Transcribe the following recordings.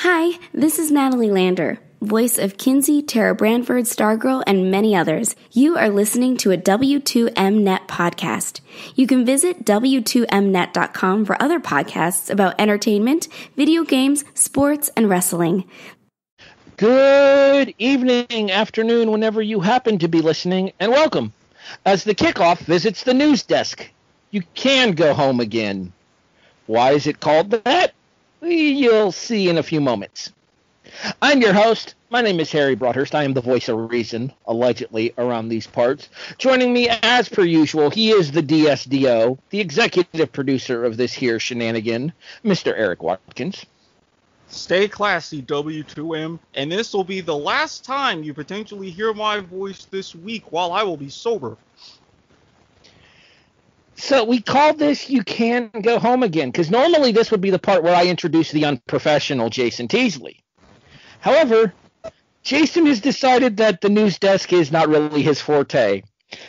Hi, this is Natalie Lander, voice of Kinsey, Tara Branford, Stargirl, and many others. You are listening to a W2Mnet podcast. You can visit W2Mnet.com for other podcasts about entertainment, video games, sports, and wrestling. Good evening, afternoon, whenever you happen to be listening, and welcome. As the Kickoff visits the Newsdesk, you can go home again. Why is it called that? You'll see in a few moments. I'm your host. My name is Harry Broadhurst. I am the voice of reason, allegedly, around these parts. Joining me, as per usual, he is the DSDO, the executive producer of this here shenanigan, Mr. Erik Watkins. Stay classy, W2M, and this will be the last time you potentially hear my voice this week while I will be sober. So we called this You Can Go Home Again, because normally this would be the part where I introduce the unprofessional Jason Teasley. However, Jason has decided that the news desk is not really his forte,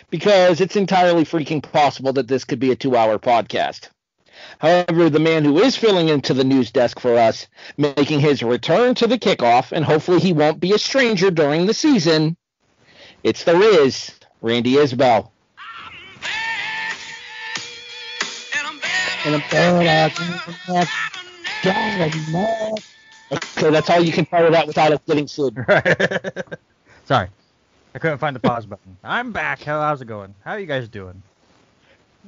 because it's entirely freaking possible that this could be a 2-hour podcast. However, the man who is filling into the news desk for us, making his return to the Kickoff, and hopefully he won't be a stranger during the season, it's the Riz, Randy Isbelle. And I'm okay, that's all you can tell that without us getting sued. Sorry, I couldn't find the pause button. I'm back. How's it going? How are you guys doing?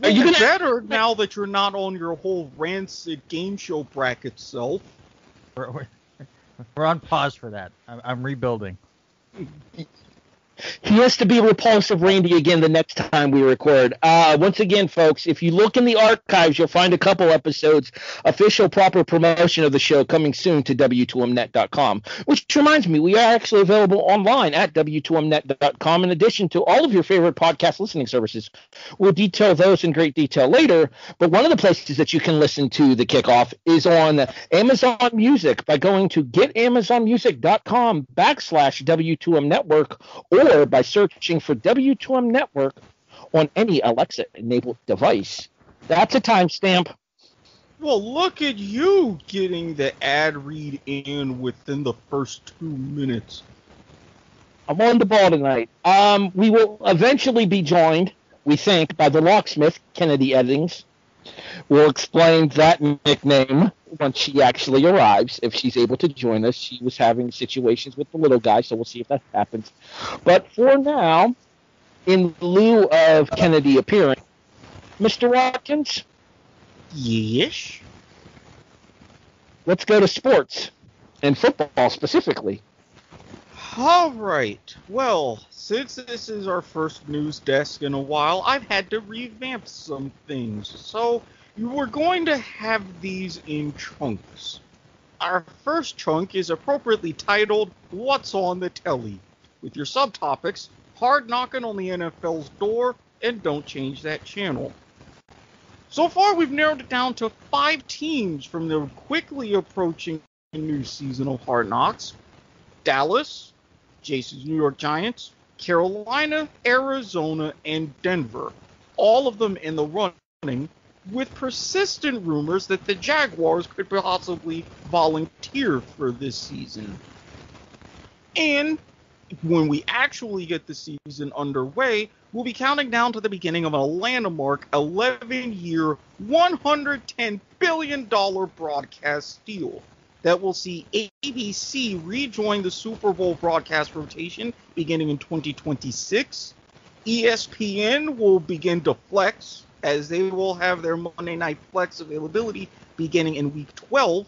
Are you better now that you're not on your whole rancid game show bracket self? We're on pause for that. I'm rebuilding. He has to be repulsive Randy again the next time we record. Once again, folks, if you look in the archives, you'll find a couple episodes, official proper promotion of the show coming soon to W2Mnet.com. Which reminds me, we are actually available online at W2Mnet.com in addition to all of your favorite podcast listening services. We'll detail those in great detail later, but one of the places that you can listen to the Kickoff is on Amazon Music by going to getamazonmusic.com/W2M Network or by searching for W2M Network on any Alexa-enabled device. That's a timestamp. Well, look at you getting the ad read in within the first 2 minutes. I'm on the ball tonight. We will eventually be joined, we think, by the locksmith, Kennedy Eddings. We'll explain that nickname once she actually arrives, if she's able to join us. She was having situations with the little guy, so we'll see if that happens. But for now, in lieu of Kennedy appearing, Mr. Watkins? Yes? Let's go to sports, and football specifically. All right. Well, since this is our first news desk in a while, I've had to revamp some things. So we're going to have these in chunks. Our first chunk is appropriately titled, What's on the Telly? With your subtopics, Hard Knocking on the NFL's Door, and Don't Change That Channel. So far, we've narrowed it down to 5 teams from the quickly approaching new season of Hard Knocks. Dallas, Jason's New York Giants, Carolina, Arizona, and Denver. All of them in the running, with persistent rumors that the Jaguars could possibly volunteer for this season. And when we actually get the season underway, we'll be counting down to the beginning of a landmark 11-year, $110 billion broadcast deal that will see ABC rejoin the Super Bowl broadcast rotation beginning in 2026. ESPN will begin to flex, as they will have their Monday Night Flex availability beginning in Week 12,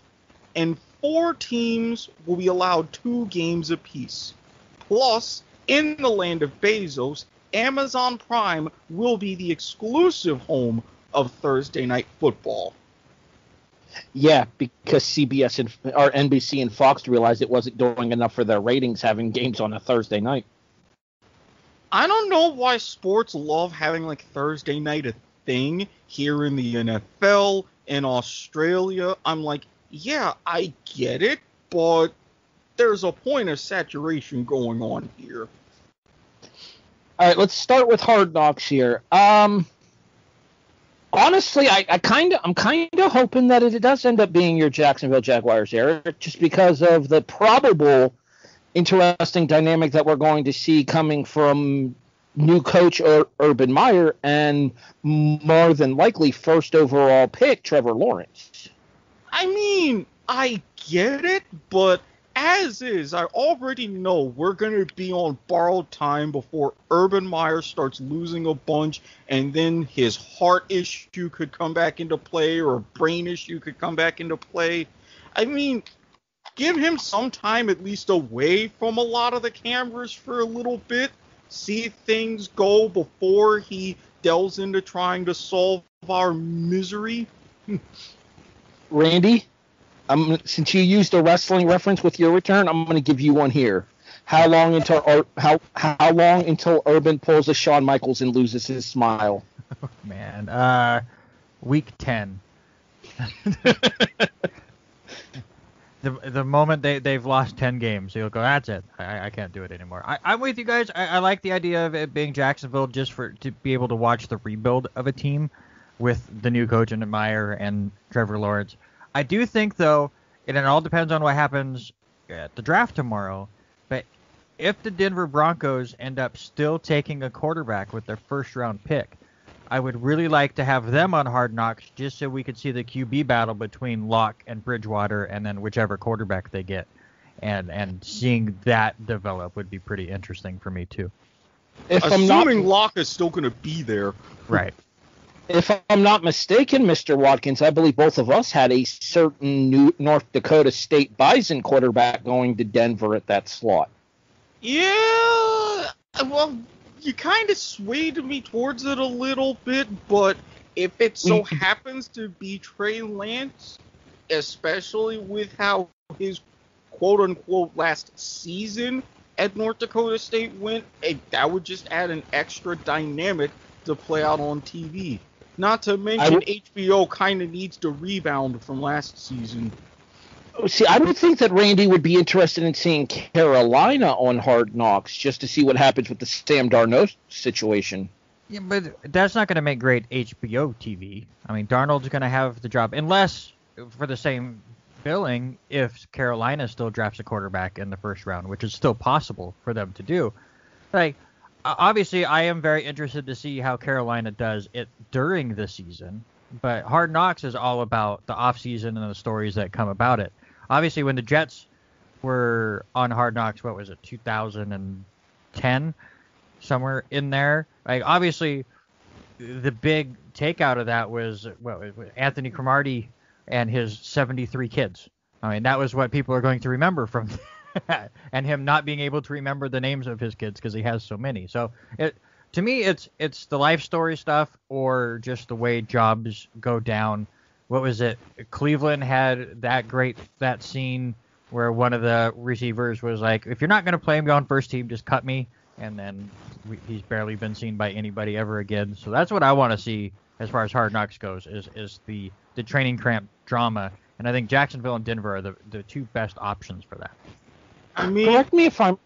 and 4 teams will be allowed 2 games apiece. Plus, in the land of Bezos, Amazon Prime will be the exclusive home of Thursday Night Football. Yeah, because CBS or NBC and Fox realized it wasn't doing enough for their ratings having games on a Thursday night. I don't know why sports love having like Thursday night a thing here in the NFL, in Australia. I'm like, yeah, I get it, but there's a point of saturation going on here. All right, let's start with Hard Knocks here. Honestly, I'm kind of hoping that it does end up being your Jacksonville Jaguars, Eric, just because of the probable interesting dynamic that we're going to see coming from new coach Urban Meyer and more than likely first overall pick Trevor Lawrence. I mean, I get it, but as is, I already know we're going to be on borrowed time before Urban Meyer starts losing a bunch, and then his heart issue could come back into play, or a brain issue could come back into play. I mean, give him some time at least away from a lot of the cameras for a little bit. See things go before he delves into trying to solve our misery. Randy, since you used a wrestling reference with your return, I'm going to give you one here. How long until Urban pulls a Shawn Michaels and loses his smile? Oh, man, week 10. The moment they've lost 10 games, he'll go, that's it. I can't do it anymore. I'm with you guys. I like the idea of it being Jacksonville just to be able to watch the rebuild of a team with the new coach and Meyer and Trevor Lawrence. I do think, though, and it all depends on what happens at the draft tomorrow, but if the Denver Broncos end up still taking a quarterback with their first-round pick, I would really like to have them on Hard Knocks just so we could see the QB battle between Locke and Bridgewater and then whichever quarterback they get. And seeing that develop would be pretty interesting for me, too. Assuming Locke is still going to be there. Right. If I'm not mistaken, Mr. Watkins, I believe both of us had a certain North Dakota State Bison quarterback going to Denver at that slot. Yeah, well, you kind of swayed me towards it a little bit, but if it so happens to be Trey Lance, especially with how his quote-unquote last season at North Dakota State went, that would just add an extra dynamic to play out on TV. Not to mention HBO kind of needs to rebound from last season. See, I would think that Randy would be interested in seeing Carolina on Hard Knocks just to see what happens with the Sam Darnold situation. Yeah, but that's not going to make great HBO TV. I mean, Darnold's going to have the job, unless for the same billing, if Carolina still drafts a quarterback in the first round, which is still possible for them to do. Like, obviously, I am very interested to see how Carolina does it during the season, but Hard Knocks is all about the offseason and the stories that come about it. Obviously, when the Jets were on Hard Knocks, what was it, 2010? Somewhere in there. Like, obviously, the big takeout of that was Anthony Cromartie and his 73 kids. I mean, that was what people are going to remember from that, and him not being able to remember the names of his kids because he has so many. So, to me, it's the life story stuff or just the way jobs go down. What was it? Cleveland had that scene where one of the receivers was like, if you're not going to play me on first team, just cut me. And then he's barely been seen by anybody ever again. So that's what I want to see as far as Hard Knocks goes, is the training camp drama. And I think Jacksonville and Denver are the two best options for that. I mean, correct me if I'm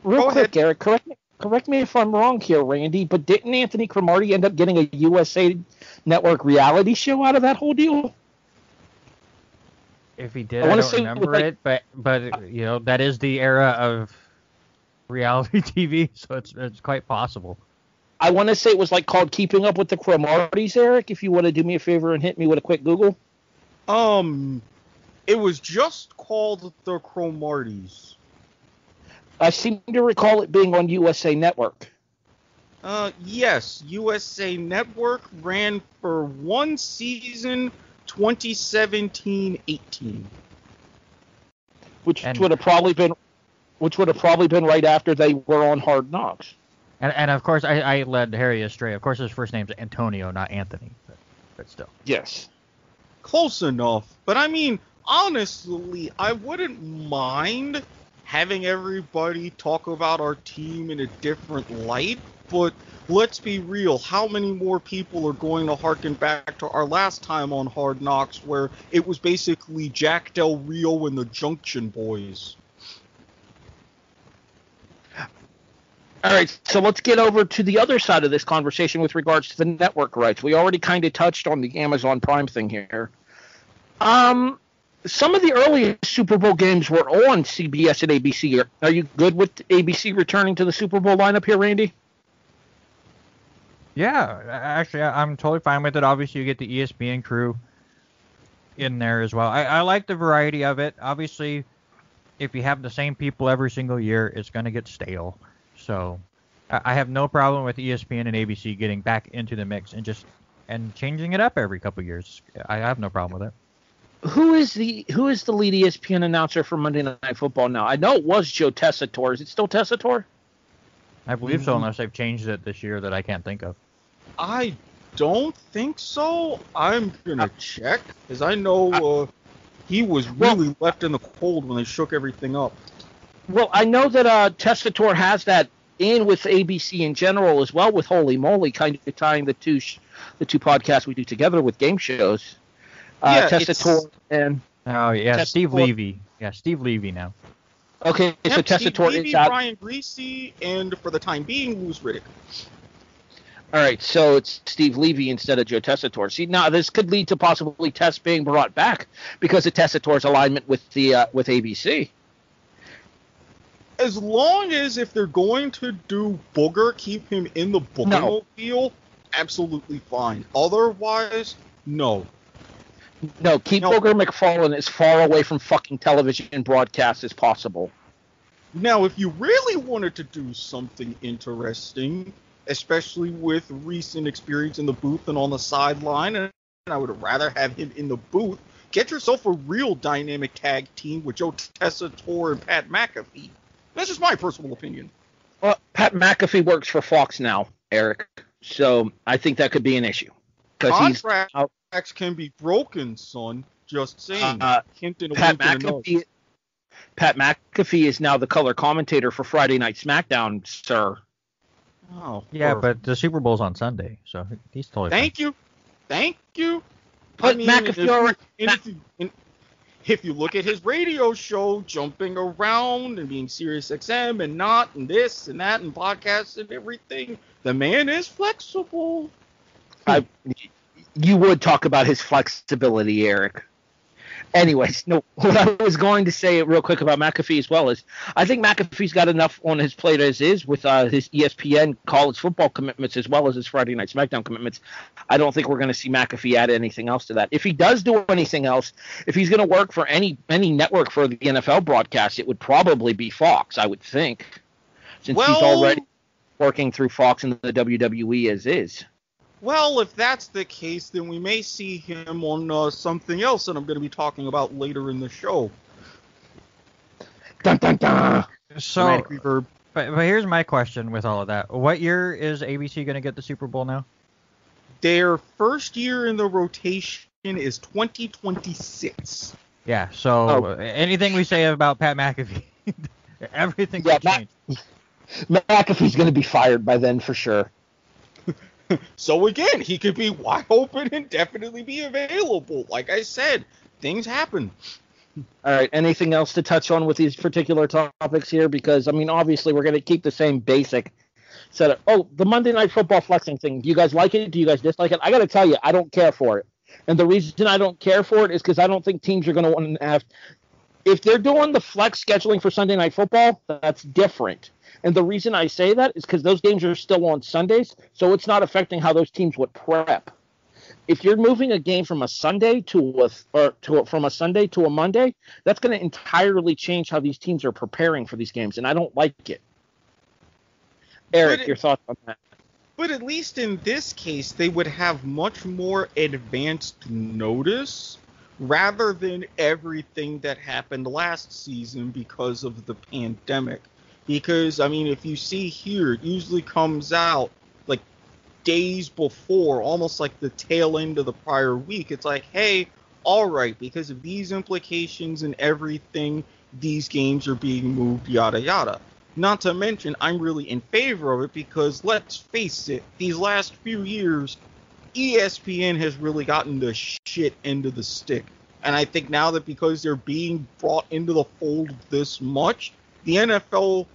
Eric. Correct me if I'm wrong here, Randy. But didn't Anthony Cromartie end up getting a USA Network reality show out of that whole deal? If he did, I don't remember it. But you know, that is the era of reality TV, so it's quite possible. I want to say it was like called Keeping Up with the Cromarties, Eric, if you want to do me a favor and hit me with a quick Google. It was just called the Cromarties. I seem to recall it being on USA Network. Yes, USA Network ran for one season, 2017-18. Which would have probably been right after they were on Hard Knocks. And of course, I led Harry astray. Of course, his first name's Antonio, not Anthony. But still. Yes. Close enough. But I mean, honestly, I wouldn't mind having everybody talk about our team in a different light. But let's be real. How many more people are going to harken back to our last time on Hard Knocks where it was basically Jack Del Rio and the Junction Boys? All right, so let's get over to the other side of this conversation with regards to the network rights. We already kind of touched on the Amazon Prime thing here. Some of the earliest Super Bowl games were on CBS and ABC. Are you good with ABC returning to the Super Bowl lineup here, Randy? Yeah, actually, I'm totally fine with it. Obviously, you get the ESPN crew in there as well. I like the variety of it. Obviously, if you have the same people every single year, it's going to get stale. So I have no problem with ESPN and ABC getting back into the mix and changing it up every couple years. I have no problem with it. Who is the lead ESPN announcer for Monday Night Football now? I know it was Joe Tessitore. Is it still Tessitore? I believe so, unless they've changed it this year that I can't think of. I don't think so. I'm gonna check, because I know he was really left in the cold when they shook everything up. Well, I know that Tessitore has that in with ABC in general as well, with Holy Moly, kind of tying the two podcasts we do together with game shows. Tessitore and Steve Levy. Yeah, Steve Levy now. Okay, yep, so Tessitore Steve is out. Brian Greasy, and for the time being, Luz Riddick. All right, so it's Steve Levy instead of Joe Tessitore. See, now this could lead to possibly Tess being brought back because of Tessitore's alignment with the with ABC. As long as if they're going to do Booger, keep him in the Boogermobile, absolutely fine. Otherwise, no. No, keep Booger McFarlane as far away from fucking television broadcasts as possible. Now, if you really wanted to do something interesting, especially with recent experience in the booth and on the sideline, and I would rather have him in the booth, get yourself a real dynamic tag team with Joe Tessitore and Pat McAfee. That's just my personal opinion. Well, Pat McAfee works for Fox now, Eric, so I think that could be an issue. Contracts can be broken, son. Just saying. Pat McAfee is now the color commentator for Friday Night SmackDown, sir. Oh, yeah, but the Super Bowl's on Sunday, so he's totally Thank you. But McAfee, if you look at his radio show, jumping around and being Sirius XM and not, and this and that, and podcasts and everything, the man is flexible. You would talk about his flexibility, Eric. Anyways, no, what I was going to say real quick about McAfee as well is I think McAfee's got enough on his plate as is with his ESPN college football commitments as well as his Friday Night SmackDown commitments. I don't think we're going to see McAfee add anything else to that. If he does do anything else, if he's going to work for any network for the NFL broadcast, it would probably be Fox, I would think, since he's already working through Fox and the WWE as is. Well, if that's the case, then we may see him on something else that I'm going to be talking about later in the show. Dun, dun, dun. So, but here's my question with all of that. What year is ABC going to get the Super Bowl now? Their first year in the rotation is 2026. Yeah, so anything we say about Pat McAfee, everything will change. McAfee's going to be fired by then for sure. So again, he could be wide open and definitely be available. Like I said, things happen. All right, anything else to touch on with these particular topics here? Because, I mean, obviously we're going to keep the same basic setup. Oh, the Monday Night Football flexing thing. Do you guys like it? Do you guys dislike it? I got to tell you, I don't care for it. And the reason I don't care for it is because I don't think teams are going to want to have – if they're doing the flex scheduling for Sunday Night Football, that's different. And the reason I say that is because those games are still on Sundays, so it's not affecting how those teams would prep. If you're moving a game from a Sunday from a Sunday to a Monday, that's going to entirely change how these teams are preparing for these games, and I don't like it. Eric, your thoughts on that? But at least in this case, they would have much more advanced notice rather than everything that happened last season because of the pandemic. Because, I mean, if you see here, it usually comes out like days before, almost like the tail end of the prior week. It's like, hey, all right, because of these implications and everything, these games are being moved, yada, yada. Not to mention, I'm really in favor of it because, let's face it, these last few years, ESPN has really gotten the shit end of the stick. And I think now that because they're being brought into the fold this much, the NFL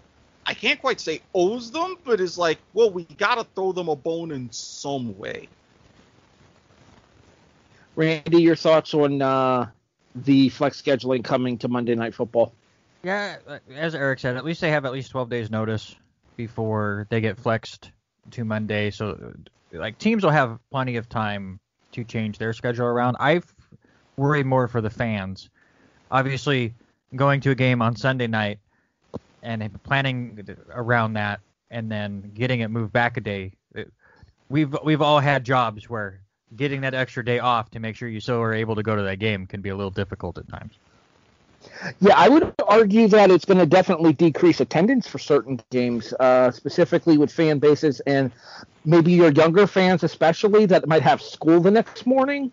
I can't quite say owes them, but is like, well, we got to throw them a bone in some way. Randy, your thoughts on the flex scheduling coming to Monday Night Football? Yeah, as Erik said, at least they have at least 12 days notice before they get flexed to Monday. So, like, teams will have plenty of time to change their schedule around. I worry more for the fans. Obviously, going to a game on Sunday night and planning around that and then getting it moved back a day. We've all had jobs where getting that extra day off to make sure you still are able to go to that game can be a little difficult at times. Yeah, I would argue that it's going to definitely decrease attendance for certain games, specifically with fan bases and maybe your younger fans especially that might have school the next morning.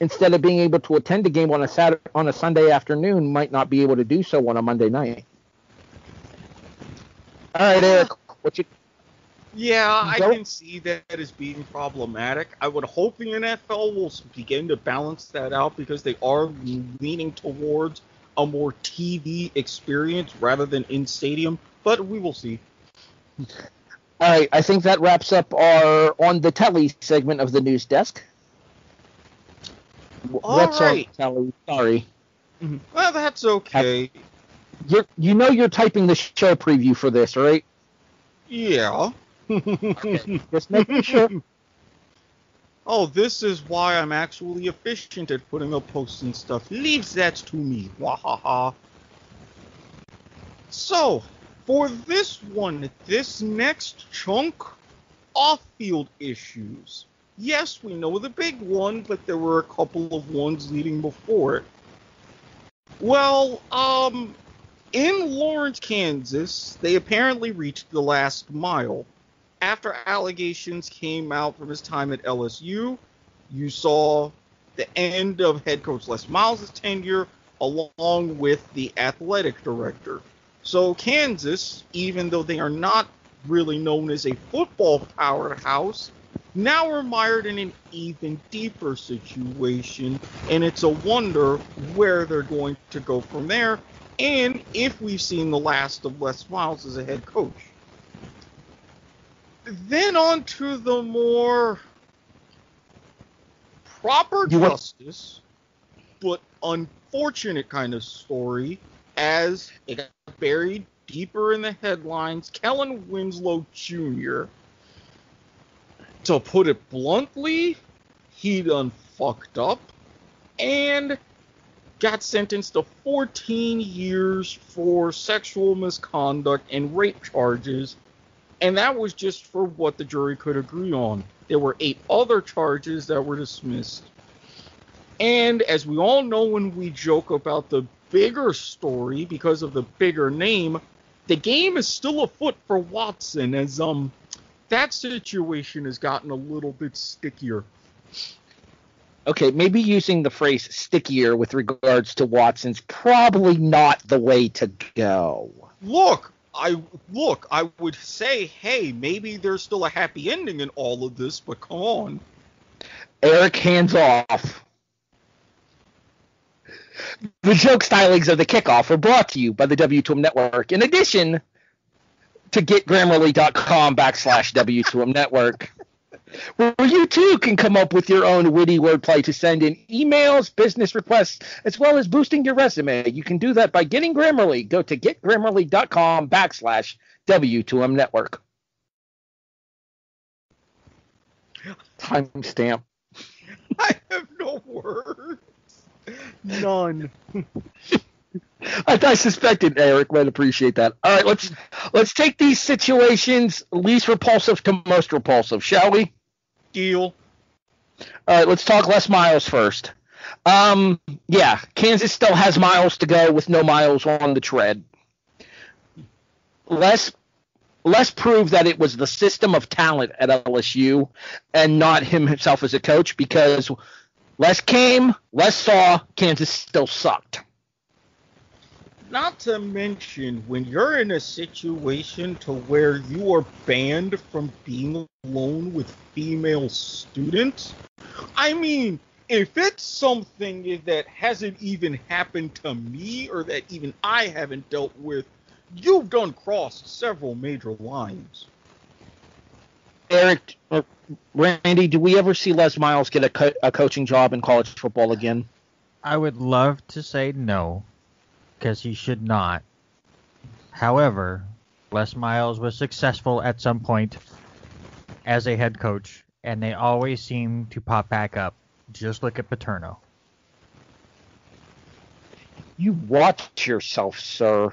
Instead of being able to attend a game on a Sunday afternoon, might not be able to do so on a Monday night. All right, Erik, what you... Yeah, I can see that as being problematic. I would hope the NFL will begin to balance that out because they are leaning towards a more TV experience rather than in stadium, but we will see. All right, I think that wraps up our On the Telly segment of the news desk. What's right. On the Telly? Sorry. Mm-hmm. Well, that's okay. You're typing the show preview for this, right? Yeah. Okay. Just making sure. Oh, this is why I'm actually efficient at putting up posts and stuff. Leave that to me. Wahaha. So, for this one, this next chunk, off-field issues. Yes, we know the big one, but there were a couple of ones leading before it. Well, in Lawrence, Kansas, they apparently reached the last mile. After allegations came out from his time at LSU, you saw the end of head coach Les Miles' tenure along with the athletic director. So Kansas, even though they are not really known as a football powerhouse, now are mired in an even deeper situation, and it's a wonder where they're going to go from there, and if we've seen the last of Les Miles as a head coach. Then on to the more proper justice, but unfortunate kind of story, as it got buried deeper in the headlines. Kellen Winslow Jr., to put it bluntly, he done fucked up and got sentenced to 14 years for sexual misconduct and rape charges. And that was just for what the jury could agree on. There were 8 other charges that were dismissed. And as we all know when we joke about the bigger story because of the bigger name, the game is still afoot for Watson as that situation has gotten a little bit stickier. Okay, maybe using the phrase stickier with regards to Watson's probably not the way to go. Look, I would say, hey, maybe there's still a happy ending in all of this, but come on. Erik, hands off. The joke stylings of the Kickoff are brought to you by the W2M Network, in addition to getgrammarly.com/W2M Network, where you too can come up with your own witty wordplay to send in emails, business requests, as well as boosting your resume. You can do that by getting Grammarly. Go to getgrammarly.com/W2M Network. Timestamp. I have no words. None. I suspected Erik might appreciate that. All right, let's take these situations least repulsive to most repulsive, shall we? Deal. All right, let's talk Les Miles first. Yeah, Kansas still has miles to go with no miles on the tread. Les proved that it was the system of talent at LSU and not him himself as a coach, because Les came, Les saw, Kansas still sucked. Not to mention, when you're in a situation to where you are banned from being alone with female students, I mean, if it's something that hasn't even happened to me or that even I haven't dealt with, You've done crossed several major lines. Eric or Randy, do we ever see Les Miles get a coaching job in college football again? I would love to say no, because he should not. However, Les Miles was successful at some point as a head coach, and they always seem to pop back up. Just look at Paterno. You watch yourself, sir.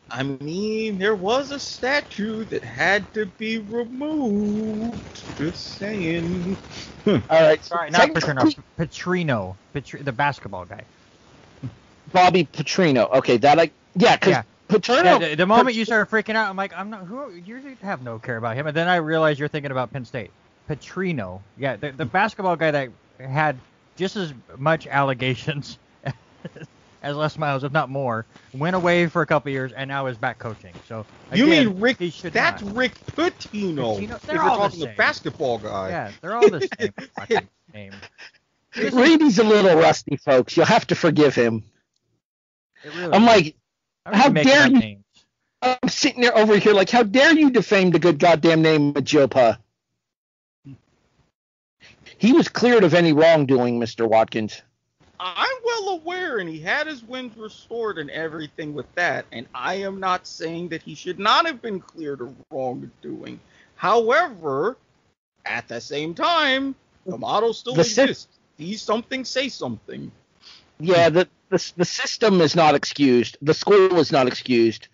I mean, there was a statue that had to be removed. Just saying. All right. Sorry, not Paterno. Petrino. The basketball guy. Bobby Petrino. Okay, because Paterno. Yeah, the moment you started freaking out, I'm like, you have no care about him. And then I realized you're thinking about Penn State. Petrino. Yeah, the basketball guy that had just as much allegations as Les Miles, if not more, went away for a couple years and now is back coaching. So again, you mean Rick? That's not. Rick Pitino. They're if all we're talking the the basketball guy. Yeah, they're all the same fucking name. Randy's a little rusty, folks. You'll have to forgive him. Really I'm like, how dare you? Names. I'm sitting there over here like, how dare you defame the good goddamn name of Jopa? He was cleared of any wrongdoing, Mr. Watkins. I'm well aware, and he had his wins restored and everything with that, and I am not saying that he should not have been cleared of wrongdoing. However, at the same time, the motto still exists. See something, say something. Yeah, the system is not excused. The school is not excused.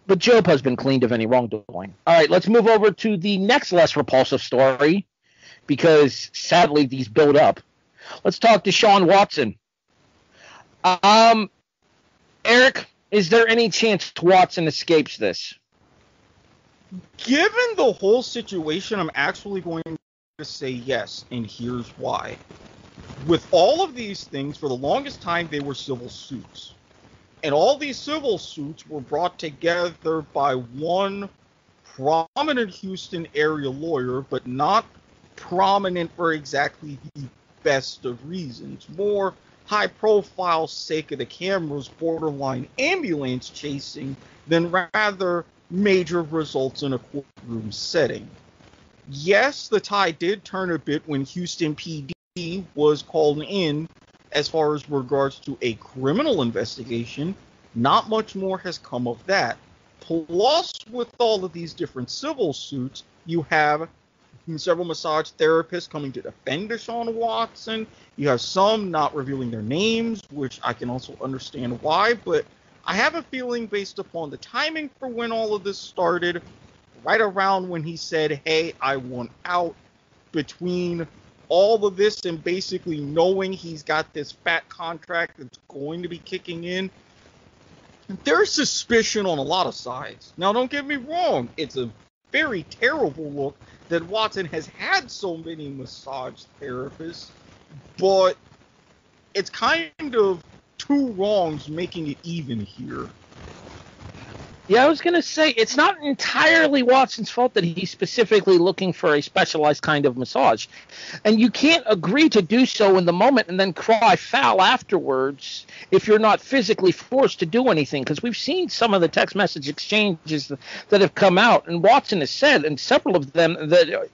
But Job has been cleaned of any wrongdoing. All right, let's move over to the next less repulsive story, because sadly these build up. Let's talk to Sean Watson. Eric, is there any chance Watson escapes this? Given the whole situation, I'm actually going to say yes, and here's why. With all of these things, for the longest time, they were civil suits. And all these civil suits were brought together by one prominent Houston area lawyer, but not prominent for exactly the best of reasons. More high-profile sake of the cameras, borderline ambulance chasing, than rather major results in a courtroom setting. Yes, the tide did turn a bit when Houston PD was called in as far as regards to a criminal investigation. Not much more has come of that. Plus, with all of these different civil suits, you have several massage therapists coming to defend Deshaun Watson. You have some not revealing their names, which I can also understand why, but I have a feeling based upon the timing for when all of this started, right around when he said, hey, I want out, between all of this and basically knowing he's got this fat contract that's going to be kicking in, there's suspicion on a lot of sides. Now, don't get me wrong. It's a very terrible look that Watson has had so many massage therapists, but it's kind of two wrongs making it even here. Yeah, I was going to say, it's not entirely Watson's fault that he's specifically looking for a specialized kind of massage. And you can't agree to do so in the moment and then cry foul afterwards if you're not physically forced to do anything. Because we've seen some of the text message exchanges that have come out, and Watson has said, and several of them, that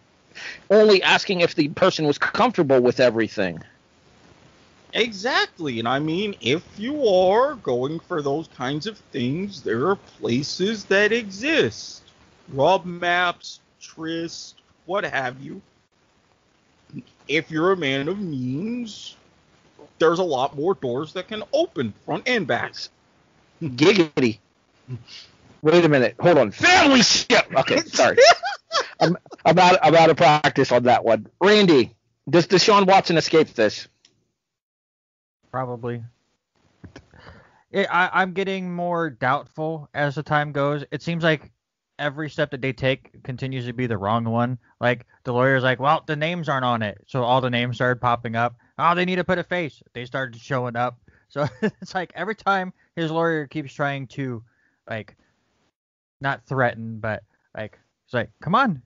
only asking if the person was comfortable with everything. Exactly, and I mean, if you are going for those kinds of things, there are places that exist. Rub maps, Tryst, what have you. If you're a man of means, there's a lot more doors that can open, front and back. Giggity. Wait a minute, hold on. Family shit! Okay, sorry. I'm out of practice on that one. Randy, does Deshaun Watson escape this? Probably. I'm getting more doubtful as the time goes. It seems like every step that they take continues to be the wrong one. Like, the lawyer's like, well, the names aren't on it. So all the names started popping up. Oh, they need to put a face. They started showing up. So it's like every time his lawyer keeps trying to, like, not threaten, but, like, it's like, come on,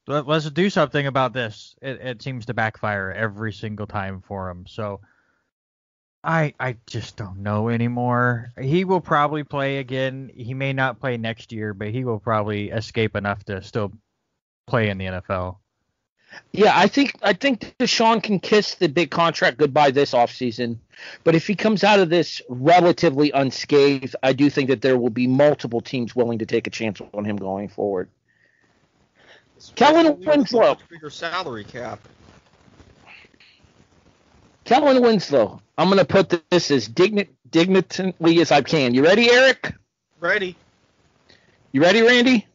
let's do something about this. It seems to backfire every single time for him. So I just don't know anymore. He will probably play again. He may not play next year, but he will probably escape enough to still play in the NFL. Yeah, I think Deshaun can kiss the big contract goodbye this offseason. But if he comes out of this relatively unscathed, I do think that there will be multiple teams willing to take a chance on him going forward. Kellen Winslow. Much bigger salary cap. Kellen Winslow. I'm going to put this as dignitantly as I can. You ready, Eric? Ready. You ready, Randy?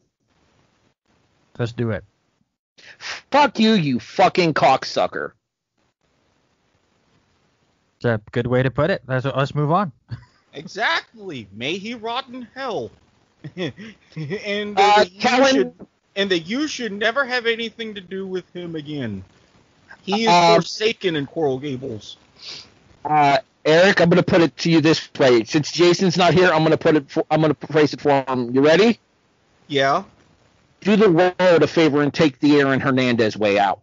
Let's do it. Fuck you, you fucking cocksucker. It's a good way to put it. Let's move on. Exactly. May he rot in hell. and that you should never have anything to do with him again. He is forsaken in Coral Gables. Eric, I'm going to put it to you this way. Since Jason's not here, I'm going to phrase it for him. You ready? Yeah. Do the world a favor and take the Aaron Hernandez way out.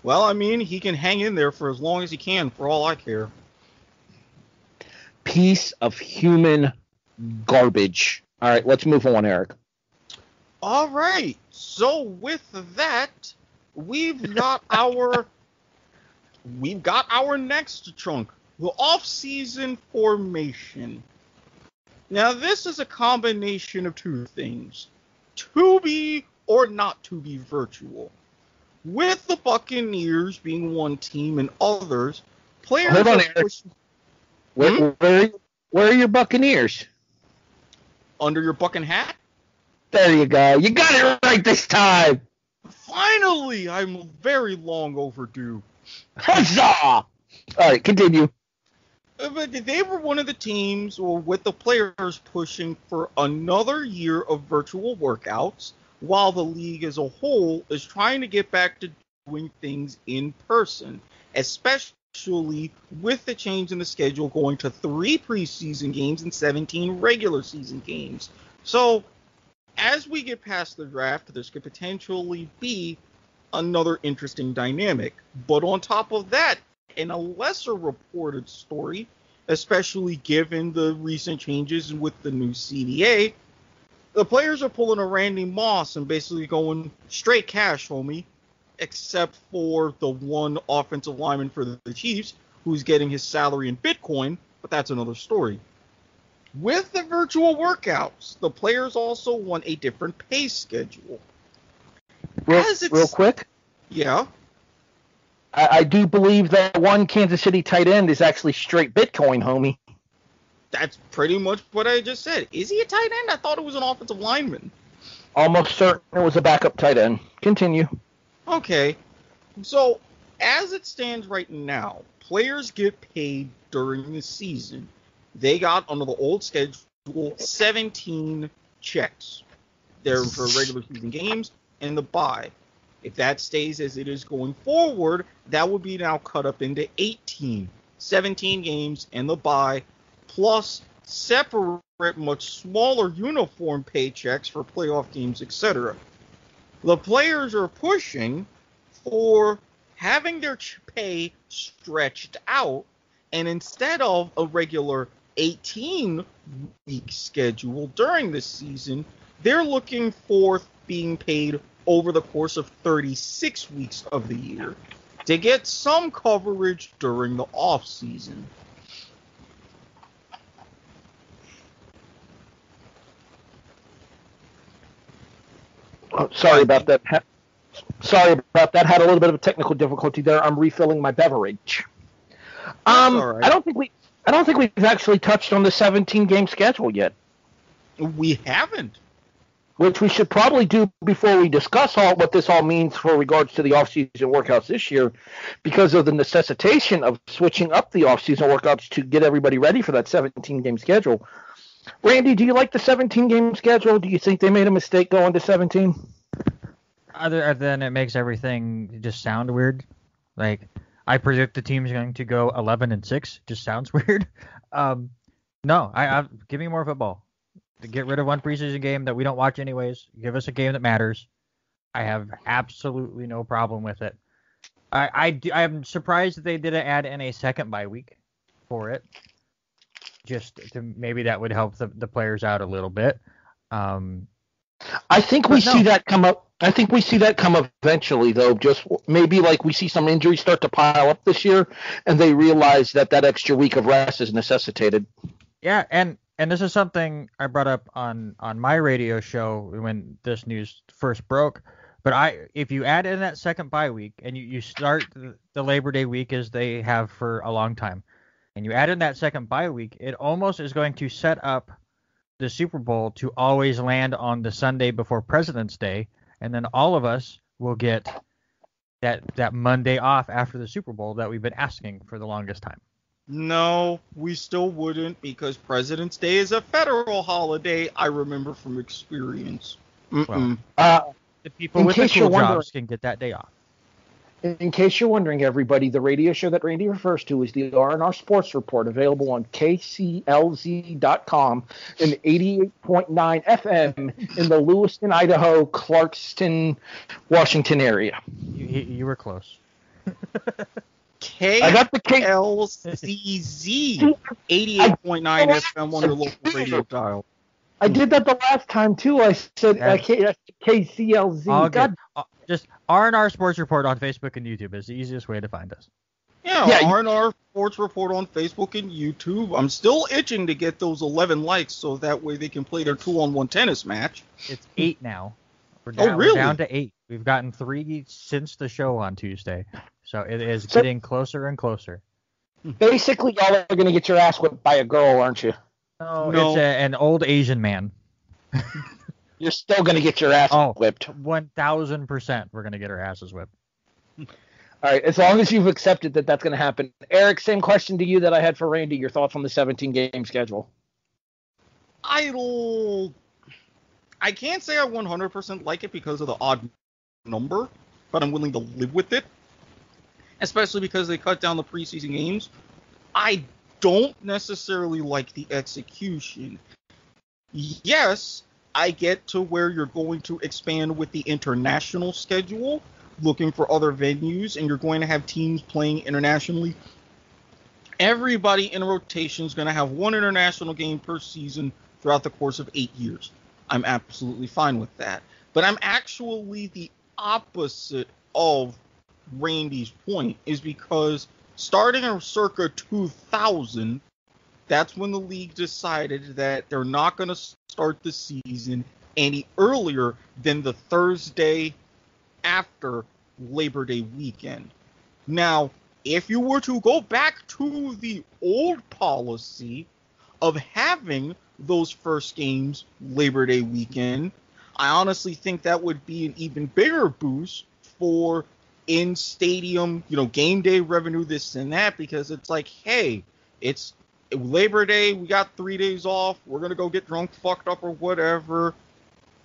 Well, I mean, he can hang in there for as long as he can, for all I care. Piece of human garbage. All right, let's move on, Eric. All right. So with that, we've got our next chunk, the off-season formation. Now, this is a combination of two things, to be or not to be virtual. With the Buccaneers being one team and others, players Hold on, are Eric. pushing... Where are your Buccaneers? Under your bucking hat? There you go. You got it right this time. Finally! I'm very long overdue. Huzzah! All right, continue. But they were one of the teams, or with the players, pushing for another year of virtual workouts, while the league as a whole is trying to get back to doing things in person, especially with the change in the schedule going to 3 preseason games and 17 regular season games. So, as we get past the draft, this could potentially be another interesting dynamic. But on top of that, in a lesser reported story, especially given the recent changes with the new CDA, the players are pulling a Randy Moss and basically going straight cash, homie, except for the one offensive lineman for the Chiefs who's getting his salary in Bitcoin, but that's another story. With the virtual workouts, the players also want a different pay schedule. Real quick? Yeah? I do believe that one Kansas City tight end is actually straight Bitcoin, homie. That's pretty much what I just said. Is he a tight end? I thought it was an offensive lineman. Almost certain it was a backup tight end. Continue. Okay. So, as it stands right now, players get paid during the season. They got, under the old schedule, 17 checks. They're for regular season games and the bye. If that stays as it is going forward, that would be now cut up into 18. 17 games and the bye, plus separate, much smaller uniform paychecks for playoff games, etc. The players are pushing for having their pay stretched out, and instead of a regular 18-week schedule during the season, they're looking for being paid over the course of 36 weeks of the year to get some coverage during the off season. Oh, sorry about that. Sorry about that. Had a little bit of a technical difficulty there. I'm refilling my beverage. All right. I don't think we've actually touched on the 17 game schedule yet. We haven't. Which we should probably do before we discuss what this all means for regards to the off-season workouts this year, because of the necessitation of switching up the off-season workouts to get everybody ready for that 17-game schedule. Randy, do you like the 17-game schedule? Do you think they made a mistake going to 17? Other than it makes everything just sound weird. Like, I predict the team's going to go 11-6. Just sounds weird. No, give me more football. To get rid of one preseason game that we don't watch anyways. Give us a game that matters. I have absolutely no problem with it. I'm surprised that they didn't add in a second bye week for it. Just to maybe that would help the players out a little bit. I think we see that come up. I think we see that come eventually, though. Just maybe like we see some injuries start to pile up this year, and they realize that extra week of rest is necessitated. Yeah, and this is something I brought up on my radio show when this news first broke. But if you add in that second bye week and you start the Labor Day week as they have for a long time, and you add in that second bye week, it almost is going to set up the Super Bowl to always land on the Sunday before President's Day, and then all of us will get that Monday off after the Super Bowl that we've been asking for the longest time. No, we still wouldn't, because President's Day is a federal holiday, I remember from experience. Well, the people with the cool jobs can get that day off. In case you're wondering, everybody, the radio show that Randy refers to is the R&R Sports Report, available on KCLZ.com and 88.9 FM in the Lewiston, Idaho, Clarkston, Washington area. You were close. I got the KLCZ 88.9 FM on your local radio dial. I did that the last time, too. I said KCLZ. Just R&R Sports Report on Facebook and YouTube is the easiest way to find us. Yeah, R&R Sports Report on Facebook and YouTube. I'm still itching to get those 11 likes so that way they can play their 2-on-1 tennis match. It's 8 now. Really? We're down to 8. We've gotten 3 since the show on Tuesday. So it is getting closer and closer. Basically, y'all are going to get your ass whipped by a girl, aren't you? No. It's an old Asian man. You're still going to get your ass whipped. 1,000% we're going to get our asses whipped. All right, as long as you've accepted that that's going to happen. Eric, same question to you that I had for Randy. Your thoughts on the 17-game schedule? I can't say I 100% like it because of the odd number, but I'm willing to live with it, especially because they cut down the preseason games. I don't necessarily like the execution. Yes, I get to where you're going to expand with the international schedule, looking for other venues, and you're going to have teams playing internationally. Everybody in a rotation is going to have one international game per season throughout the course of 8 years. I'm absolutely fine with that. But I'm actually the opposite of Randy's point, is because starting in circa 2000, that's when the league decided that they're not going to start the season any earlier than the Thursday after Labor Day weekend. Now, if you were to go back to the old policy of having those first games Labor Day weekend, I honestly think that would be an even bigger boost for in-stadium, game day revenue, this and that, because it's like, hey, it's Labor Day, we got 3 days off, we're going to go get drunk, fucked up, or whatever.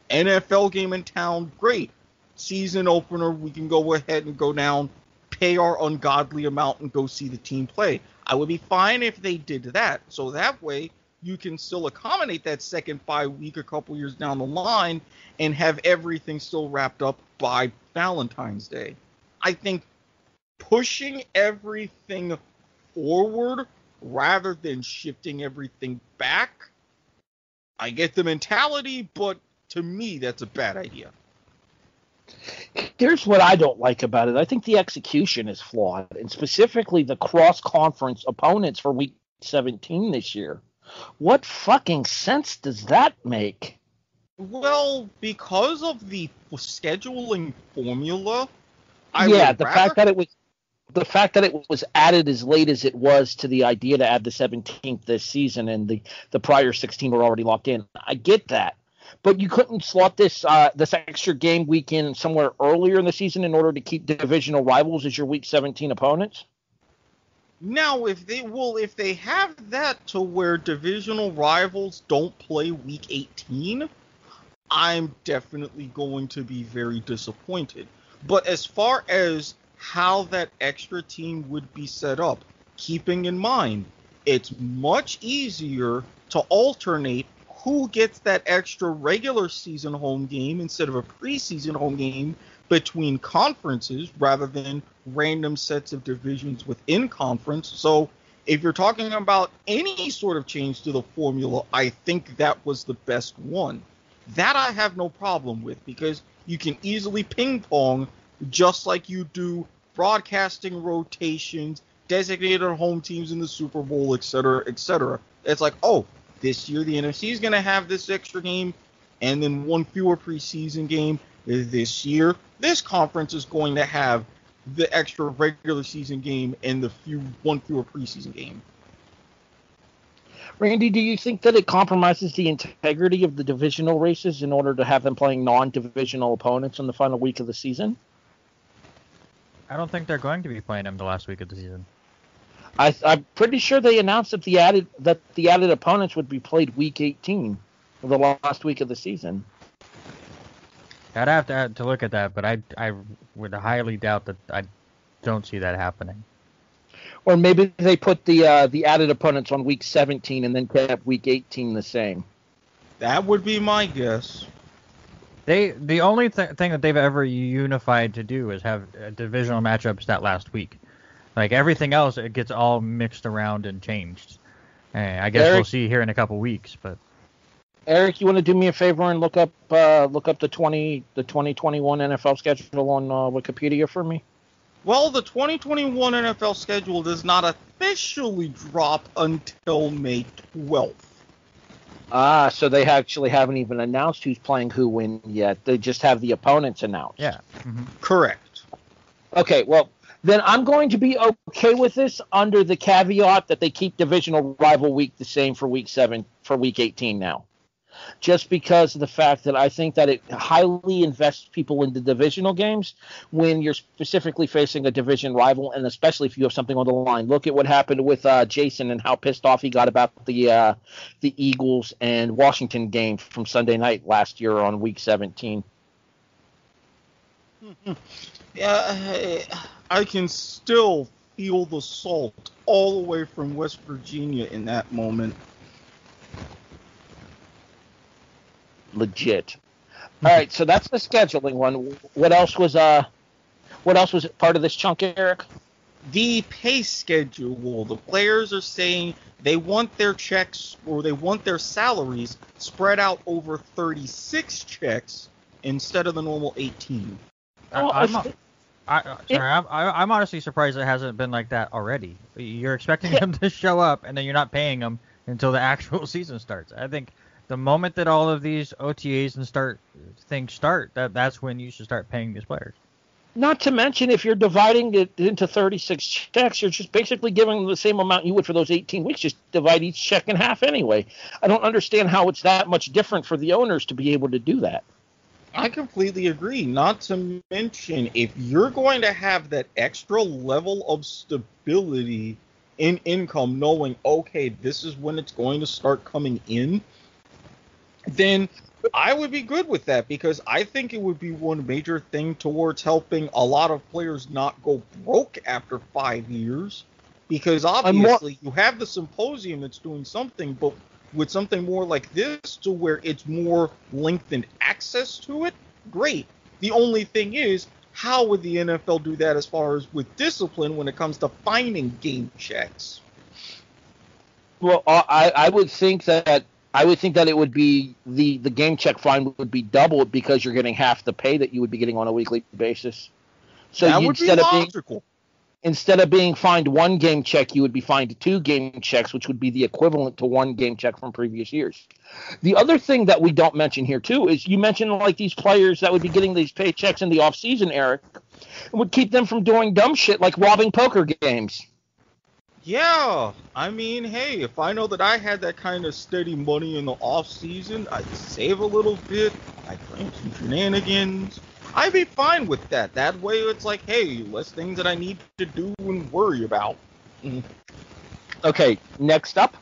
NFL game in town, great. Season opener, we can go ahead and go down, pay our ungodly amount, and go see the team play. I would be fine if they did that. So that way, you can still accommodate that second bye week a couple years down the line and have everything still wrapped up by Valentine's Day. I think pushing everything forward rather than shifting everything back, I get the mentality, but to me, that's a bad idea. Here's what I don't like about it. I think the execution is flawed, and specifically the cross-conference opponents for Week 17 this year. What fucking sense does that make? Well, because of the scheduling formula, the fact that it was added as late as it was to the idea to add the 17th this season, and the prior 16 were already locked in. I get that. But you couldn't slot this extra game weekend somewhere earlier in the season in order to keep divisional rivals as your Week 17 opponents? Now, if they have that to where divisional rivals don't play Week 18, I'm definitely going to be very disappointed. But as far as how that extra team would be set up, keeping in mind, it's much easier to alternate who gets that extra regular season home game instead of a preseason home game between conferences rather than random sets of divisions within conference. So if you're talking about any sort of change to the formula, I think that was the best one. That I have no problem with, because you can easily ping pong just like you do broadcasting rotations, designated home teams in the Super Bowl, etc., etc. It's like, oh, this year the NFC is going to have this extra game and then one fewer preseason game. This year, this conference is going to have the extra regular season game and the one fewer preseason game. Randy, do you think that it compromises the integrity of the divisional races in order to have them playing non-divisional opponents in the final week of the season? I don't think they're going to be playing them the last week of the season. I'm pretty sure they announced that the added opponents would be played week 18, the last week of the season. I'd have to look at that, but I would highly doubt that. I don't see that happening. Or maybe they put the added opponents on week 17 and then kept week 18 the same. That would be my guess. The only thing that they've ever unified to do is have divisional matchups that last week. Like everything else, it gets all mixed around and changed. I guess we'll see here in a couple weeks. But Eric, you want to do me a favor and look up the 2021 NFL schedule on Wikipedia for me? Well, the 2021 NFL schedule does not officially drop until May 12th. Ah, so they actually haven't even announced who's playing who when yet. They just have the opponents announced. Yeah. Mm-hmm. Correct. Okay, well, then I'm going to be okay with this under the caveat that they keep divisional rival week the same for week 18 now. Just because of the fact that I think that it highly invests people into divisional games when you're specifically facing a division rival, and especially if you have something on the line. Look at what happened with Jason and how pissed off he got about the Eagles and Washington game from Sunday night last year on week 17. Yeah, I can still feel the salt all the way from West Virginia in that moment. Legit. All right, so that's the scheduling one. What else was part of this chunk, Eric? The pay schedule. The players are saying they want their checks or they want their salaries spread out over 36 checks instead of the normal 18. I'm honestly surprised it hasn't been like that already. You're expecting them to show up, and then you're not paying them until the actual season starts. I think the moment that all of these OTAs and things start, that's when you should start paying these players. Not to mention, if you're dividing it into 36 checks, you're just basically giving them the same amount you would for those 18 weeks. Just divide each check in half anyway. I don't understand how it's that much different for the owners to be able to do that. I completely agree. Not to mention, if you're going to have that extra level of stability in income, knowing, okay, this is when it's going to start coming in, then I would be good with that, because I think it would be one major thing towards helping a lot of players not go broke after 5 years, because obviously you have the symposium that's doing something, but with something more like this to where it's more lengthened access to it, great. The only thing is, how would the NFL do that as far as with discipline when it comes to finding game checks? Well, I would think that it would be the game check fine would be doubled because you're getting half the pay that you would be getting on a weekly basis. So that would be logical. Instead of being fined one game check, you would be fined 2 game checks, which would be the equivalent to 1 game check from previous years. The other thing that we don't mention here, too, is you mentioned like these players that would be getting these paychecks in the offseason, Eric, it would keep them from doing dumb shit like robbing poker games. Yeah, I mean, hey, if I know that I had that kind of steady money in the off-season, I'd save a little bit, I'd plan some shenanigans. I'd be fine with that. That way it's like, hey, less things that I need to do and worry about. Okay, next up.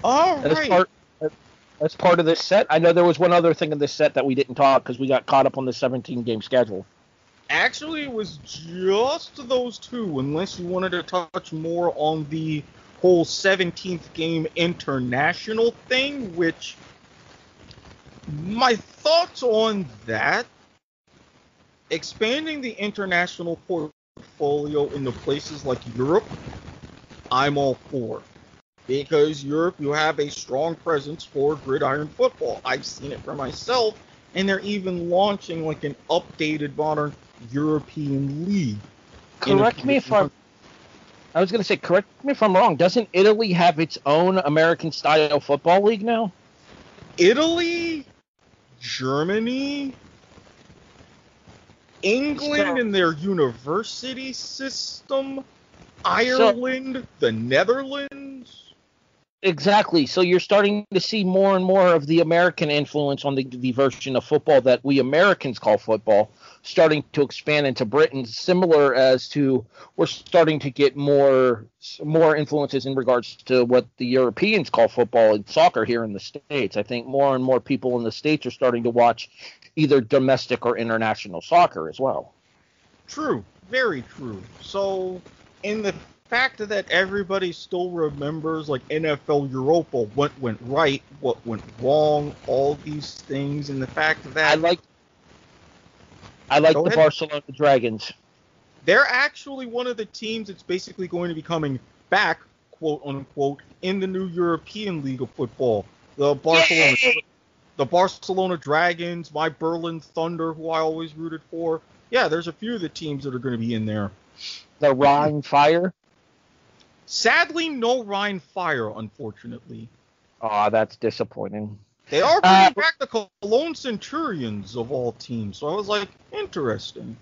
All right. As part of this set, I know there was one other thing in this set that we didn't talk because we got caught up on the 17-game schedule. Actually, it was just those two, unless you wanted to touch more on the whole 17th game international thing, which my thoughts on that expanding the international portfolio into places like Europe, I'm all for. Because Europe, you have a strong presence for gridiron football. I've seen it for myself, and they're even launching like an updated modern European league. Correct me if I'm wrong. Doesn't Italy have its own American-style football league now? Italy, Germany, England in their university system, Ireland, the Netherlands. Exactly. So you're starting to see more and more of the American influence on the version of football that we Americans call football starting to expand into Britain, similar as to we're starting to get more influences in regards to what the Europeans call football and soccer here in the States. I think more and more people in the States are starting to watch either domestic or international soccer as well. True. Very true. So in the fact that everybody still remembers like NFL Europa, what went right, what went wrong, all these things, and the fact that I like the Barcelona Dragons. They're actually one of the teams that's basically going to be coming back, quote unquote, in the new European League of Football. The Barcelona Dragons, my Berlin Thunder, who I always rooted for. Yeah, there's a few of the teams that are going to be in there. The Rhine Fire? Sadly, no Rhine Fire, unfortunately. Oh, that's disappointing. They are bringing back the Cologne Centurions of all teams, so I was like, interesting.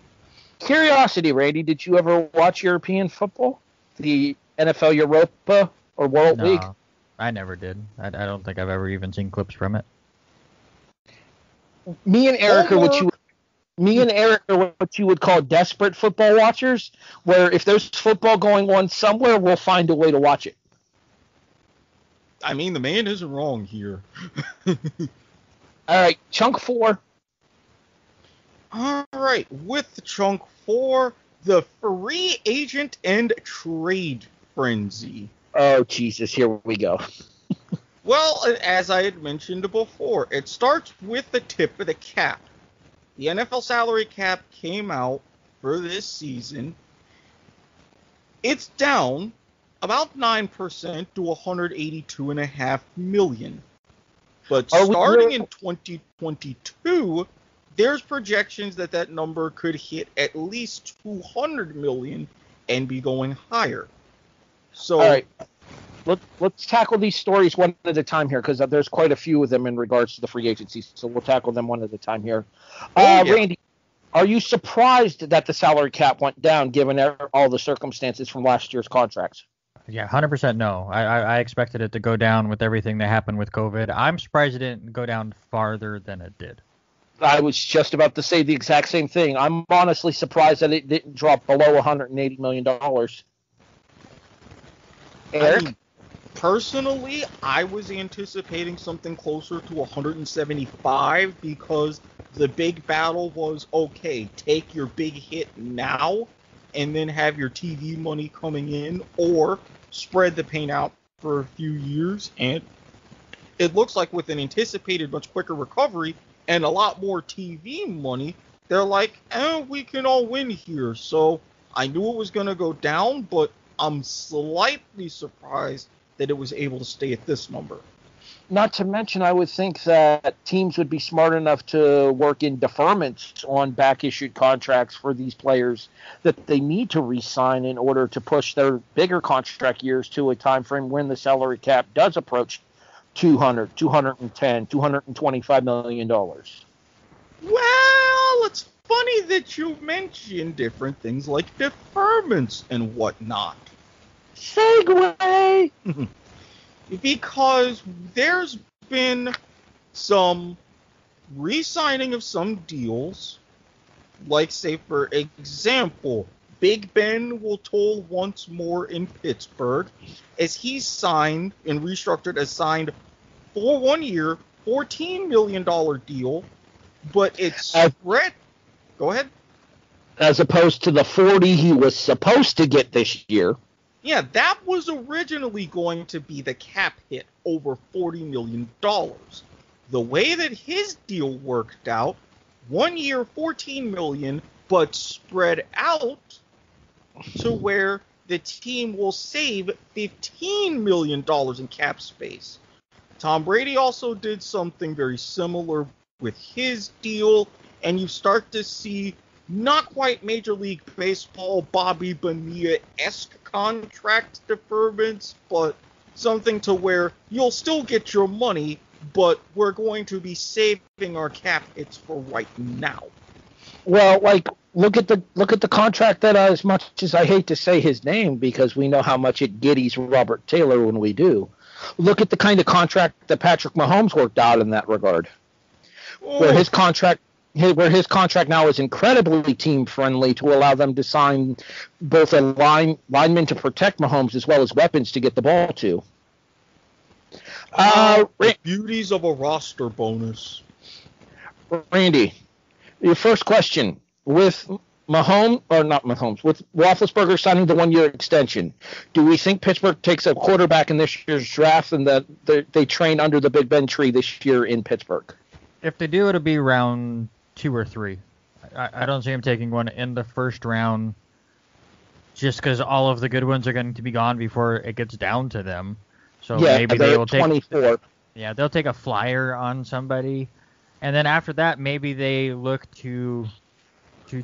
Curiosity, Randy, did you ever watch European football? The NFL Europa or World League? I never did. I don't think I've ever even seen clips from it. Me and Eric are what you would call desperate football watchers, where if there's football going on somewhere, we'll find a way to watch it. I mean, the man isn't wrong here. All right, Chunk 4. All right, with Chunk 4, the free agent and trade frenzy. Oh, Jesus, here we go. Well, as I had mentioned before, it starts with the tip of the cap. The NFL salary cap came out for this season. It's down about 9% to $182.5 million. But starting in 2022, there's projections that number could hit at least $200 million and be going higher. So, all right. Let's tackle these stories one at a time here, because there's quite a few of them in regards to the free agency. So we'll tackle them one at a time here. Yeah. Randy, are you surprised that the salary cap went down given all the circumstances from last year's contracts? Yeah, 100% no. I expected it to go down with everything that happened with COVID. I'm surprised it didn't go down farther than it did. I was just about to say the exact same thing. I'm honestly surprised that it didn't drop below $180 million. Eric? Personally, I was anticipating something closer to 175 because the big battle was, okay, take your big hit now and then have your TV money coming in, or spread the pain out for a few years. And it looks like with an anticipated much quicker recovery and a lot more TV money, they're like, we can all win here. So I knew it was going to go down, but I'm slightly surprised that it was able to stay at this number. Not to mention, I would think that teams would be smart enough to work in deferments on back-issued contracts for these players that they need to re-sign in order to push their bigger contract years to a time frame when the salary cap does approach $200, $210, $225 million. Well, it's funny that you mentioned different things like deferments and whatnot. Segue! Because there's been some re-signing of some deals, like, say, for example, Big Ben will toll once more in Pittsburgh, as he's signed and restructured as signed for 1 year, $14 million deal, but it's spread. Go ahead. As opposed to the 40 he was supposed to get this year. Yeah, that was originally going to be the cap hit over $40 million. The way that his deal worked out, 1 year, $14 million, but spread out to where the team will save $15 million in cap space. Tom Brady also did something very similar with his deal, and you start to see not quite Major League Baseball Bobby Bonilla-esque contract deferments, but something to where you'll still get your money, but we're going to be saving our cap hits for right now. Well, like, look at the contract that, as much as I hate to say his name because we know how much it giddies Robert Taylor when we do, look at the kind of contract that Patrick Mahomes worked out in that regard, where his contract now is incredibly team friendly to allow them to sign both a lineman to protect Mahomes as well as weapons to get the ball to. The beauties of a roster bonus. Randy, your first question, with with Roethlisberger signing the 1-year extension, do we think Pittsburgh takes a quarterback in this year's draft and that they train under the Big Ben tree this year in Pittsburgh? If they do, it'll be round 2 or 3. I don't see him taking one in the first round just because all of the good ones are going to be gone before it gets down to them. So maybe they will take 24. Yeah, they'll take a flyer on somebody. And then after that, maybe they look to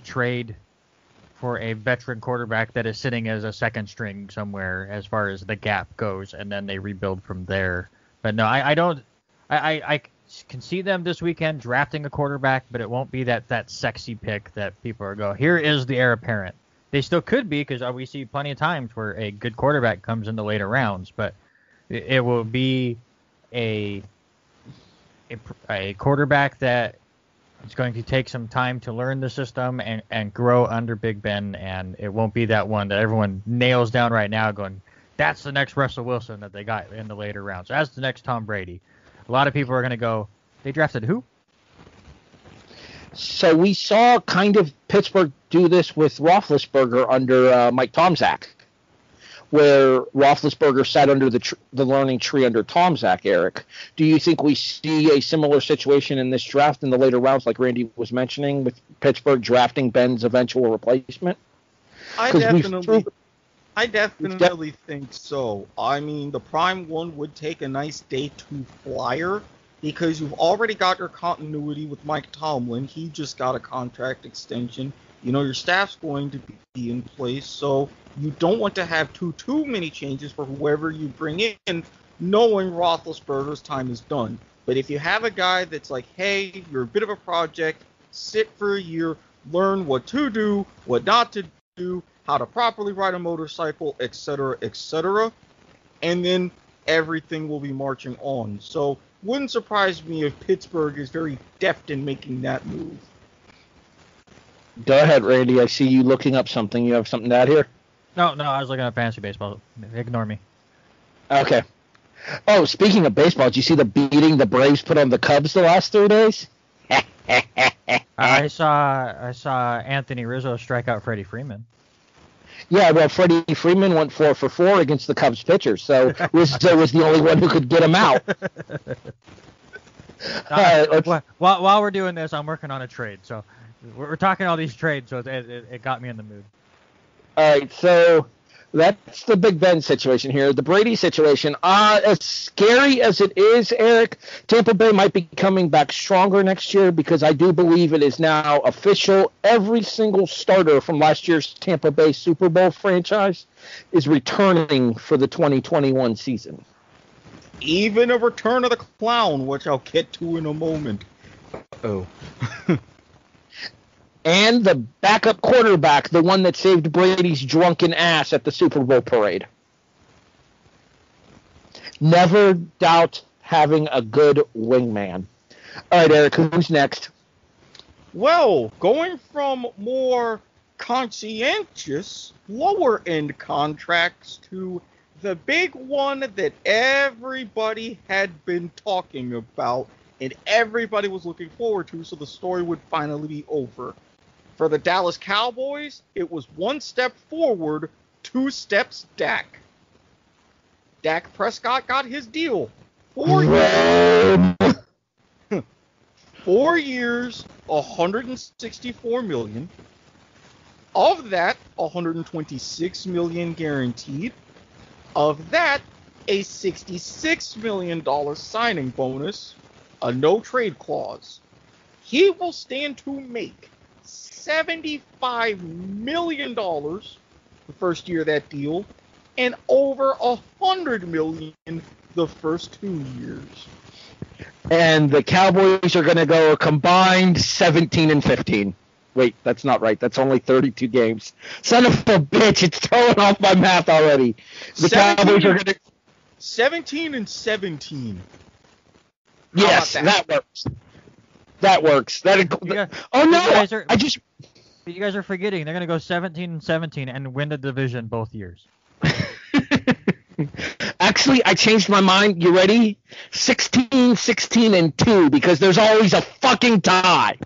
trade for a veteran quarterback that is sitting as a second string somewhere as far as the gap goes, and then they rebuild from there. But no, I can see them this weekend drafting a quarterback, but it won't be that sexy pick that people are going, here is the heir apparent. They still could be, because we see plenty of times where a good quarterback comes in the later rounds, but it will be a quarterback that is going to take some time to learn the system and grow under Big Ben, and it won't be that one that everyone nails down right now going, that's the next Russell Wilson that they got in the later rounds. That's the next Tom Brady. A lot of people are going to go, they drafted who? So we saw kind of Pittsburgh do this with Roethlisberger under Mike Tomczak, where Roethlisberger sat under the learning tree under Tomczak, Eric. Do you think we see a similar situation in this draft in the later rounds, like Randy was mentioning, with Pittsburgh drafting Ben's eventual replacement? I definitely think so. I mean, the prime one would take a nice day 2 flyer because you've already got your continuity with Mike Tomlin. He just got a contract extension. You know, your staff's going to be in place, so you don't want to have too many changes for whoever you bring in, knowing Roethlisberger's time is done. But if you have a guy that's like, hey, you're a bit of a project, sit for a year, learn what to do, what not to do, how to properly ride a motorcycle, etc., and then everything will be marching on. So wouldn't surprise me if Pittsburgh is very deft in making that move. Go ahead, Randy. I see you looking up something. You have something to add here? No, I was looking at fantasy baseball. Ignore me. Okay. Oh, speaking of baseball, did you see the beating the Braves put on the Cubs the last 3 days? I saw Anthony Rizzo strike out Freddie Freeman. Yeah, well, Freddie Freeman went 4 for 4 against the Cubs pitchers, so Rizzo was the only one who could get him out. While we're doing this, I'm working on a trade, so we're talking all these trades, so it got me in the mood. All right, so that's the Big Ben situation here. The Brady situation, as scary as it is, Eric, Tampa Bay might be coming back stronger next year because I do believe it is now official. Every single starter from last year's Tampa Bay Super Bowl franchise is returning for the 2021 season. Even a return of the clown, which I'll get to in a moment. Uh-oh. And the backup quarterback, the one that saved Brady's drunken ass at the Super Bowl parade. Never doubt having a good wingman. All right, Eric, who's next? Well, going from more conscientious, lower-end contracts to the big one that everybody had been talking about and everybody was looking forward to, so the story would finally be over. For the Dallas Cowboys, it was 1 step forward, 2 steps back. Dak Prescott got his deal. 4 years, 4 years, $164 million. Of that, $126 million guaranteed. Of that, a $66 million signing bonus, a no-trade clause. He will stand to make $75 million the first year of that deal, and over $100 million the first 2 years. And the Cowboys are going to go a combined 17-15. Wait, that's not right. That's only 32 games. Son of a bitch, it's throwing off my math already. The Cowboys are going to 17-17. Yes, that works. That works. Oh no! You guys are forgetting. They're going to go 17-17 and win the division both years. Actually, I changed my mind. You ready? 16-16-2 because there's always a fucking tie.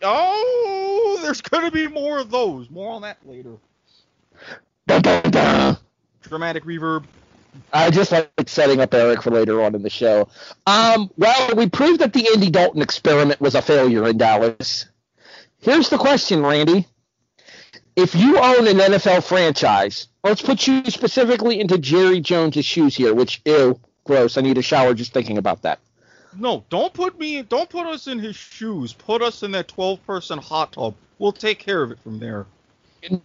Oh, there's going to be more of those. More on that later. Dun, dun, dun. Dramatic reverb. I just like setting up Erik for later on in the show. Well, we proved that the Andy Dalton experiment was a failure in Dallas. Here's the question, Randy. If you own an NFL franchise, let's put you specifically into Jerry Jones' shoes here, which, ew, gross. I need a shower just thinking about that. No, don't put us in his shoes. Put us in that 12-person hot tub. We'll take care of it from there.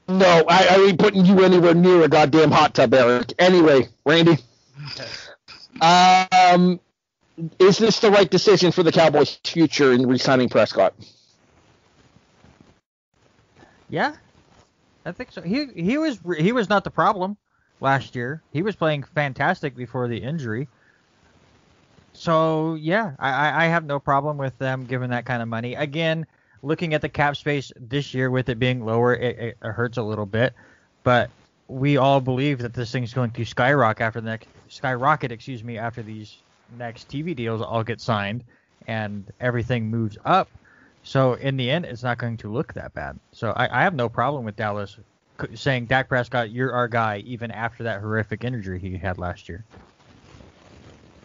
No, I ain't putting you anywhere near a goddamn hot tub, Erik. Anyway, Randy. Is this the right decision for the Cowboys' future in re-signing Prescott? Yeah, I think so. He was not the problem last year. He was playing fantastic before the injury. So yeah, I have no problem with them giving that kind of money. Again, looking at the cap space this year with it being lower, it hurts a little bit. But we all believe that this thing's going to skyrocket after these next TV deals all get signed and everything moves up. So in the end, it's not going to look that bad. So I have no problem with Dallas saying, Dak Prescott, you're our guy, even after that horrific injury he had last year.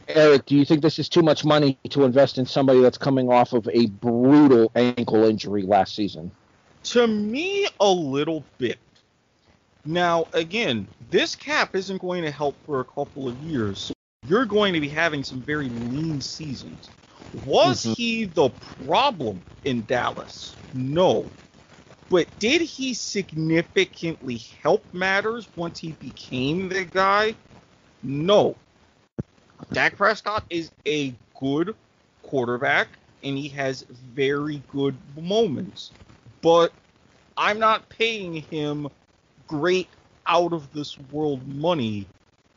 Erik, do you think this is too much money to invest in somebody that's coming off of a brutal ankle injury last season? To me, a little bit. Now, again, this cap isn't going to help for a couple of years. So you're going to be having some very lean seasons. Was he the problem in Dallas? No. But did he significantly help matters once he became the guy? No. Dak Prescott is a good quarterback, and he has very good moments. But I'm not paying him great out-of-this-world money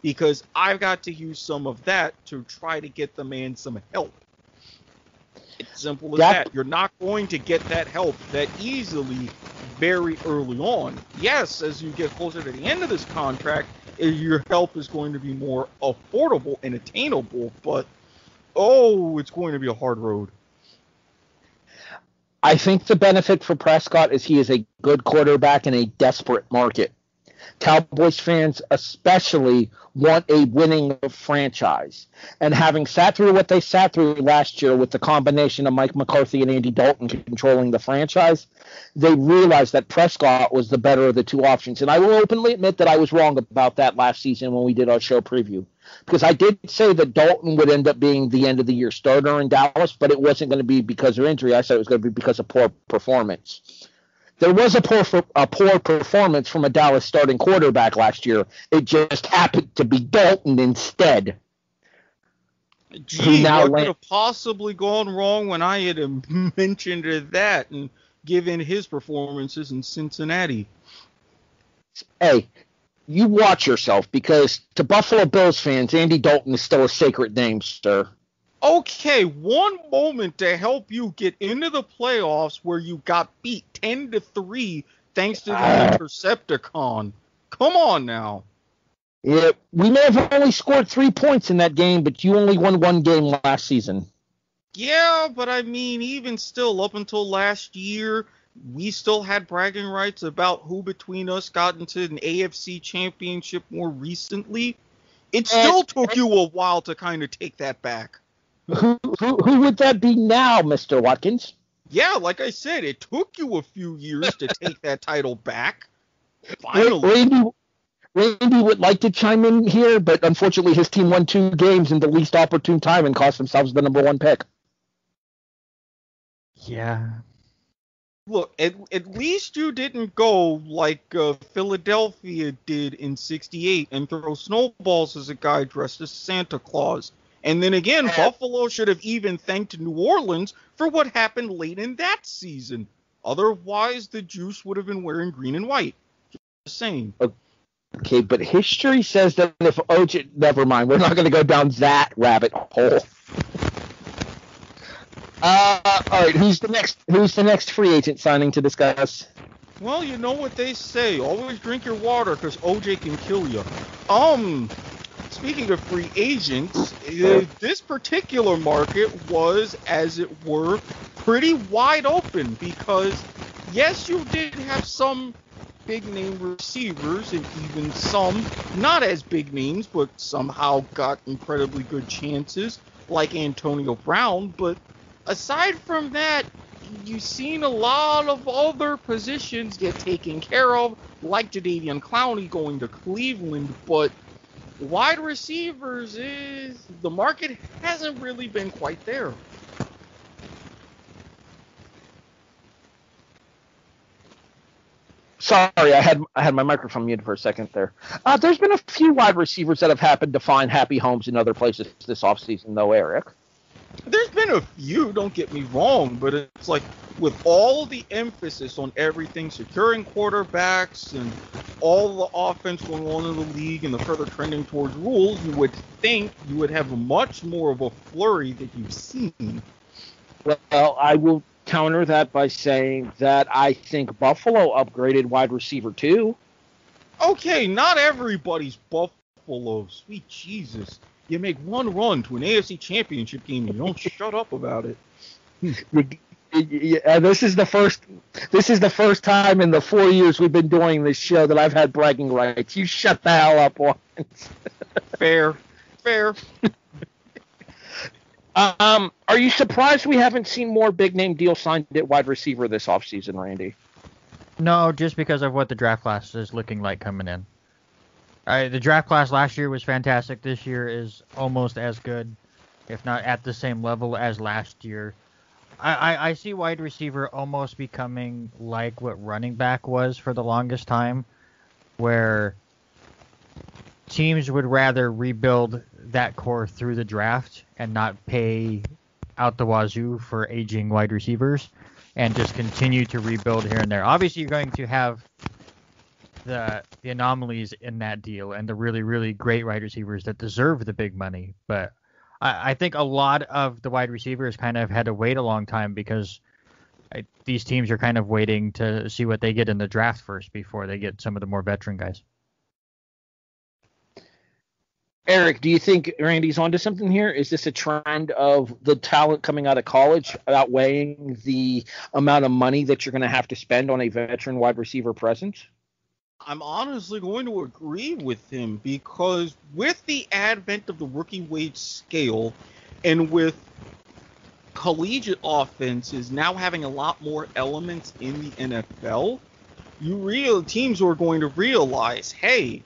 because I've got to use some of that to try to get the man some help. It's simple as that. You're not going to get that help that easily very early on. Yes, as you get closer to the end of this contract, your help is going to be more affordable and attainable, but, it's going to be a hard road. I think the benefit for Prescott is he is a good quarterback in a desperate market. Cowboys fans especially want a winning franchise. And having sat through what they sat through last year with the combination of Mike McCarthy and Andy Dalton controlling the franchise, they realized that Prescott was the better of the two options. And I will openly admit that I was wrong about that last season when we did our show preview. Because I did say that Dalton would end up being the end-of-the-year starter in Dallas, but it wasn't going to be because of injury. I said it was going to be because of poor performance. There was a poor performance from a Dallas starting quarterback last year. It just happened to be Dalton instead. Gee, what could have possibly gone wrong when I had mentioned that and given his performances in Cincinnati? Hey, you watch yourself, because to Buffalo Bills fans, Andy Dalton is still a sacred name, sir. Okay, one moment to help you get into the playoffs where you got beat 10-3 thanks to the Intercepticon. Come on now. Yeah, we may have only scored 3 points in that game, but you only won one game last season. Yeah, but I mean, even still, up until last year, we still had bragging rights about who between us got into an AFC championship more recently. It still took you a while to kind of take that back. Who would that be now, Mr. Watkins? Yeah, like I said, it took you a few years to take that title back. Finally. Randy would like to chime in here, but unfortunately his team won 2 games in the least opportune time and cost themselves the number 1 pick. Yeah. Look, at least you didn't go like Philadelphia did in '68 and throw snowballs as a guy dressed as Santa Claus. And then again, Buffalo should have even thanked New Orleans for what happened late in that season. Otherwise, the Juice would have been wearing green and white. Just saying. Okay, but history says that if OJ... Never mind, we're not going to go down that rabbit hole. All right, who's the next free agent signing to discuss? Well, you know what they say. Always drink your water, because OJ can kill you. Speaking of free agents, this particular market was, as it were, pretty wide open because, yes, you did have some big-name receivers and even some not as big names but somehow got incredibly good chances, like Antonio Brown, but aside from that, you've seen a lot of other positions get taken care of, like Jadeveon Clowney going to Cleveland, but wide receivers the market hasn't really been quite there. Sorry, I had my microphone muted for a second there. There's been a few wide receivers that have happened to find happy homes in other places this offseason, though, Eric. There's been a few, don't get me wrong, but it's like with all the emphasis on everything, securing quarterbacks and all the offense going on in the league and the further trending towards rules, you would think you would have much more of a flurry that you've seen. Well, I will counter that by saying that I think Buffalo upgraded wide receiver too. Okay, not everybody's Buffalo. Sweet Jesus. You make one run to an AFC championship game and you don't shut up about it. Yeah, this is the first time in the 4 years we've been doing this show that I've had bragging rights. You shut the hell up once. Fair. Are you surprised we haven't seen more big name deals signed at wide receiver this offseason, Randy? No, just because of what the draft class is looking like coming in. The draft class last year was fantastic. This year is almost as good, if not at the same level as last year. I see wide receiver almost becoming like what running back was for the longest time, where teams would rather rebuild that core through the draft and not pay out the wazoo for aging wide receivers and just continue to rebuild here and there. Obviously, you're going to have the anomalies in that deal and the really, really great wide receivers that deserve the big money. But I think a lot of the wide receivers kind of had to wait a long time because these teams are kind of waiting to see what they get in the draft first before they get some of the more veteran guys. Eric, do you think Randy's onto something here? Is this a trend of the talent coming out of college outweighing the amount of money that you're going to have to spend on a veteran wide receiver presence? I'm honestly going to agree with him because with the advent of the rookie wage scale and with collegiate offenses now having a lot more elements in the NFL, teams are going to realize, hey,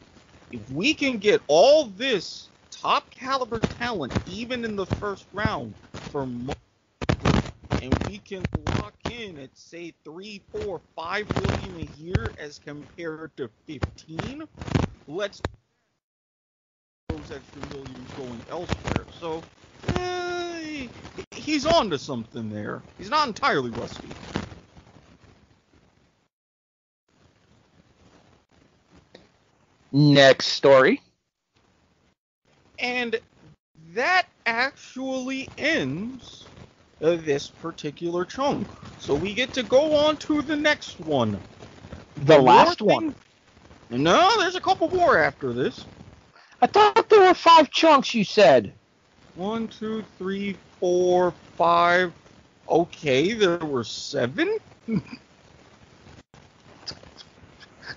if we can get all this top caliber talent, even in the first round, for money, and we can lock in at say 3, 4, 5 million a year as compared to 15, let's those extra millions going elsewhere. So he's on to something there. He's not entirely rusty. Next story. And that actually ends this particular chunk. So we get to go on to the next one. The last one? No, there's a couple more after this. I thought there were 5 chunks, you said. 1, 2, 3, 4, 5. Okay, there were 7?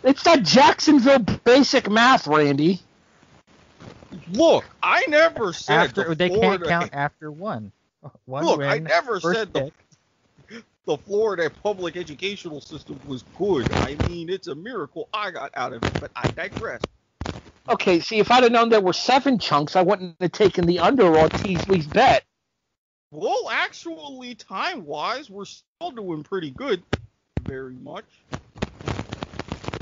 It's that Jacksonville basic math, Randy. Look, I never said they can't count after one. One Look, win, I never first said pick. the Florida public educational system was good. I mean, it's a miracle I got out of it, but I digress. Okay, see, if I'd have known there were 7 chunks, I wouldn't have taken the under on Teasley's bet. Well, actually, time-wise, we're still doing pretty good. Very much.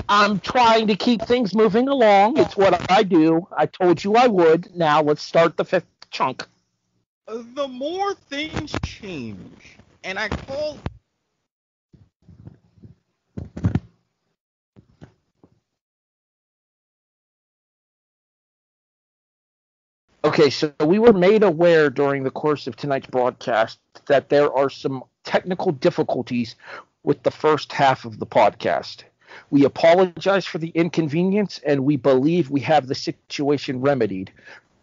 I'm trying to keep things moving along. It's what I do. I told you I would. Now let's start the 5th chunk. The more things change, and I call... Okay, so we were made aware during the course of tonight's broadcast that there are some technical difficulties with the first half of the podcast. We apologize for the inconvenience, and we believe we have the situation remedied.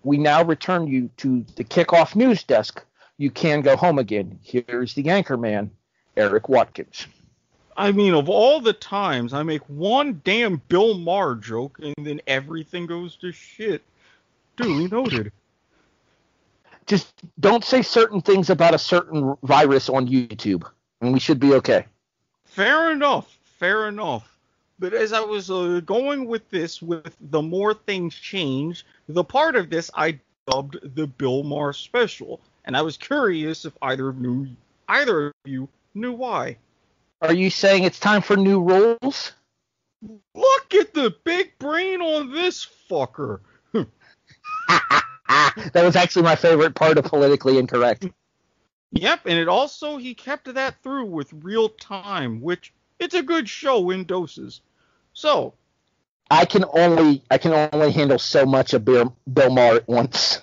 We now return you to the Kickoff Newsdesk. You can go home again. Here's the anchorman, Erik Watkins. I mean, of all the times I make one damn Bill Maher joke, and then everything goes to shit. Duly noted. Just don't say certain things about a certain virus on YouTube, and we should be okay. Fair enough. But as I was going with this, with the more things change, the part of this I dubbed the Bill Maher special, and I was curious if either of you knew why. Are you saying it's time for new rules? Look at the big brain on this fucker. That was actually my favorite part of Politically Incorrect. Yep, and he kept that through with real time, which it's a good show in doses. So, I can only handle so much of Bill Maher at once.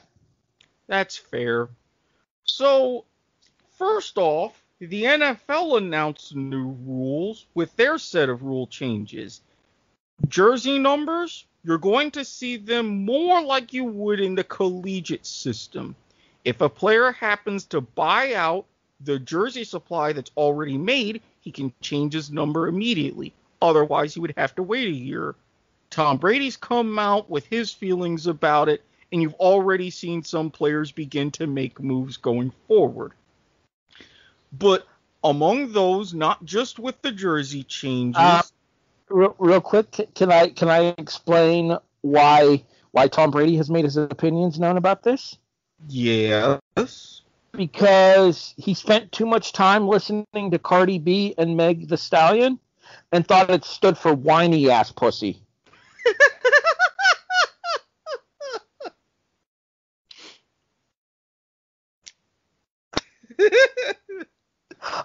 That's fair. So, first off, the NFL announced new rules with their set of rule changes. Jersey numbers, you're going to see them more like you would in the collegiate system. If a player happens to buy out the jersey supply that's already made, he can change his number immediately. Otherwise, he would have to wait a year. Tom Brady's come out with his feelings about it, and you've already seen some players begin to make moves going forward. But among those, not just with the jersey changes... Real quick, can I explain why Tom Brady has made his opinions known about this? Yes. Because he spent too much time listening to Cardi B and Meg the Stallion and thought it stood for whiny ass pussy.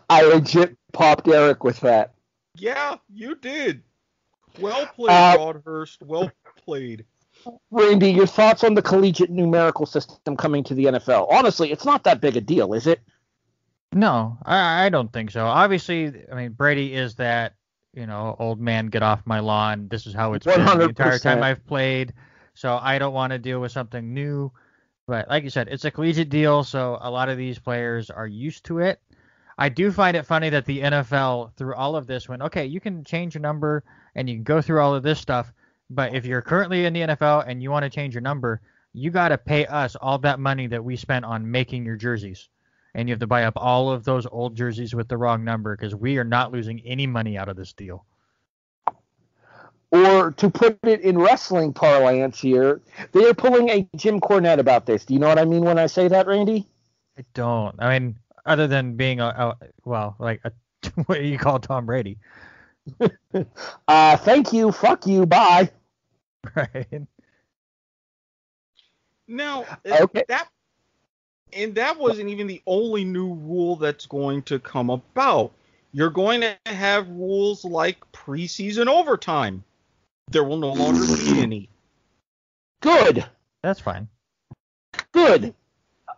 I legit popped Erik with that. Yeah, you did. Well played, Broadhurst. Well played. Randy, your thoughts on the collegiate numerical system coming to the NFL? Honestly, it's not that big a deal, is it? No, I don't think so. Obviously, I mean, Brady is that, old man, get off my lawn. This is how it's been the entire time I've played. So I don't want to deal with something new. But like you said, it's a collegiate deal, so a lot of these players are used to it. I do find it funny that the NFL, through all of this, went, okay, you can change your number and you can go through all of this stuff. But if you're currently in the NFL and you want to change your number, you got to pay us all that money that we spent on making your jerseys. And you have to buy up all of those old jerseys with the wrong number because we are not losing any money out of this deal. Or to put it in wrestling parlance here, they are pulling a Jim Cornette about this. Do you know what I mean when I say that, Randy? I don't. I mean, other than being what do you call Tom Brady? Thank you. Fuck you. Bye. Right. Now, okay. that wasn't even the only new rule that's going to come about. You're going to have rules like preseason overtime. There will no longer be any. Good. That's fine. Good.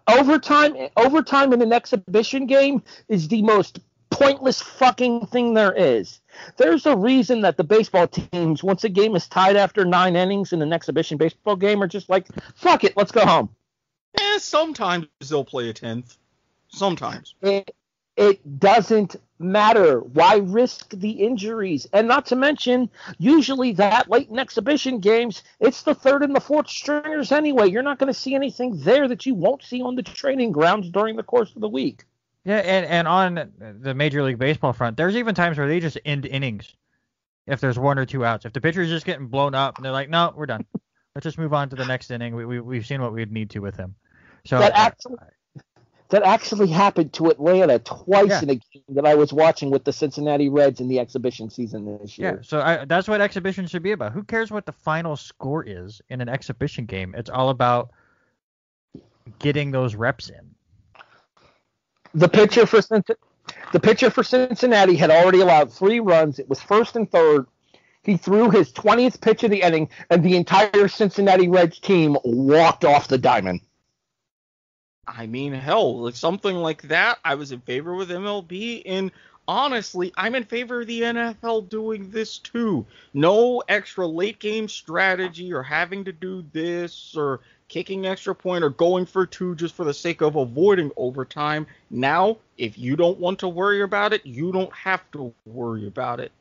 Overtime in an exhibition game is the most pointless fucking thing there is. There's a reason that the baseball teams, once a game is tied after 9 innings in an exhibition baseball game, are just like, fuck it, let's go home. Sometimes they'll play a 10th. Sometimes. It doesn't matter. Why risk the injuries? And not to mention, usually that late in exhibition games, it's the third and the fourth stringers anyway. You're not going to see anything there that you won't see on the training grounds during the course of the week. Yeah, and on the Major League Baseball front, there's even times where they just end innings if there's one or two outs. If the pitcher's just getting blown up and they're like, no, we're done. Let's just move on to the next inning. We've seen what we'd need to with him. So that actually happened to Atlanta twice in a game that I was watching with the Cincinnati Reds in the exhibition season this year. Yeah, so that's what exhibition should be about. Who cares what the final score is in an exhibition game? It's all about getting those reps in. The pitcher for Cincinnati had already allowed 3 runs. It was first and third. He threw his 20th pitch of the inning, and the entire Cincinnati Reds team walked off the diamond. I mean, hell, like something like that, I was in favor with MLB, and honestly, I'm in favor of the NFL doing this too. No extra late game strategy or having to do this or kicking extra point or going for 2 just for the sake of avoiding overtime. Now, if you don't want to worry about it, you don't have to worry about it.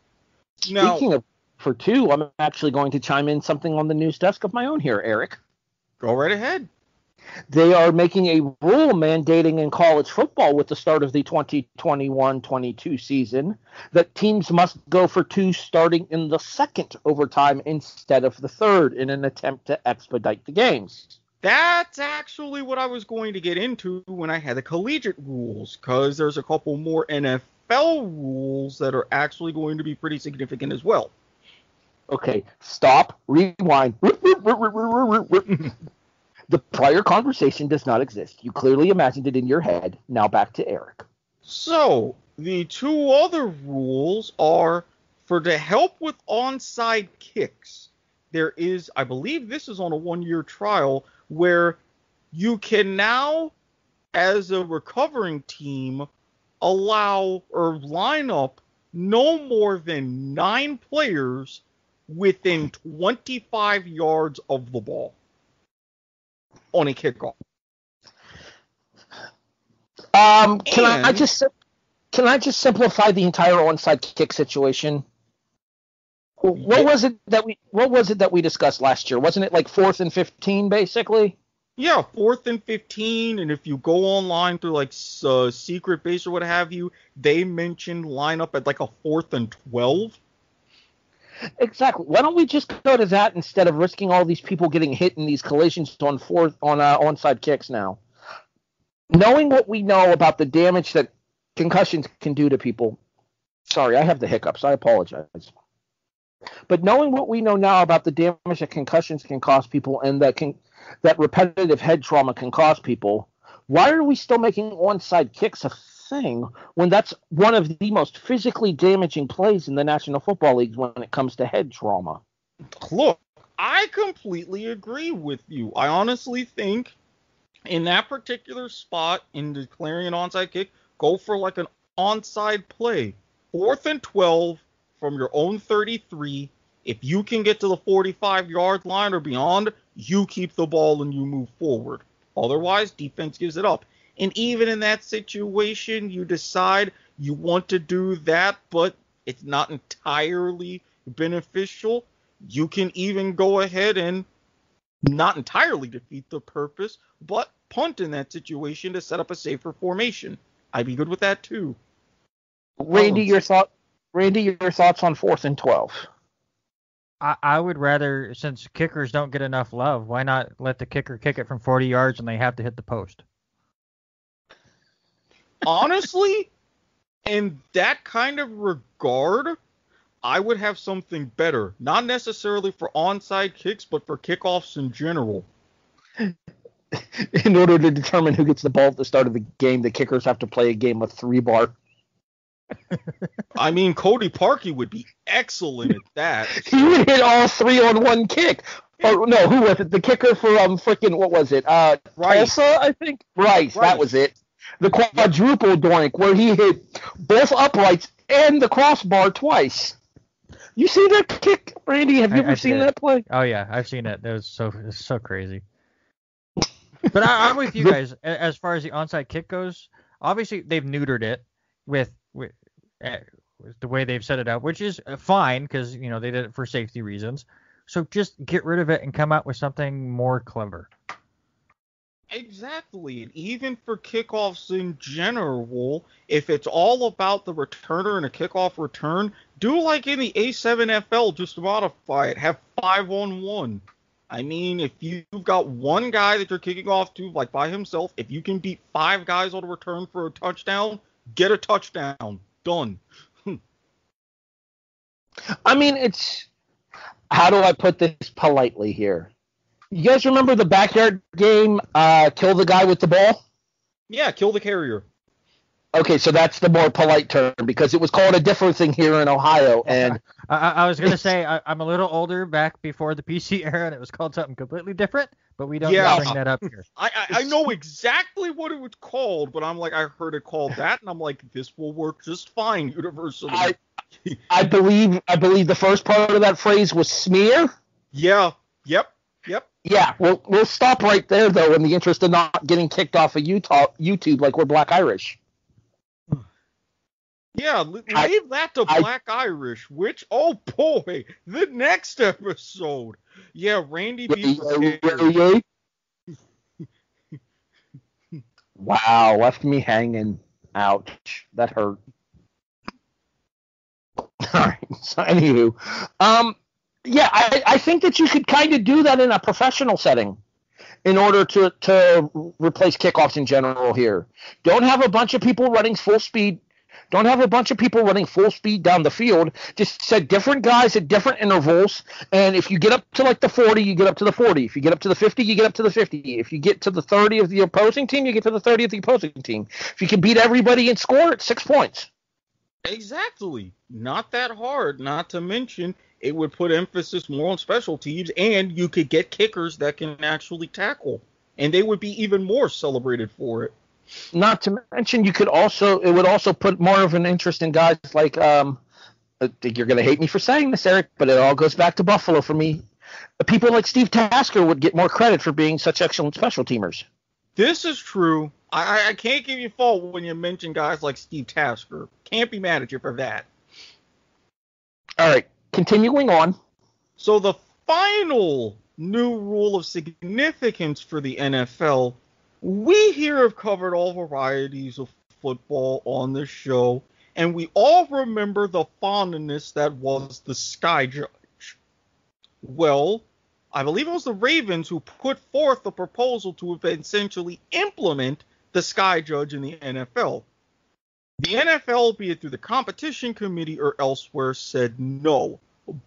Now, speaking of for 2, I'm actually going to chime in something on the news desk of my own here, Eric. Go right ahead. They are making a rule mandating in college football with the start of the 2021-22 season that teams must go for 2 starting in the second overtime instead of the third in an attempt to expedite the games. That's actually what I was going to get into when I had the collegiate rules, because there's a couple more NFL rules that are actually going to be pretty significant as well. Okay, stop, rewind. The prior conversation does not exist. You clearly imagined it in your head. Now back to Eric. So, the 2 other rules are for to help with onside kicks. There is, I believe this is on a 1-year trial, where you can now, as a recovering team, allow or line up no more than 9 players within 25 yards of the ball on a kickoff. Can I just simplify the entire onside kick situation? What was it that we discussed last year? Wasn't it like 4th and 15 basically? Yeah, 4th and 15, and if you go online through like secret base or what have you, they mentioned line up at like a 4th and 12. Exactly. Why don't we just go to that instead of risking all these people getting hit in these collisions on onside kicks now? Knowing what we know about the damage that concussions can do to people. Sorry, I have the hiccups. I apologize. But knowing what we know now about the damage that concussions can cause people and that repetitive head trauma can cause people, why are we still making onside kicks a thing when that's one of the most physically damaging plays in the National Football League when it comes to head trauma? Look, I completely agree with you. I honestly think in that particular spot, in declaring an onside kick, go for like an onside play. 4th and 12 from your own 33. If you can get to the 45-yard line or beyond, you keep the ball and you move forward. Otherwise, defense gives it up. And even in that situation, you decide you want to do that, but it's not entirely beneficial. You can even go ahead and not entirely defeat the purpose, but punt in that situation to set up a safer formation. I'd be good with that too. Randy, your thoughts on 4th and 12? I would rather, since kickers don't get enough love, why not let the kicker kick it from 40 yards and they have to hit the post? Honestly, in that kind of regard, I would have something better. Not necessarily for onside kicks, but for kickoffs in general. In order to determine who gets the ball at the start of the game, the kickers have to play a game of 3-bar. I mean, Cody Parkey would be excellent at that. He would hit all 3 on one kick. Or no, who was it? The kicker for what was it? Tulsa, I think. Rice, that was it. The quadruple doink where he hit both uprights and the crossbar twice. You see that kick, Randy? Have you ever seen that play? Oh yeah, I've seen it. It's so crazy. But I'm with you guys as far as the onside kick goes. Obviously, they've neutered it with the way they've set it up, which is fine because they did it for safety reasons. So just get rid of it and come out with something more clever. Exactly. And even for kickoffs in general, if it's all about the returner and a kickoff return, do like in the A7FL, just modify it. Have 5-on-1. I mean, if you've got one guy that you're kicking off to, like by himself, if you can beat 5 guys on a return for a touchdown, get a touchdown. Done. I mean, how do I put this politely here? You guys remember the backyard game, kill the guy with the ball? Yeah, kill the carrier. Okay, so that's the more polite term because it was called a different thing here in Ohio. And I was going to say I'm a little older back before the PC era, and it was called something completely different, but we don't need to bring that up here. I know exactly what it was called, but I'm like, I heard it called that, and I'm like, this will work just fine universally. I believe the first part of that phrase was smear. Yeah. Yep. Yeah, we'll stop right there, though, in the interest of not getting kicked off of YouTube like we're Black Irish. Yeah, leave that to Black Irish, which, oh boy, the next episode. Yeah, Randy be prepared. Wow, left me hanging. Ouch, that hurt. All right, so anywho, yeah, I think that you could kind of do that in a professional setting in order to replace kickoffs in general here. Don't have a bunch of people running full speed. Don't have a bunch of people running full speed down the field. Just set different guys at different intervals. And if you get up to like the 40, you get up to the 40. If you get up to the 50, you get up to the 50. If you get to the 30 of the opposing team, you get to the 30 of the opposing team. If you can beat everybody and score, it's 6 points. Exactly. Not that hard. Not to mention, it would put emphasis more on special teams, and you could get kickers that can actually tackle. And they would be even more celebrated for it. Not to mention, it would also put more of an interest in guys like, I think you're going to hate me for saying this, Eric, but it all goes back to Buffalo for me. People like Steve Tasker would get more credit for being such excellent special teamers. This is true. I can't give you fault when you mention guys like Steve Tasker. Can't be mad at you for that. All right, continuing on. So the final new rule of significance for the NFL. We here have covered all varieties of football on this show, and we all remember the fondness that was the Sky Judge. Well, I believe it was the Ravens who put forth the proposal to essentially implement the Sky Judge in the NFL. The NFL, be it through the competition committee or elsewhere, said no,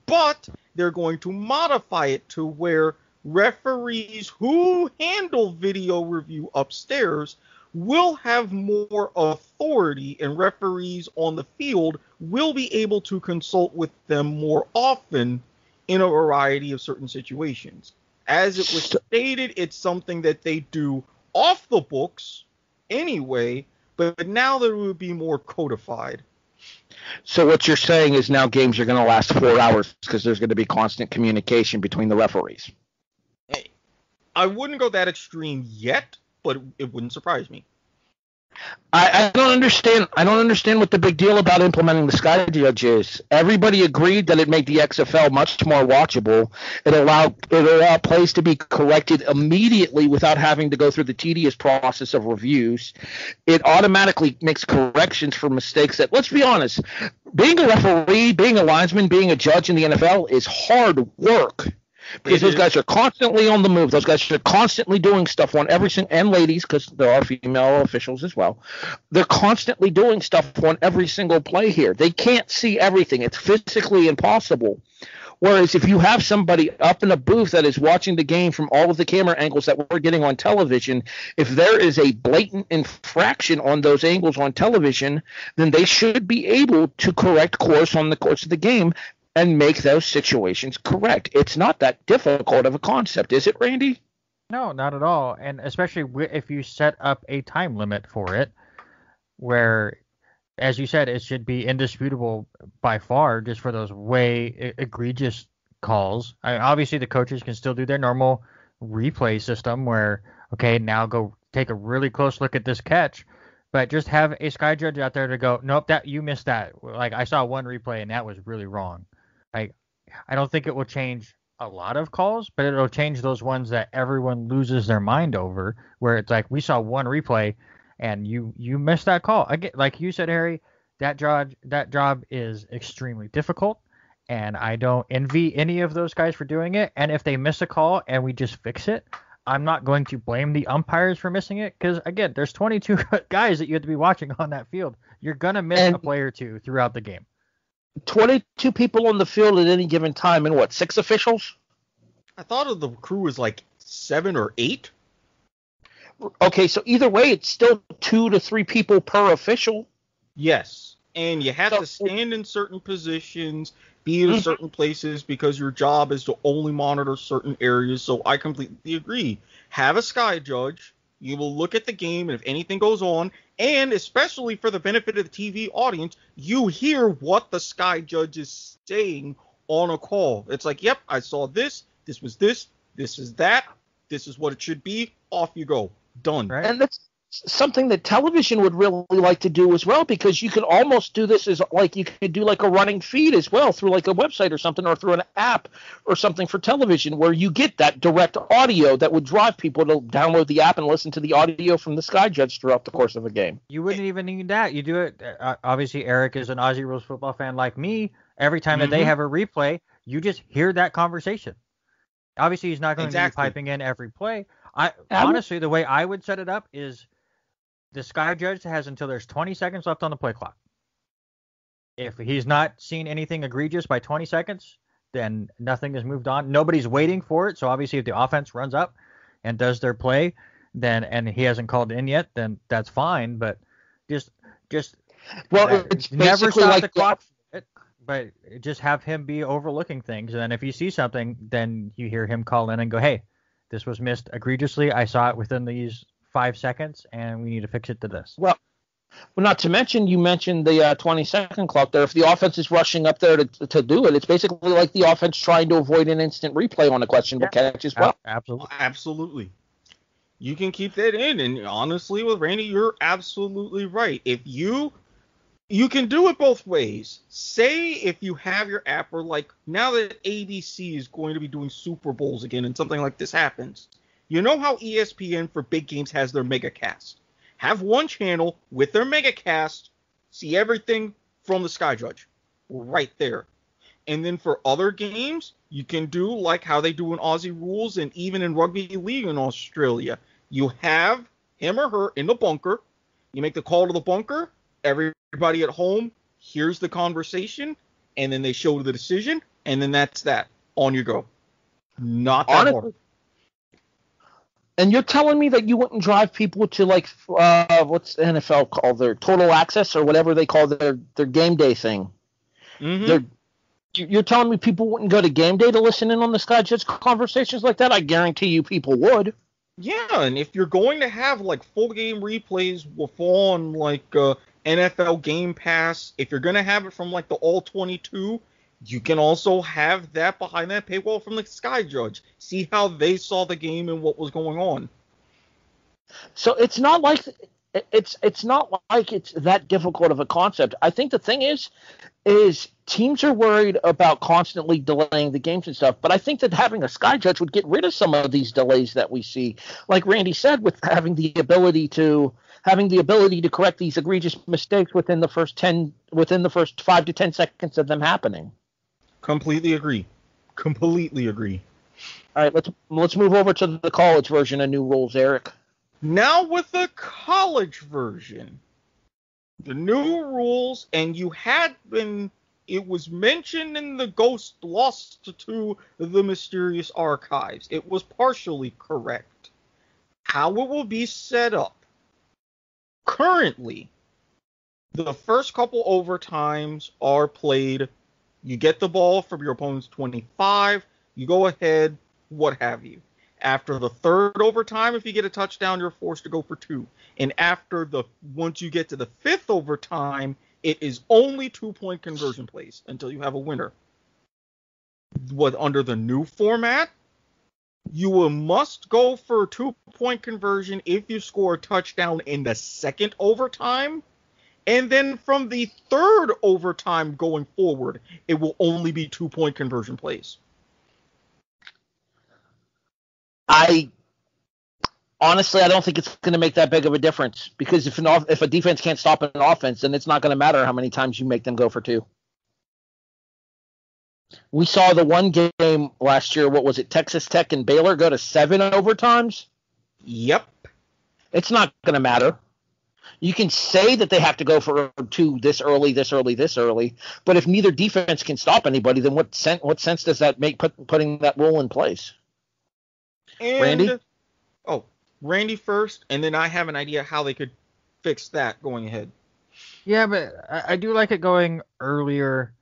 but they're going to modify it to where referees who handle video review upstairs will have more authority, and referees on the field will be able to consult with them more often in a variety of certain situations. As it was stated, it's something that they do off the books anyway, but now that it would be more codified. So what you're saying is now games are going to last 4 hours because there's going to be constant communication between the referees. I wouldn't go that extreme yet, but it wouldn't surprise me. I don't understand what the big deal about implementing the Sky Judge is. Everybody agreed that it made the XFL much more watchable. It allowed plays to be corrected immediately without having to go through the tedious process of reviews. It automatically makes corrections for mistakes that, let's be honest, being a referee, being a linesman, being a judge in the NFL is hard work. Because those guys are constantly on the move. Those guys are constantly doing stuff on every single, and ladies, because there are female officials as well. They're constantly doing stuff on every single play here. They can't see everything. It's physically impossible. Whereas if you have somebody up in a booth that is watching the game from all of the camera angles that we're getting on television, if there is a blatant infraction on those angles on television, then they should be able to correct course on the course of the game and make those situations correct. It's not that difficult of a concept, is it, Randy? No, not at all. And especially if you set up a time limit for it, where, as you said, it should be indisputable by far just for those way egregious calls. Obviously, the coaches can still do their normal replay system where, okay, now go take a really close look at this catch. But just have a Sky Judge out there to go, nope, you missed that. Like, I saw one replay, and that was really wrong. I don't think it will change a lot of calls, but it'll change those ones that everyone loses their mind over, where it's like we saw one replay and you missed that call. Again, like you said, Harry, that job is extremely difficult, and I don't envy any of those guys for doing it. And if they miss a call and we just fix it, I'm not going to blame the umpires for missing it, because again, there's 22 guys that you have to be watching on that field. You're gonna miss a play or two throughout the game. 22 people on the field at any given time, and what, 6 officials? I thought of the crew was like 7 or 8. Okay, so either way, it's still 2 to 3 people per official. Yes, and you have to stand in certain positions, be in certain places, because your job is to only monitor certain areas. So I completely agree. Have a sky judge. You will look at the game, and if anything goes on, and especially for the benefit of the TV audience, you hear what the sky judge is saying on a call. It's like, yep, I saw this. This was this. This is that. This is what it should be. Off you go. Done. Right. And that's something that television would really like to do as well, because you could almost do this as like you could do like a running feed as well through like a website or something, or through an app or something for television, where you get that direct audio that would drive people to download the app and listen to the audio from the sky judge throughout the course of a game. You wouldn't even need that. You do it. Obviously, Eric is an Aussie Rules football fan like me. Every time that they have a replay, you just hear that conversation. Obviously, he's not going to be piping in every play. Honestly, the way I would set it up is the sky judge has until there's 20 seconds left on the play clock. If he's not seen anything egregious by 20 seconds, then nothing has moved on. Nobody's waiting for it. So obviously, if the offense runs up and does their play, then and he hasn't called in yet, then that's fine. But just it's never stop like the clock. But just have him be overlooking things. And then if you see something, then you hear him call in and go, hey, this was missed egregiously. I saw it within these 5 seconds, and we need to fix it to this. Well, not to mention, you mentioned the 20-second clock there. If the offense is rushing up there to do it, it's basically like the offense trying to avoid an instant replay on a questionable catch as well. Absolutely. You can keep that in. And honestly, with Randy, you're absolutely right. If you can do it both ways. Say if you have your app, or like now that ABC is going to be doing Super Bowls again and something like this happens, you know how ESPN for big games has their megacast. Have one channel with their megacast, see everything from the sky judge right there. And then for other games, you can do like how they do in Aussie Rules and even in Rugby League in Australia. You have him or her in the bunker. You make the call to the bunker. Everybody at home hears the conversation, and then they show the decision, and then that's that. On you go. Not that hard. And you're telling me that you wouldn't drive people to like what's the NFL called, their total access or whatever they call their game day thing? Mm-hmm. You're telling me people wouldn't go to game day to listen in on the Sky Jets conversations like that? I guarantee you people would. Yeah, and if you're going to have like full game replays on like NFL Game Pass, if you're going to have it from like the all 22, you can also have that behind that paywall from the Sky Judge. See how they saw the game and what was going on. So it's not like it's that difficult of a concept. I think the thing is teams are worried about constantly delaying the games and stuff, but I think that having a Sky Judge would get rid of some of these delays that we see. Like Randy said, with having the ability to correct these egregious mistakes within the first 5 to 10 seconds of them happening. Completely agree. All right, let's move over to the college version of new rules, Eric. Now with the college version, the new rules, and it was mentioned in the Ghost Lost to the Mysterious Archives. It was partially correct. How it will be set up. Currently, the first couple overtimes are played. You get the ball from your opponent's 25. You go ahead, what have you. After the third overtime, if you get a touchdown, you're forced to go for 2. And once you get to the fifth overtime, it is only 2-point conversion plays until you have a winner. Under the new format, you must go for a 2-point conversion if you score a touchdown in the second overtime. And then from the third overtime going forward, it will only be 2-point conversion plays. I honestly, I don't think it's going to make that big of a difference, because if a defense can't stop an offense, then it's not going to matter how many times you make them go for two. We saw the one game last year, what was it, Texas Tech and Baylor go to 7 overtimes? Yep. It's not going to matter. You can say that they have to go for two this early, but if neither defense can stop anybody, then what sense does that make putting that rule in place? And, Randy? Oh, Randy first, and then I have an idea how they could fix that going ahead. Yeah, but I do like it going earlier.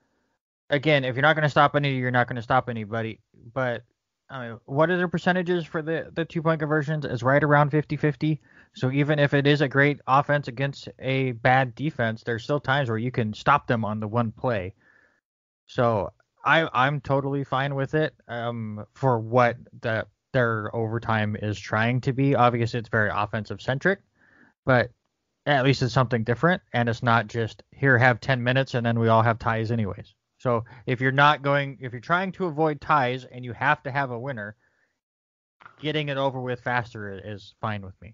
Again, if you're not going to stop any, you're not going to stop anybody. But I mean, what are the percentages for the 2-point conversions? It's right around 50-50. So even if it is a great offense against a bad defense, there's still times where you can stop them on the one play. So I'm totally fine with it for what their overtime is trying to be. Obviously, it's very offensive centric, but at least it's something different, and it's not just here, have 10 minutes and then we all have ties anyways. So if you're trying to avoid ties and you have to have a winner, getting it over with faster is fine with me.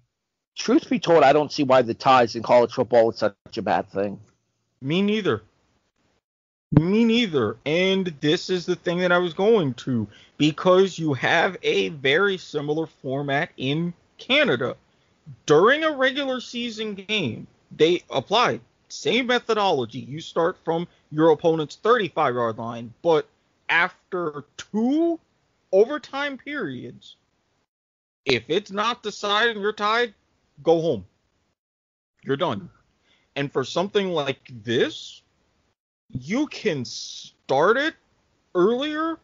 Truth be told, I don't see why the ties in college football is such a bad thing. Me neither. And this is the thing that I was going to, because you have a very similar format in Canada. During a regular season game, they apply same methodology. You start from your opponent's 35-yard line, but after 2 overtime periods, if it's not decided and you're tied, go home. You're done. And for something like this, you can start it earlier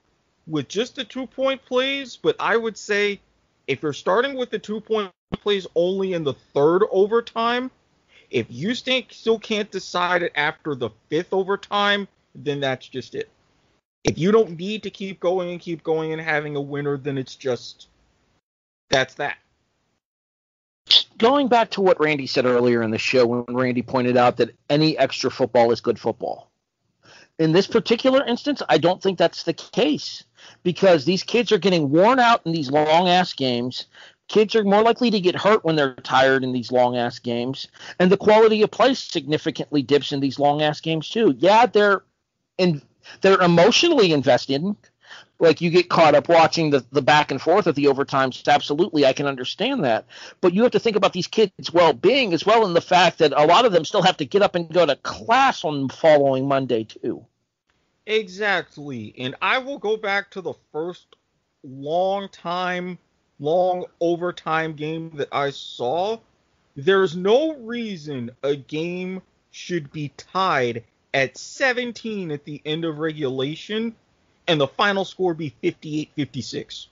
with just the 2-point plays, but I would say if you're starting with the 2-point plays only in the 3rd overtime, if you still can't decide it after the 5th overtime, then that's just it. If you don't need to keep going and having a winner, then it's just, that's that. Going back to what Randy said earlier in the show, when Randy pointed out that any extra football is good football. In this particular instance, I don't think that's the case, because these kids are getting worn out in these long-ass games. Kids are more likely to get hurt when they're tired in these long-ass games, and the quality of play significantly dips in these long-ass games too. Yeah, they're emotionally invested. Like, you get caught up watching the back and forth of the overtimes. Absolutely, I can understand that. But you have to think about these kids' well-being as well, and the fact that a lot of them still have to get up and go to class on the following Monday too. Exactly. And I will go back to the first long overtime game that I saw. There's no reason a game should be tied at 17 at the end of regulation and the final score be 58-56.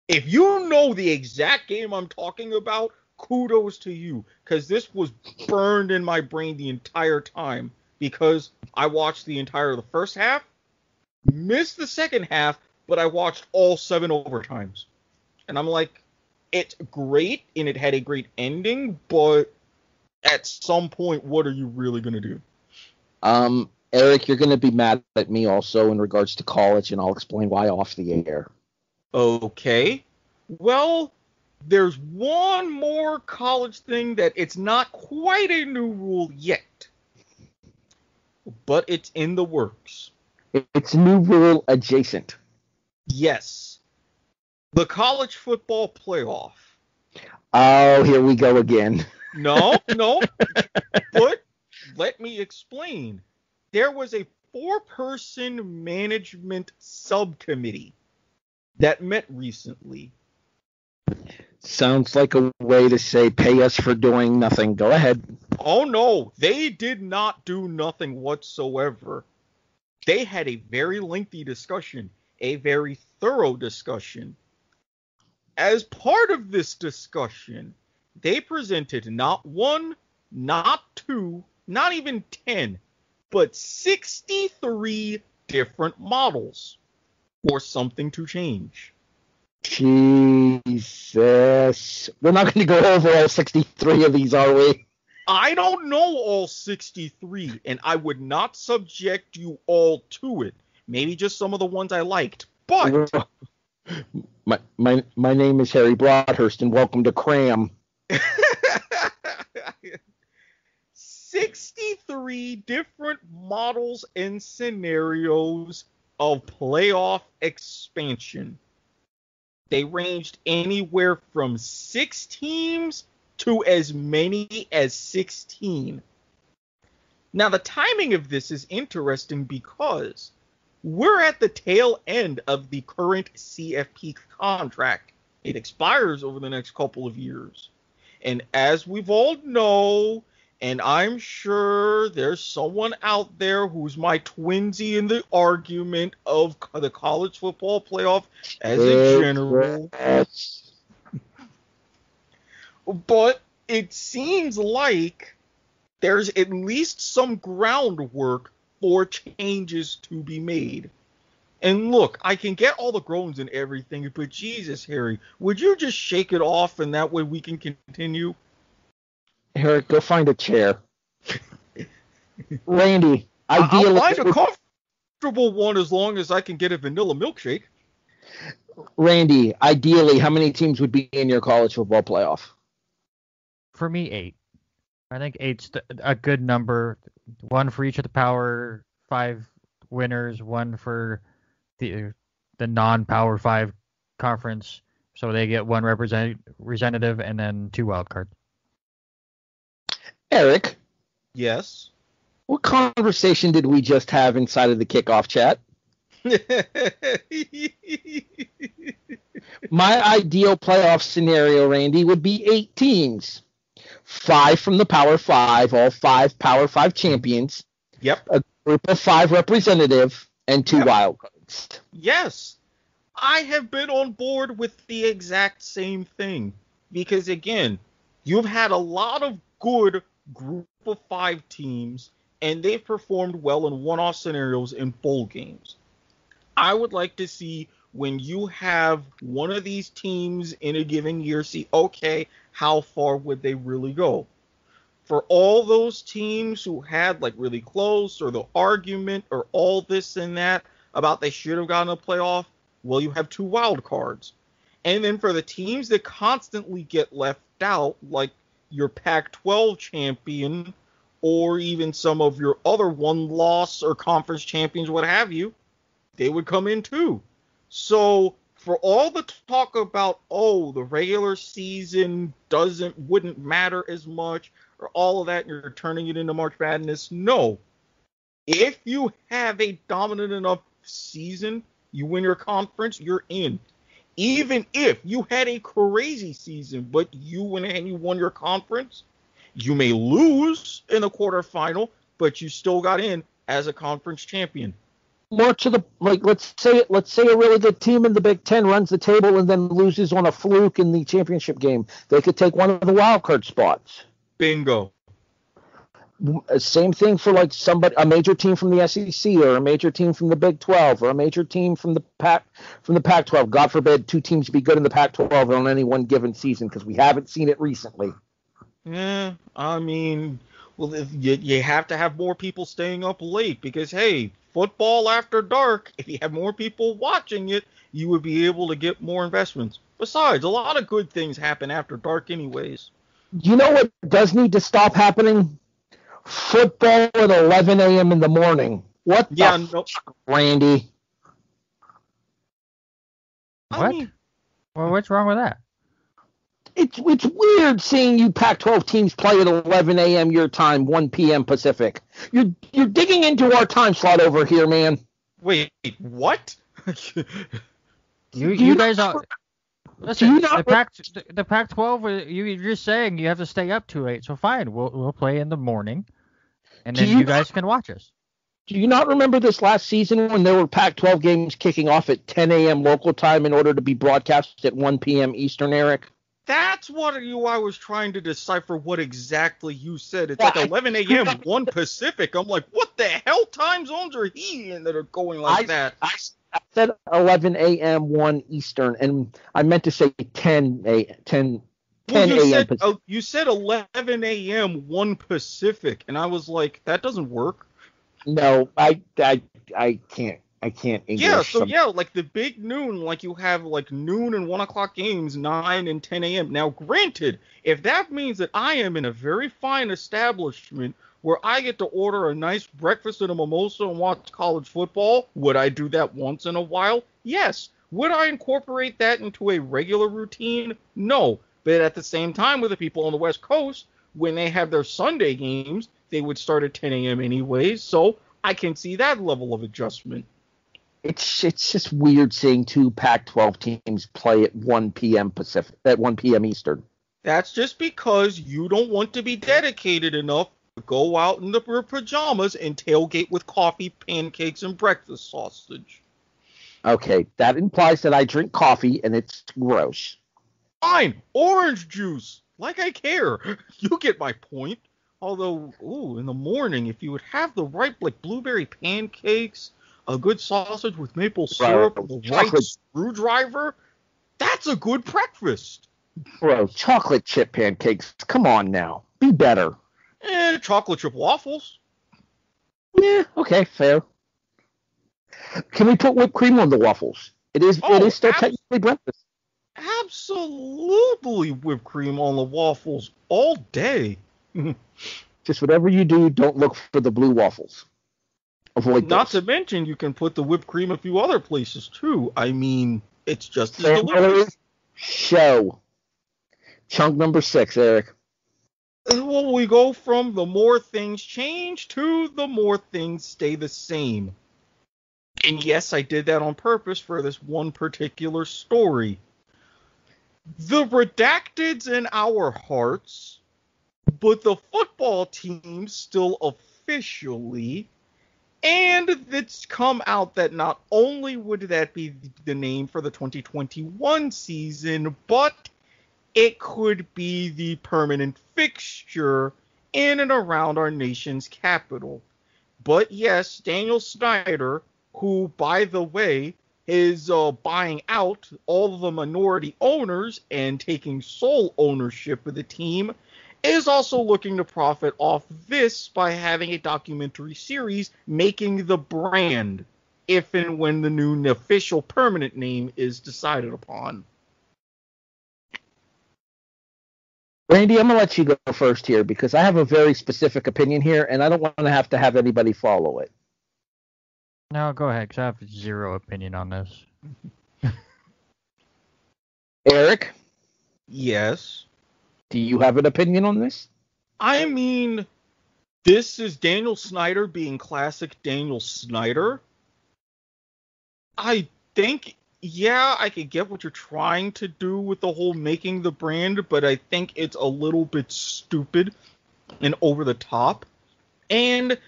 If you know the exact game I'm talking about, kudos to you, because this was burned in my brain the entire time, because I watched the entire of the first half, missed the second half, but I watched all 7 overtimes. And I'm like, it's great, and it had a great ending, but at some point, what are you really going to do? Erik, you're going to be mad at me also in regards to college, and I'll explain why off the air. Okay. Well, there's one more college thing that it's not quite a new rule yet, but it's in the works. It's new rule adjacent. Yes. The college football playoff. Oh, here we go again. No. But let me explain. There was a 4-person management subcommittee that met recently. Sounds like a way to say pay us for doing nothing. Go ahead. Oh, no. They did not do nothing whatsoever. They had a very lengthy discussion, a very thorough discussion. As part of this discussion, they presented not 1, not 2, not even 10, but 63 different models for something to change. Jesus. We're not going to go over all 63 of these, are we? I don't know all 63, and I would not subject you all to it. Maybe just some of the ones I liked. But My name is Harry Broadhurst, and welcome to Cram. 63 different models and scenarios of playoff expansion. They ranged anywhere from 6 teams to as many as 16. Now, the timing of this is interesting because we're at the tail end of the current CFP contract. It expires over the next couple of years. And as we've all know, and I'm sure there's someone out there who's my twinsy in the argument of the college football playoff as a general. But it seems like there's at least some groundwork for changes to be made. And look, I can get all the groans and everything, but Jesus, Harry, would you just shake it off and that way we can continue? Eric, go find a chair. Randy, ideally, I'll find a comfortable one as long as I can get a vanilla milkshake. Randy, ideally, how many teams would be in your college football playoff? For me, 8. I think 8's a good number. One for each of the Power 5 winners, one for the non-Power 5 conference, so they get one representative, and then 2 wild cards. Eric? Yes? What conversation did we just have inside of the kickoff chat? My ideal playoff scenario, Randy, would be 8 teams. 5 from the Power 5, all 5 Power 5 champions. Yep. A group of 5 representative, and 2 wild cards. Yes. I have been on board with the exact same thing. Because, again, you've had a lot of good group of 5 teams, and they've performed well in one-off scenarios in bowl games. I would like to see when you have one of these teams in a given year, see, okay, how far would they really go? For all those teams who had like really close or the argument or all this and that about they should have gotten a playoff, well, you have 2 wild cards. And then for the teams that constantly get left out, like your Pac-12 champion or even some of your other one-loss or conference champions, what have you, they would come in too. So for all the talk about, oh, the regular season wouldn't matter as much or all of that, and you're turning it into March Madness, no. If you have a dominant enough season, you win your conference, you're in. Even if you had a crazy season, but you went and you won your conference, you may lose in the quarterfinal, but you still got in as a conference champion. More to the let's say a really good team in the Big Ten runs the table and then loses on a fluke in the championship game. They could take one of the wild card spots. Bingo. Same thing for like a major team from the SEC or a major team from the Big 12 or a major team from the Pac-12. God forbid 2 teams be good in the Pac-12 on any one given season because we haven't seen it recently. Yeah, I mean, well, you have to have more people staying up late because, hey, football after dark, if you have more people watching it, you would be able to get more investments. Besides, a lot of good things happen after dark anyways. You know what does need to stop happening? Football at 11 a.m. in the morning. What the fuck, Randy? What? Well, what's wrong with that? It's weird seeing you Pac-12 teams play at 11 a.m. your time, 1 p.m. Pacific. You're digging into our time slot over here, man. Wait, what? you guys are... Listen, the Pac-12, you're just saying you have to stay up too late, so fine, we'll play in the morning, and then you guys can watch us. Do you not remember this last season when there were Pac-12 games kicking off at 10 a.m. local time in order to be broadcast at 1 p.m. Eastern, Eric? That's what I was trying to decipher what exactly you said. It's like 11 a.m., 1 Pacific. I'm like, what the hell time zones are he in that are going like that? I said 11 a.m., 1 Eastern, and I meant to say 10 a.m. Pacific. Oh, you said 11 a.m., 1 Pacific, and I was like, that doesn't work. No, I can't. English. Yeah, so like the big noon, like you have like noon and 1 o'clock games, 9 and 10 a.m. Now, granted, if that means that I am in a very fine establishment where I get to order a nice breakfast and a mimosa and watch college football, would I do that once in a while? Yes. Would I incorporate that into a regular routine? No. But at the same time, with the people on the West Coast, when they have their Sunday games, they would start at 10 a.m. anyways, so I can see that level of adjustment. It's just weird seeing two Pac-12 teams play at 1 p.m. Pacific, at 1 p.m. Eastern. That's just because you don't want to be dedicated enough to go out in your pajamas and tailgate with coffee, pancakes, and breakfast sausage. Okay, that implies that I drink coffee, and it's gross. Fine, orange juice. Like I care. You get my point. Although, in the morning, if you would have the right, like, blueberry pancakes, a good sausage with maple syrup, the right screwdriver, that's a good breakfast. Bro, chocolate chip pancakes. Come on now. Be better. Chocolate chip waffles. Yeah, okay, fair. Can we put whipped cream on the waffles? It is still technically breakfast. Absolutely whipped cream on the waffles all day. Just whatever you do, don't look for the blue waffles. Avoid those. Not to mention, you can put the whipped cream a few other places, too. I mean, it's just as delicious. Show. Chunk number 6, Eric. Well, we go from the more things change to the more things stay the same. And yes, I did that on purpose for this one particular story. The redacted's in our hearts, but the football team still officially, and it's come out that not only would that be the name for the 2021 season, but it could be the permanent fixture in and around our nation's capital. But yes, Daniel Snyder, who, by the way, is buying out all of the minority owners and taking sole ownership of the team, is also looking to profit off this by having a documentary series making the brand, if and when the new official permanent name is decided upon. Randy, I'm going to let you go first here because I have a very specific opinion here, and I don't want to have anybody follow it. No, go ahead, because I have zero opinion on this. Eric? Yes? Do you have an opinion on this? I mean, this is Daniel Snyder being classic Daniel Snyder. I think, yeah, I could get what you're trying to do with the whole making the brand, but I think it's a little bit stupid and over the top. And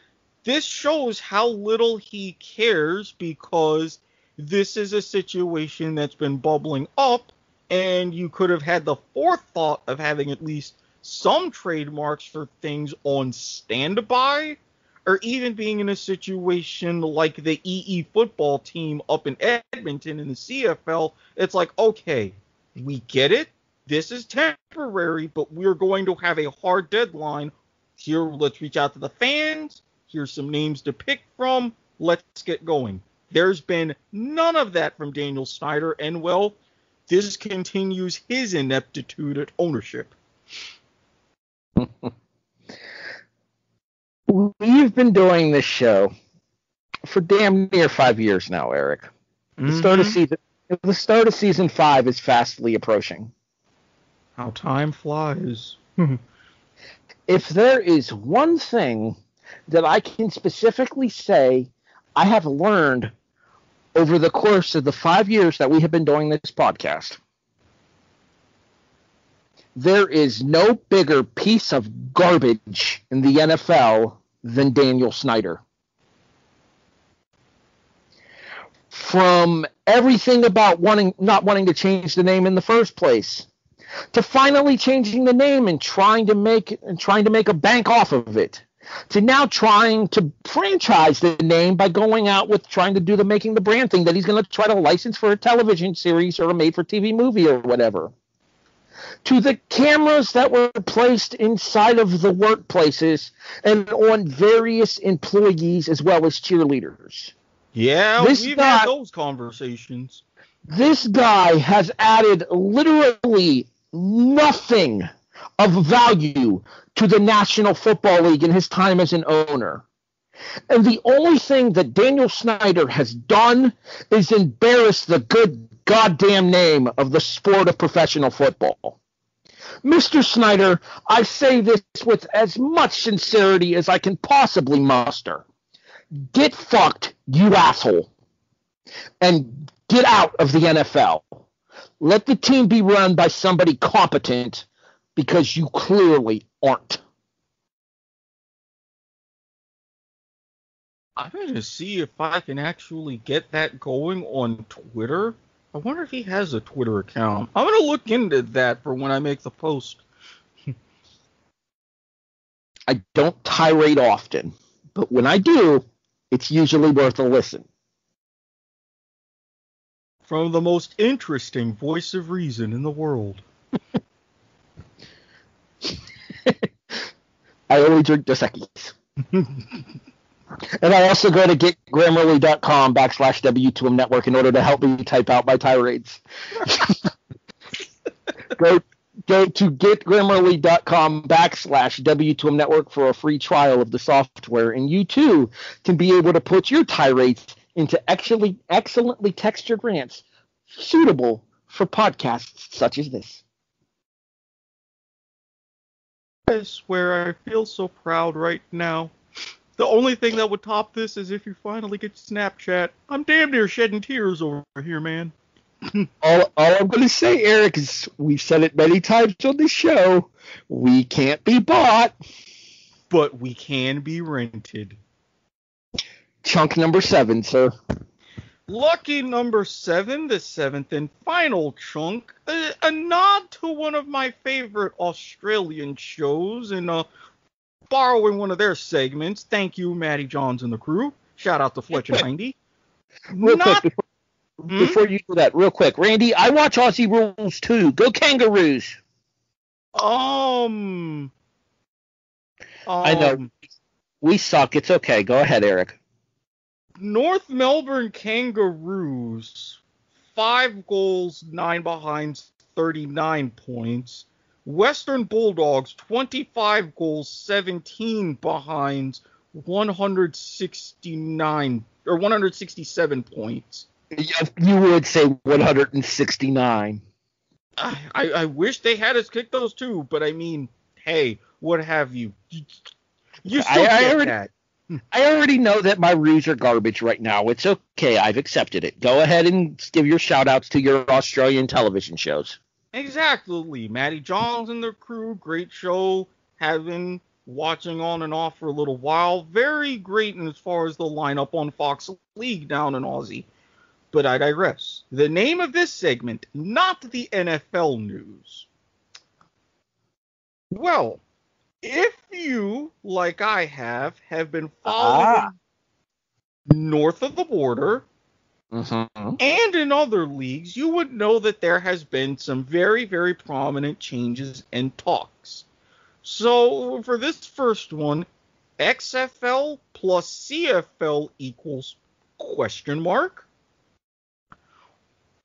this shows how little he cares because this is a situation that's been bubbling up, and you could have had the forethought of having at least some trademarks for things on standby, or even being in a situation like the EE football team up in Edmonton in the CFL. It's like, okay, we get it. This is temporary, but we're going to have a hard deadline. Here, let's reach out to the fans. Here's some names to pick from. Let's get going. There's been none of that from Daniel Snyder, and, well, this continues his ineptitude at ownership. We've been doing this show for damn near 5 years now, Eric. The start of season 5 is fastly approaching. How time flies. If there is one thing that I can specifically say I have learned over the course of the 5 years that we have been doing this podcast, there is no bigger piece of garbage in the NFL than Daniel Snyder. From everything about not wanting to change the name in the first place, to finally changing the name and trying to make a bank off of it, to now trying to franchise the name by going out with trying to do the making the brand thing that he's going to try to license for a television series or a made-for-TV movie or whatever, to the cameras that were placed inside of the workplaces and on various employees as well as cheerleaders. Yeah, This we've guy- had those conversations. This guy has added literally nothing of value to the National Football League in his time as an owner. And the only thing that Daniel Snyder has done is embarrass the good goddamn name of the sport of professional football. Mr. Snyder, I say this with as much sincerity as I can possibly muster. Get fucked, you asshole. And get out of the NFL. Let the team be run by somebody competent, because you clearly aren't. I'm going to see if I can actually get that going on Twitter. I wonder if he has a Twitter account. I'm going to look into that for when I make the post. I don't tirade often, but when I do, it's usually worth a listen. From the most interesting voice of reason in the world. I only drink Dos Equis. And I also go to getgrammarly.com/W2M Network in order to help me type out my tirades. Go to getgrammarly.com/W2M Network for a free trial of the software, and you too can be able to put your tirades into excellently textured rants suitable for podcasts such as this. I swear I feel so proud right now. The only thing that would top this is if you finally get Snapchat. I'm damn near shedding tears over here, man. All I'm going to say, Eric, is we've said it many times on this show. We can't be bought. But we can be rented. Chunk number 7, sir. Lucky number 7, the 7th and final chunk. A nod to one of my favorite Australian shows and borrowing one of their segments. Thank you, Matty Johns and the crew. Shout out to Fletch and Hindy. Quick, before you do that, real quick, Randy, I watch Aussie Rules too. Go Kangaroos. I know. We suck. It's okay. Go ahead, Eric. North Melbourne Kangaroos, 5 goals, 9 behinds, 39 points. Western Bulldogs, 25 goals, 17 behinds, 167 points. You would say 169. I wish they had us kick those too, but I mean, hey, what have you? You still get that. I already know that my Roos are garbage right now. It's okay. I've accepted it. Go ahead and give your shout-outs to your Australian television shows. Exactly. Matty Johns and their crew, great show. Have been watching on and off for a little while. Very great as far as the lineup on Fox League down in Aussie. But I digress. The name of this segment, not the NFL news. Well, if you, like I have been following north of the border and in other leagues, you would know that there has been some very, very prominent changes and talks. So for this first one, XFL plus CFL equals ?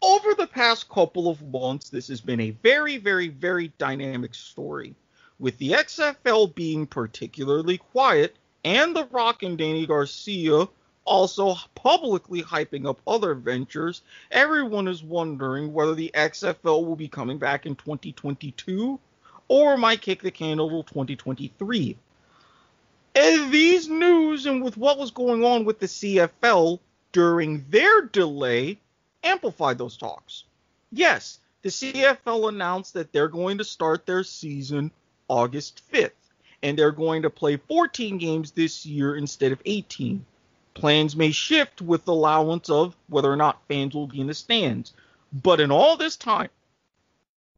Over the past couple of months, this has been a very, very, very dynamic story, with the XFL being particularly quiet and The Rock and Danny Garcia also publicly hyping up other ventures. Everyone is wondering whether the XFL will be coming back in 2022 or might kick the can till 2023. And these news and with what was going on with the CFL during their delay amplified those talks. Yes, the CFL announced that they're going to start their season August 5th, and they're going to play 14 games this year instead of 18. Plans may shift with the allowance of whether or not fans will be in the stands. But in all this time,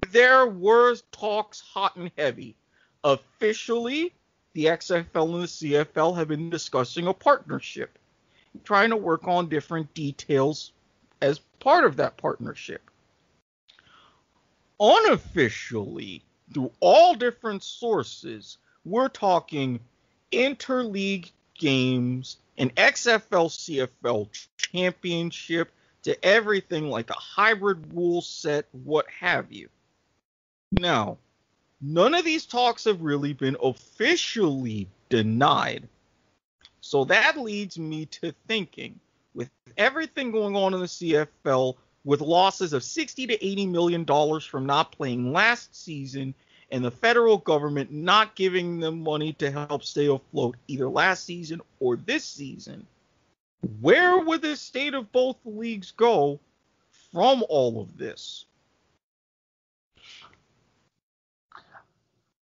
there were talks hot and heavy. Officially, the XFL and the CFL have been discussing a partnership, trying to work on different details as part of that partnership. Unofficially, through all different sources, we're talking interleague games an XFL CFL championship to everything like a hybrid rule set, what have you. Now, none of these talks have really been officially denied. So that leads me to thinking, with everything going on in the CFL, with losses of $60 to $80 million from not playing last season, and the federal government not giving them money to help stay afloat either last season or this season, where would the state of both leagues go from all of this?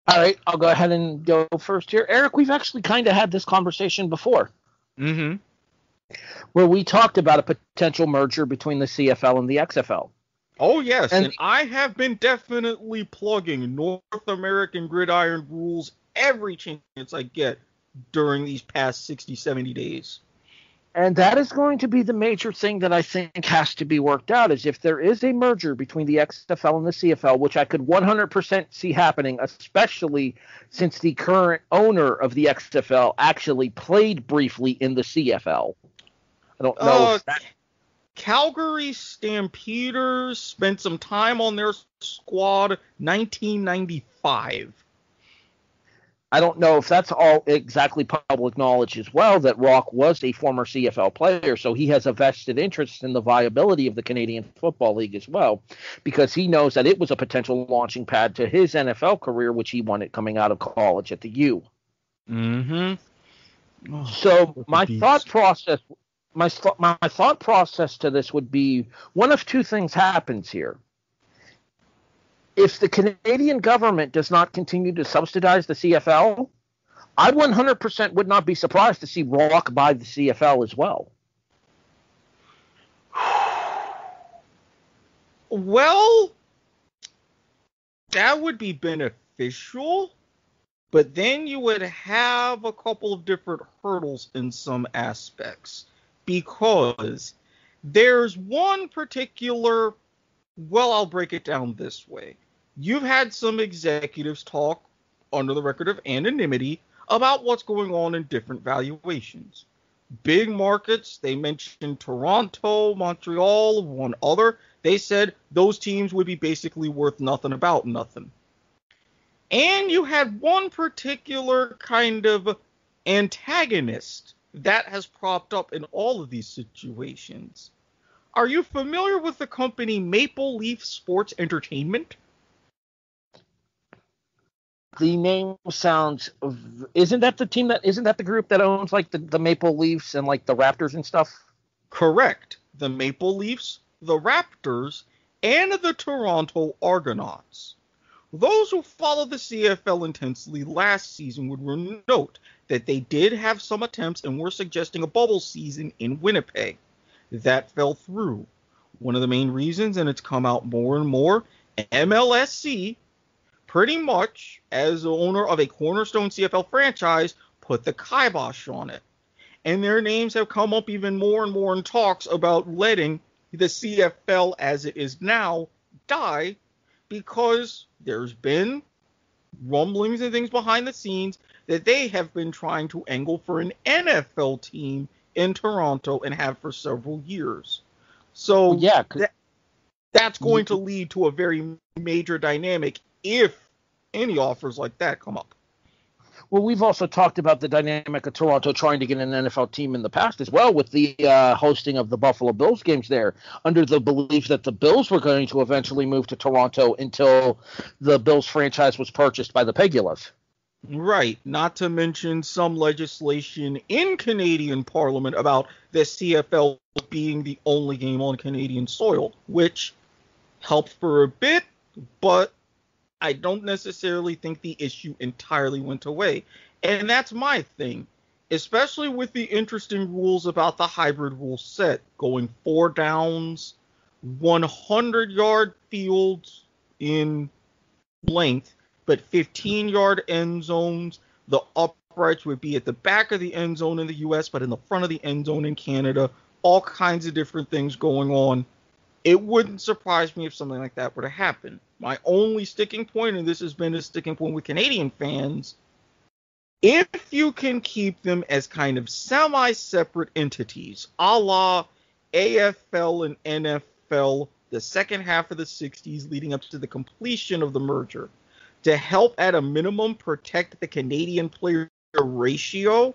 All right, I'll go ahead and go first here. Eric, we've actually kind of had this conversation before. Mm-hmm. Where we talked about a potential merger between the CFL and the XFL. Oh, yes, and I have been definitely plugging North American Gridiron rules every chance I get during these past 60, 70 days. And that is going to be the major thing that I think has to be worked out, is if there is a merger between the XFL and the CFL, which I could 100% see happening, especially since the current owner of the XFL actually played briefly in the CFL. I don't know if that... Calgary Stampeders spent some time on their squad 1995. I don't know if that's all exactly public knowledge as well, that Rock was a former CFL player, so he has a vested interest in the viability of the Canadian Football League as well, because he knows that it was a potential launching pad to his NFL career, which he wanted coming out of college at the U. Mm-hmm. Oh, so my thought process to this would be one of two things happens here. If the Canadian government does not continue to subsidize the CFL, I 100% would not be surprised to see Rock buy the CFL as well. Well, that would be beneficial, but then you would have a couple of different hurdles in some aspects, because there's one particular, well, I'll break it down this way. You've had some executives talk under the record of anonymity about what's going on in different valuations. Big markets, they mentioned Toronto, Montreal, one other. They said those teams would be basically worth nothing about nothing. And you had one particular kind of antagonist that has propped up in all of these situations. Are you familiar with the company Maple Leaf Sports Entertainment? The name sounds... Isn't that the group that owns like the Maple Leafs and like the Raptors and stuff? Correct. The Maple Leafs, the Raptors, and the Toronto Argonauts. Those who followed the CFL intensely last season would note that they did have some attempts and were suggesting a bubble season in Winnipeg. That fell through. One of the main reasons, and it's come out more and more, MLSC, pretty much, as the owner of a cornerstone CFL franchise, put the kibosh on it. And their names have come up even more and more in talks about letting the CFL as it is now die, because there's been rumblings and things behind the scenes that they have been trying to angle for an NFL team in Toronto and have for several years. So well, yeah, that's going to lead to a very major dynamic if any offers like that come up. Well, we've also talked about the dynamic of Toronto trying to get an NFL team in the past as well, with the hosting of the Buffalo Bills games there, under the belief that the Bills were going to eventually move to Toronto until the Bills franchise was purchased by the Pegulas. Right, not to mention some legislation in Canadian Parliament about the CFL being the only game on Canadian soil, which helped for a bit, but I don't necessarily think the issue entirely went away. And that's my thing, especially with the interesting rules about the hybrid rule set, going 4 downs, 100-yard fields in length, but 15-yard end zones. The uprights would be at the back of the end zone in the U.S., but in the front of the end zone in Canada. All kinds of different things going on. It wouldn't surprise me if something like that were to happen. My only sticking point, and this has been a sticking point with Canadian fans, If you can keep them as kind of semi-separate entities, a la AFL and NFL, the second half of the 60s leading up to the completion of the merger, to help at a minimum protect the Canadian player ratio,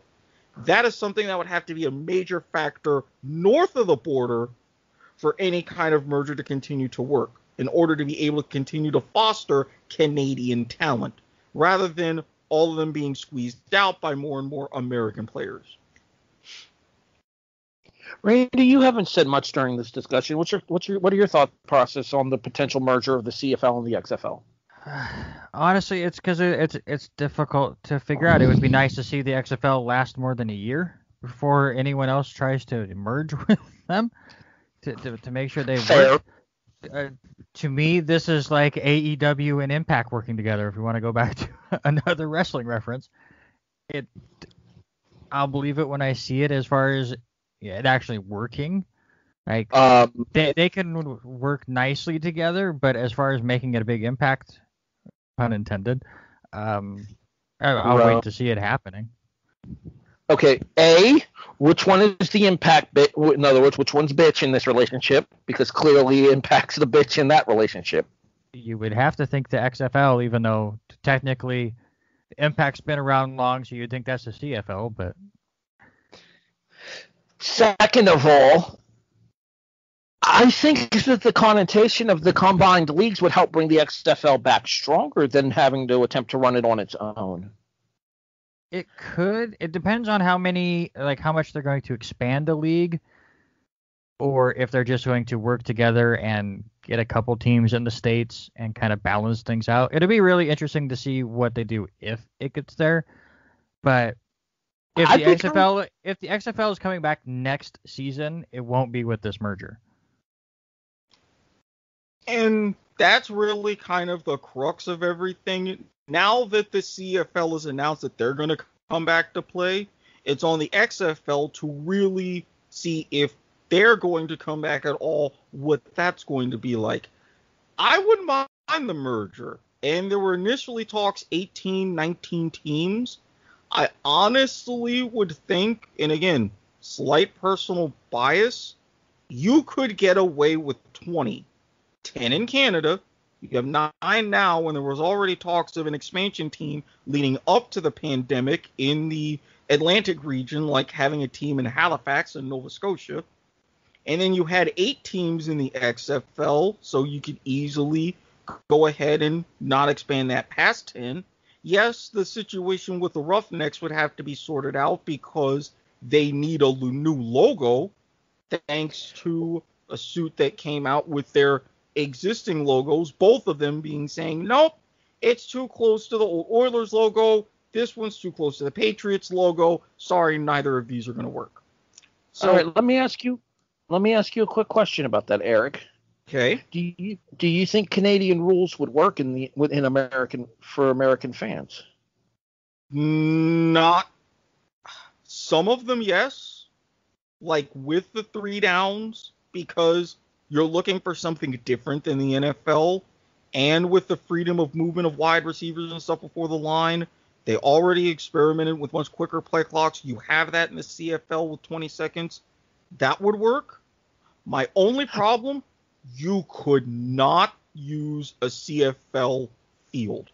that is something that would have to be a major factor north of the border for any kind of merger to continue to work in order to be able to continue to foster Canadian talent, rather than all of them being squeezed out by more and more American players. Randy, you haven't said much during this discussion. What are your thought process on the potential merger of the CFL and the XFL? Honestly, it's because it's difficult to figure out. It would be nice to see the XFL last more than a year before anyone else tries to merge with them to make sure they work. To me, this is like AEW and Impact working together. If you want to go back to another wrestling reference, I'll believe it when I see it. As far as it actually working, like they can work nicely together, but as far as making it a big impact, pun intended, I'll wait to see it happening. Okay, which one is the impact bit? In other words, which one's bitch in this relationship? Because clearly Impact's the bitch in that relationship. You would have to think the XFL, even though technically Impact's been around long, so you'd think that's the CFL, but... Second of all, I think that the connotation of the combined leagues would help bring the XFL back stronger than having to attempt to run it on its own. It could. It depends on how much they're going to expand the league, or if they're just going to work together and get a couple teams in the States and kind of balance things out. It'll be really interesting to see what they do if it gets there. But if the XFL is coming back next season, it won't be with this merger. And that's really kind of the crux of everything. Now that the CFL has announced that they're going to come back to play, it's on the XFL to really see if they're going to come back at all, what that's going to be like. I wouldn't mind the merger. And there were initially talks 18, 19 teams. I honestly would think, and again, slight personal bias, you could get away with 20. 10 in Canada. You have 9 now when there was already talks of an expansion team leading up to the pandemic in the Atlantic region, like having a team in Halifax and Nova Scotia. And then you had 8 teams in the XFL, so you could easily go ahead and not expand that past 10. Yes, the situation with the Roughnecks would have to be sorted out because they need a new logo, thanks to a suit that came out with their existing logos, both of them being saying, nope, it's too close to the old Oilers logo. This one's too close to the Patriots logo. Sorry, neither of these are going to work. So, all right, let me ask you a quick question about that, Eric. Okay. Do you think Canadian rules would work for American fans? Not some of them, yes. Like with the 3 downs, because you're looking for something different than the NFL, and with the freedom of movement of wide receivers and stuff before the line, they already experimented with much quicker play clocks. You have that in the CFL with 20 seconds. That would work. My only problem, you could not use a CFL field.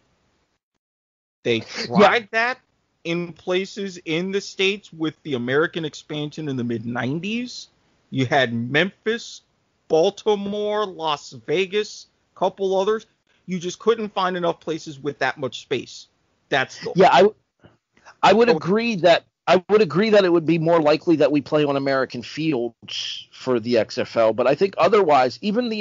They tried that in places in the States with the American expansion in the mid-90s. You had Memphis, Baltimore, Las Vegas, a couple others. You just couldn't find enough places with that much space. That's the I would agree that it would be more likely that we play on American fields for the XFL, but I think otherwise, even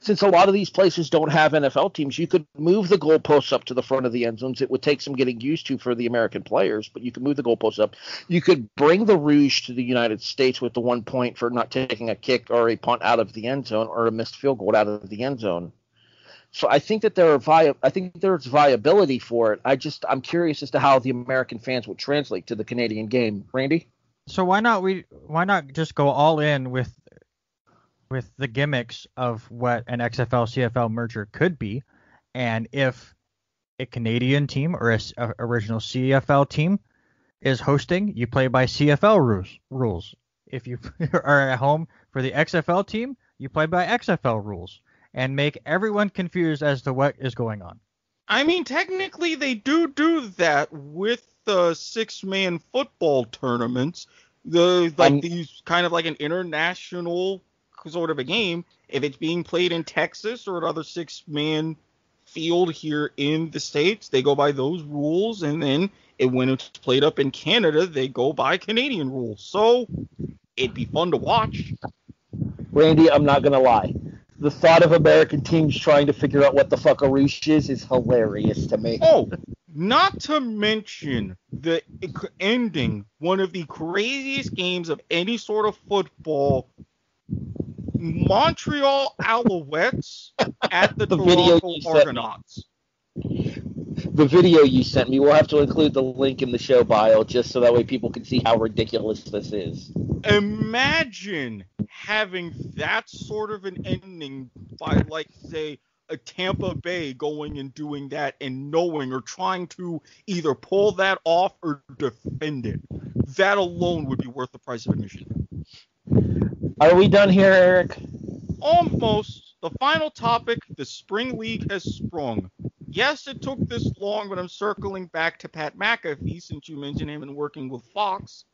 since a lot of these places don't have NFL teams, you could move the goalposts up to the front of the end zones. It would take some getting used to for the American players, but you could move the goalposts up. You could bring the Rouge to the United States with the 1 point for not taking a kick or a punt out of the end zone or a missed field goal out of the end zone. So I think that there's viability for it. I'm curious as to how the American fans would translate to the Canadian game. Randy? So why not just go all in with the gimmicks of what an XFL CFL merger could be, and if a Canadian team or a original CFL team is hosting, you play by CFL rules. If you are at home for the XFL team, you play by XFL rules, and make everyone confused as to what is going on. I mean, technically they do that with the 6-man football tournaments. These kind of like an international sort of a game. If it's being played in Texas or another 6-man field here in the States, they go by those rules, and then when it's played up in Canada, they go by Canadian rules. So it'd be fun to watch. Randy, I'm not going to lie. The thought of American teams trying to figure out what the fuck a roosh is hilarious to me. Oh, not to mention the ending one of the craziest games of any sort of football. Montreal Alouettes at the Toronto Argonauts. The video you sent me, we'll have to include the link in the show bio just so that way people can see how ridiculous this is. Imagine having that sort of an ending by, like, say, a Tampa Bay going and doing that and knowing or trying to either pull that off or defend it. That alone would be worth the price of admission. Are we done here, Eric? Almost. The final topic, the Spring League has sprung. Yes, it took this long, but I'm circling back to Pat McAfee since you mentioned him and working with Fox.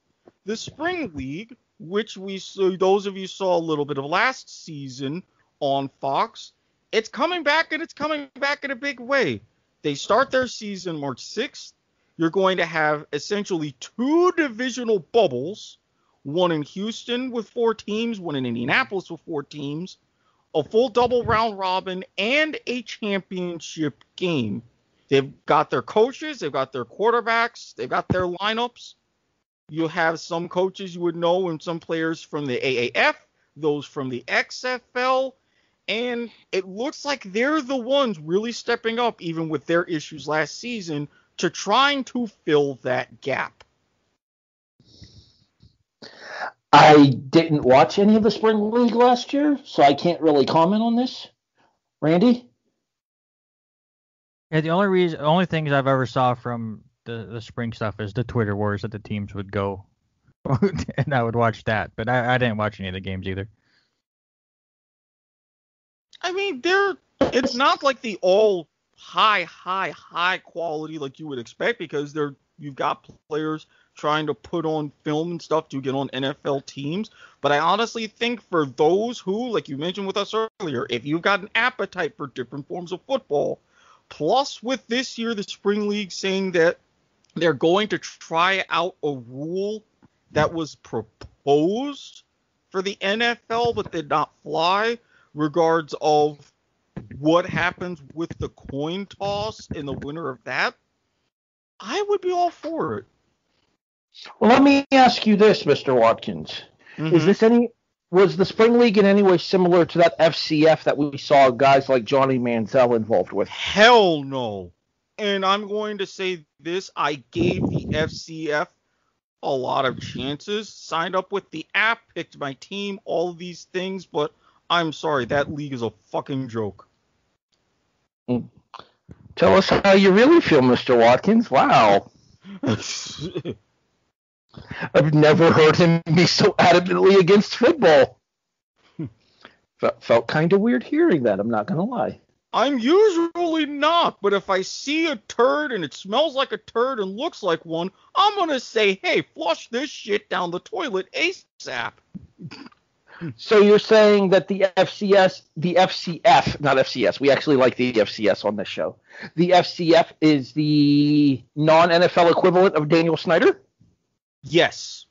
The Spring League, which those of you saw a little bit of last season on Fox, it's coming back, and it's coming back in a big way. They start their season March 6th. You're going to have essentially 2 divisional bubbles, one in Houston with 4 teams, one in Indianapolis with 4 teams, a full double round robin, and a championship game. They've got their coaches, they've got their quarterbacks, they've got their lineups. You'll have some coaches you would know and some players from the AAF, those from the XFL, and it looks like they're the ones really stepping up, even with their issues last season, to trying to fill that gap. I didn't watch any of the Spring League last year, so I can't really comment on this. Randy? Yeah, the only things I've ever saw from the spring stuff is the Twitter wars that the teams would go, and I would watch that. But I didn't watch any of the games either. I mean, it's not like the all high quality like you would expect, because you've got players trying to put on film and stuff to get on NFL teams. But I honestly think for those who, like you mentioned with us earlier, if you've got an appetite for different forms of football, plus with this year, the Spring League saying that they're going to try out a rule that was proposed for the NFL but did not fly, regards of what happens with the coin toss and the winner of that, I would be all for it. Well, let me ask you this, Mr. Watkins. Mm-hmm. Was the Spring League in any way similar to that FCF that we saw guys like Johnny Manziel involved with? Hell no. And I'm going to say this, I gave the FCF a lot of chances, signed up with the app, picked my team, all of these things, but I'm sorry, that league is a fucking joke. Tell us how you really feel, Mr. Watkins. Wow. I've never heard him be so adamantly against football. Felt kind of weird hearing that, I'm not going to lie. I'm usually not, but if I see a turd and it smells like a turd and looks like one, I'm going to say, hey, flush this shit down the toilet ASAP. So you're saying that the FCF, not FCS, we actually like the FCS on this show. The FCF is the non-NFL equivalent of Daniel Snyder? Yes,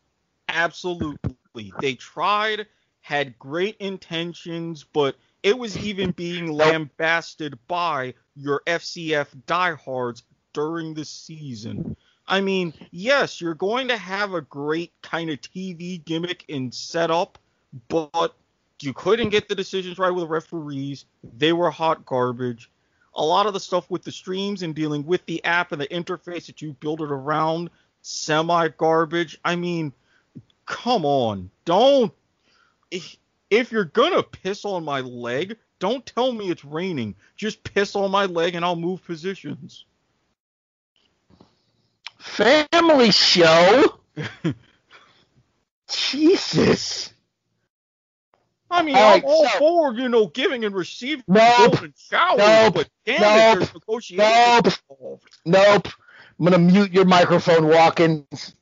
absolutely. They tried, had great intentions, but it was even being lambasted by your FCF diehards during the season. I mean, yes, you're going to have a great kind of TV gimmick and setup, but you couldn't get the decisions right with referees. They were hot garbage. A lot of the stuff with the streams and dealing with the app and the interface that you build it around, semi-garbage. I mean, come on. Don't. If you're going to piss on my leg, don't tell me it's raining. Just piss on my leg and I'll move positions. Family show? Jesus. I mean, I'm all for, giving and receiving golden showers, but damn it, there's negotiations involved. Nope. I'm going to mute your microphone, Watkins.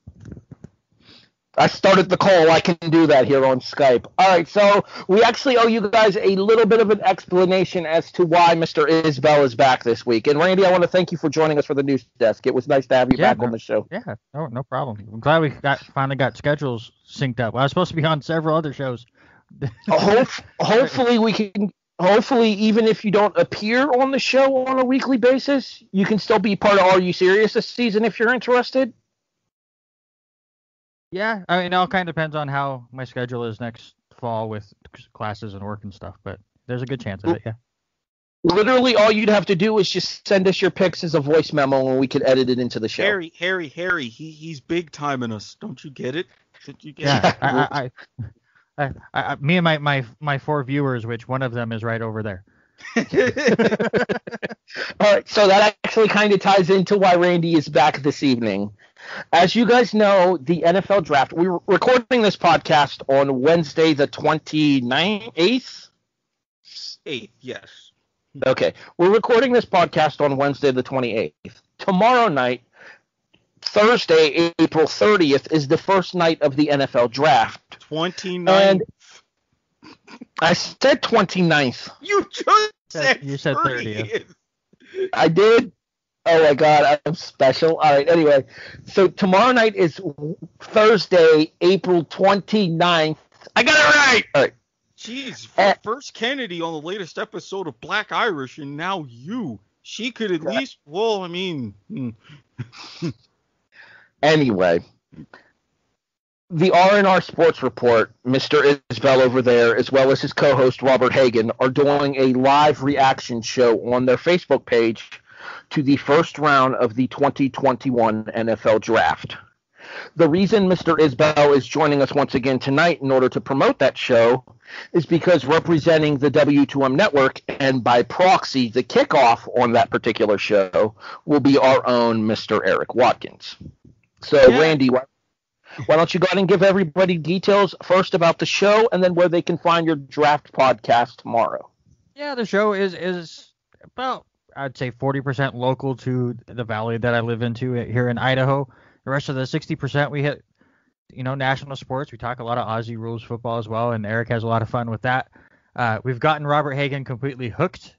I started the call. I can do that here on Skype. All right, so we actually owe you guys a little bit of an explanation as to why Mr. Isbelle is back this week. And, Randy, I want to thank you for joining us for the news desk. It was nice to have you back on the show. Yeah, no problem. I'm glad we finally got schedules synced up. I was supposed to be on several other shows. Hopefully we can. Hopefully, even if you don't appear on the show on a weekly basis, you can still be part of Are You Serious this season if you're interested. Yeah, I mean, it all kind of depends on how my schedule is next fall with classes and work and stuff, but there's a good chance of it, yeah. Literally, all you'd have to do is just send us your pics as a voice memo, and we could edit it into the show. Harry, he's big timing us. Don't you get it? Yeah, me and my 4 viewers, which one of them is right over there. All right, so that actually kind of ties into why Randy is back this evening. As you guys know, the NFL draft, we're recording this podcast on Wednesday the 29th? 8th, yes. Okay, we're recording this podcast on Wednesday the 28th. Tomorrow night, Thursday, April 30th, is the first night of the NFL draft. 29th. And I said 29th. You just said you said 30th. I did? Oh, my God. I'm special. All right. Anyway, so tomorrow night is Thursday, April 29th. I got it right. All right. Jeez. First Kennedy on the latest episode of Black Irish, and now you. She could at least, well, I mean. Anyway, the R&R Sports Report, Mr. Isbelle over there, as well as his co-host Robert Hagan, are doing a live reaction show on their Facebook page to the first round of the 2021 NFL Draft. The reason Mr. Isbelle is joining us once again tonight in order to promote that show is because representing the W2M network and by proxy the kickoff on that particular show will be our own Mr. Erik Watkins. So, yeah. Randy, why don't you go ahead and give everybody details first about the show and then where they can find your draft podcast tomorrow? Yeah, the show is about, I'd say, 40% local to the valley that I live into here in Idaho. The rest of the 60% we hit, national sports. We talk a lot of Aussie rules football as well, and Erik has a lot of fun with that. We've gotten Robert Hagan completely hooked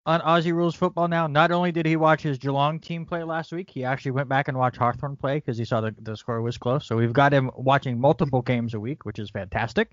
on Aussie rules football now. Not only did he watch his Geelong team play last week, he actually went back and watched Hawthorn play because he saw the score was close. So we've got him watching multiple games a week, which is fantastic.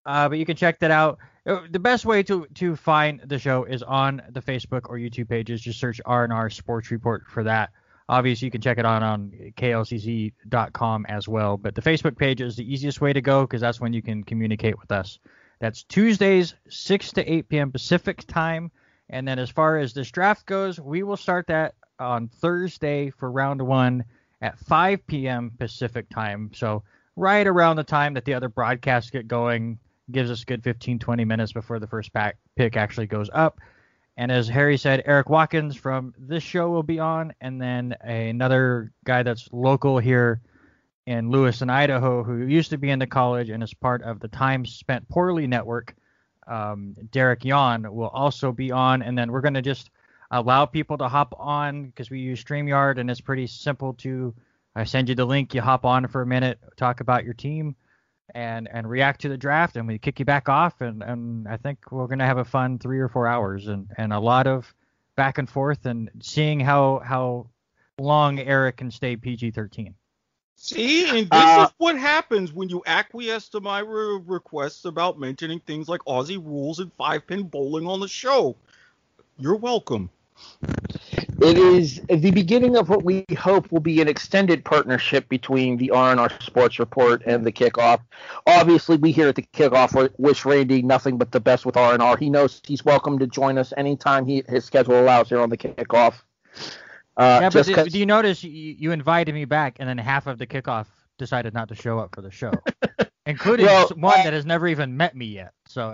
But you can check that out. The best way to find the show is on the Facebook or YouTube pages. Just search R&R Sports Report for that. Obviously, you can check it on klcc.com as well. But the Facebook page is the easiest way to go because that's when you can communicate with us. That's Tuesdays, 6 to 8 p.m. Pacific time. And then as far as this draft goes, we will start that on Thursday for round 1 at 5 p.m. Pacific time. So right around the time that the other broadcasts get going, gives us a good 15-20 minutes before the first pick actually goes up. And as Harry said, Erik Watkins from this show will be on, and then another guy that's local here in Lewiston, Idaho, who used to be in the college and is part of the Time Spent Poorly network, Derek Yon, will also be on. And then we're going to just allow people to hop on because we use StreamYard, and it's pretty simple to send you the link. You hop on for a minute, talk about your team, and react to the draft, and we kick you back off, and I think we're going to have a fun 3 or 4 hours and a lot of back and forth and seeing how long Erik can stay PG-13. See, and this is what happens when you acquiesce to my requests about mentioning things like Aussie rules and 5-pin bowling on the show. You're welcome. It is the beginning of what we hope will be an extended partnership between the R&R Sports Report and the Kickoff. Obviously, we here at the Kickoff wish Randy nothing but the best with R&R. He knows he's welcome to join us anytime his schedule allows here on the Kickoff. But do you notice you invited me back, and then half of the Kickoff decided not to show up for the show, including one that has never even met me yet. So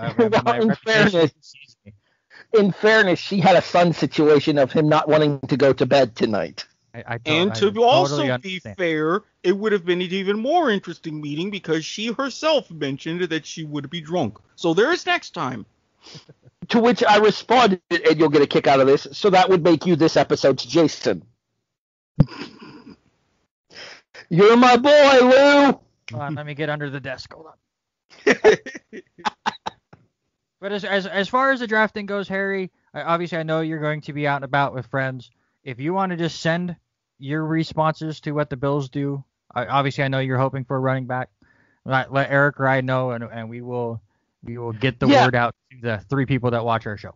in fairness, she had a son situation of him not wanting to go to bed tonight. And to totally also be understand. fair, it would have been an even more interesting meeting because she herself mentioned that she would be drunk. So there is next time. To which I responded, and you'll get a kick out of this, so that would make you this episode's Jason. You're my boy, Lou! Hold on, let me get under the desk. Hold on. But as far as the drafting goes, Harry, obviously I know you're going to be out and about with friends. If you want to just send your responses to what the Bills do, obviously I know you're hoping for a running back. Let Erik or I know, and we will get the word out to the 3 people that watch our show.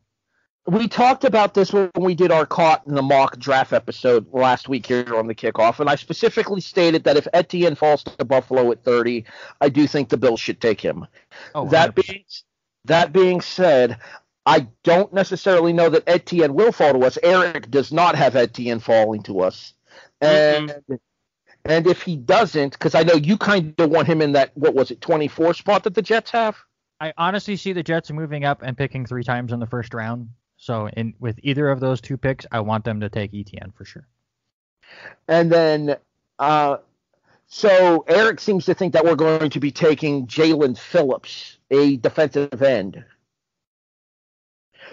We talked about this when we did our Caught in the Mock draft episode last week here on the Kickoff, and I specifically stated that if Etienne falls to Buffalo at 30, I do think the Bills should take him. Oh, That being said, I don't necessarily know that Etienne will fall to us. Erik does not have Etienne falling to us. And if he doesn't, because I know you kind of want him in that, 24 spot that the Jets have? I honestly see the Jets moving up and picking 3 times in the first round. So with either of those 2 picks, I want them to take Etienne for sure. And then, so Erik seems to think that we're going to be taking Jalen Phillips, a defensive end.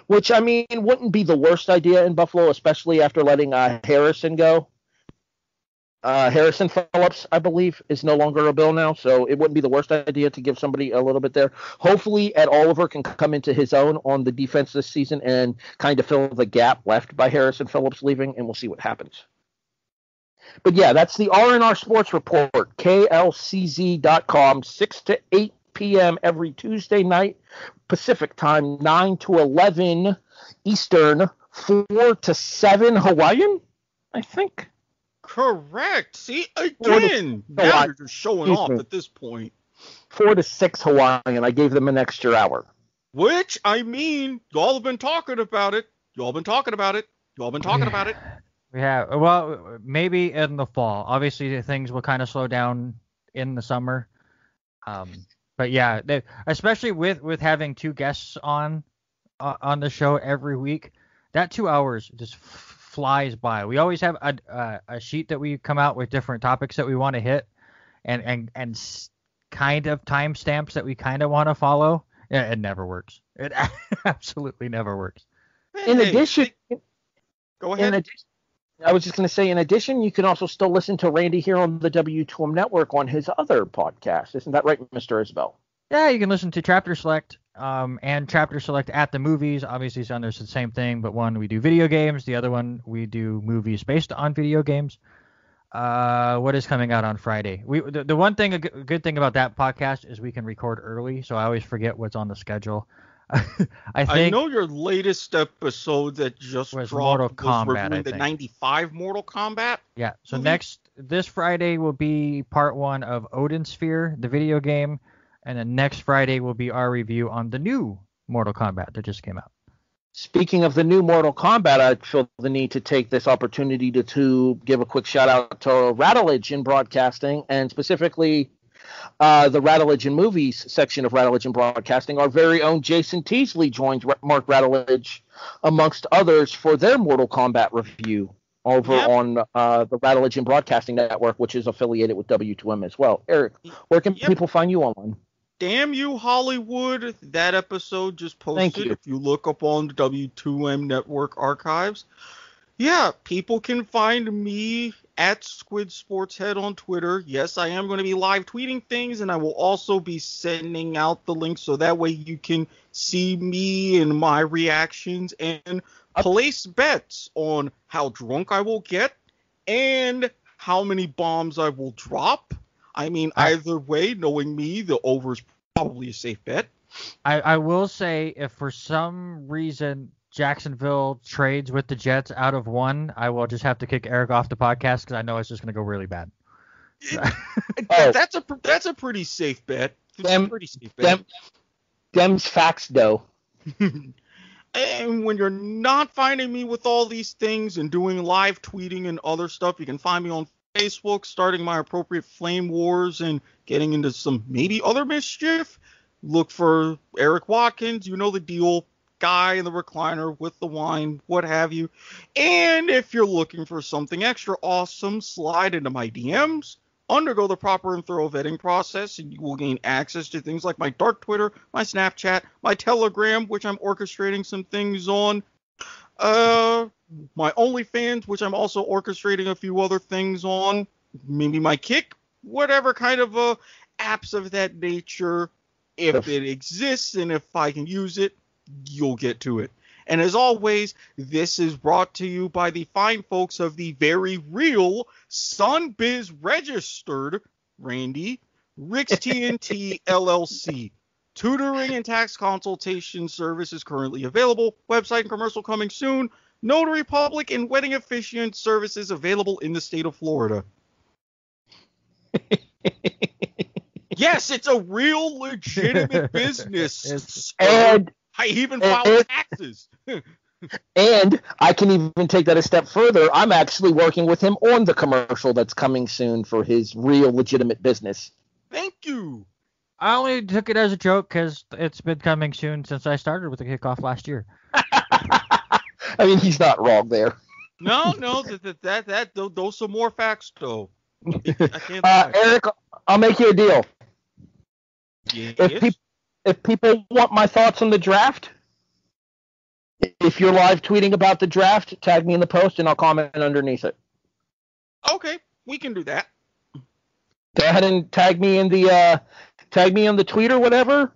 Which, I mean, wouldn't be the worst idea in Buffalo, especially after letting Harrison go. Harrison Phillips, I believe, is no longer a Bill now, so it wouldn't be the worst idea to give somebody a little bit there. Hopefully, Ed Oliver can come into his own on the defense this season and kind of fill the gap left by Harrison Phillips leaving, and we'll see what happens. But yeah, that's the R&R Sports Report, klcz.com, 6 to 8 p.m. every Tuesday night, Pacific time, 9 to 11 Eastern, 4 to 7 Hawaiian, I think. Correct. See, again, now you're just showing off at this point. 4 to 6 Hawaiian. I gave them an extra hour. Which, I mean, y'all have been talking about it. We have. Well, maybe in the fall. Obviously, things will kind of slow down in the summer. But yeah, especially with having 2 guests on the show every week, that 2 hours just flies by. We always have a sheet that we come out with different topics that we want to hit, and kind of timestamps that we kind of want to follow. It never works. It absolutely never works. In addition, go ahead. I was just going to say, in addition, you can also still listen to Randy here on the W2M Network on his other podcast. Isn't that right, Mr. Isbelle? Yeah, you can listen to Chapter Select and Chapter Select at the movies. Obviously, it's under the same thing, but one we do video games. The other one we do movies based on video games. What is coming out on Friday? The one thing, a good thing about that podcast is we can record early, so I always forget what's on the schedule. I know your latest episode that just was dropped Mortal Kombat, reviewing the 95 Mortal Kombat. Yeah, so movie. this Friday will be part 1 of Odin Sphere, the video game, and then next Friday will be our review on the new Mortal Kombat that just came out. Speaking of the new Mortal Kombat, I feel the need to take this opportunity to give a quick shout out to Rattleage in Broadcasting, and specifically the Rattleage in Movies section of Rattleage in Broadcasting. Our very own Jason Teasley joins Mark Rattleage, amongst others, for their Mortal Kombat review over on the Rattleage in Broadcasting Network, which is affiliated with W2M as well. Erik, where can people find you online? Damn You Hollywood, that episode just posted. Thank you. If you look up on the W2M Network archives. Yeah, people can find me at Squid Sports Head on Twitter. Yes, I am going to be live tweeting things, and I will also be sending out the links so that way you can see me and my reactions and place bets on how drunk I will get and how many bombs I will drop. I mean, either way, knowing me, the over is probably a safe bet. I will say, if for some reason Jacksonville trades with the Jets out of 1, I will just have to kick Erik off the podcast because I know it's just going to go really bad. That's a pretty safe bet. Dem's facts, though. And when you're not finding me with all these things and doing live tweeting and other stuff, you can find me on Facebook, starting my appropriate flame wars and getting into some maybe other mischief. Look for Erik Watkins. You know the deal. guy in the recliner with the wine, what have you. And if you're looking for something extra awesome, slide into my DMs, undergo the proper and thorough vetting process, and you will gain access to things like my dark Twitter, my Snapchat, my Telegram, which I'm orchestrating some things on, my OnlyFans, which I'm also orchestrating a few other things on, maybe my Kick, whatever kind of apps of that nature. If it exists and if I can use it, you'll get to it. And as always, this is brought to you by the fine folks of the very real Sunbiz Registered, Randy, Rick's TNT LLC. Tutoring and tax consultation service is currently available. Website and commercial coming soon. Notary public and wedding officiant services available in the state of Florida. Yes, it's a real legitimate business. And I even file taxes. And I can even take that a step further. I'm actually working with him on the commercial that's coming soon for his real legitimate business. Thank you. I only took it as a joke because it's been coming soon since I started with the Kickoff last year. I mean, he's not wrong there. No, those are more facts, though. I can't lie. Erik, I'll make you a deal. Yes? If people want my thoughts on the draft, if you're live tweeting about the draft, tag me in the post and I'll comment underneath it. Okay, we can do that. Go ahead and tag me on the tweet or whatever.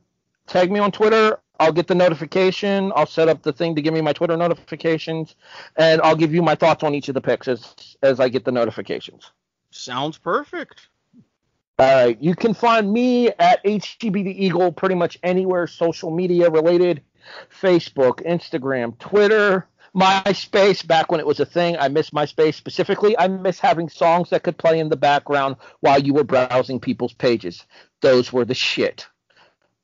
Tag me on Twitter. I'll get the notification. I'll set up the thing to give me my Twitter notifications, and I'll give you my thoughts on each of the picks as I get the notifications. Sounds perfect. All right, you can find me at HGB the Eagle pretty much anywhere social media related. Facebook, Instagram, Twitter, MySpace, back when it was a thing. I miss MySpace specifically. I miss having songs that could play in the background while you were browsing people's pages. Those were the shit.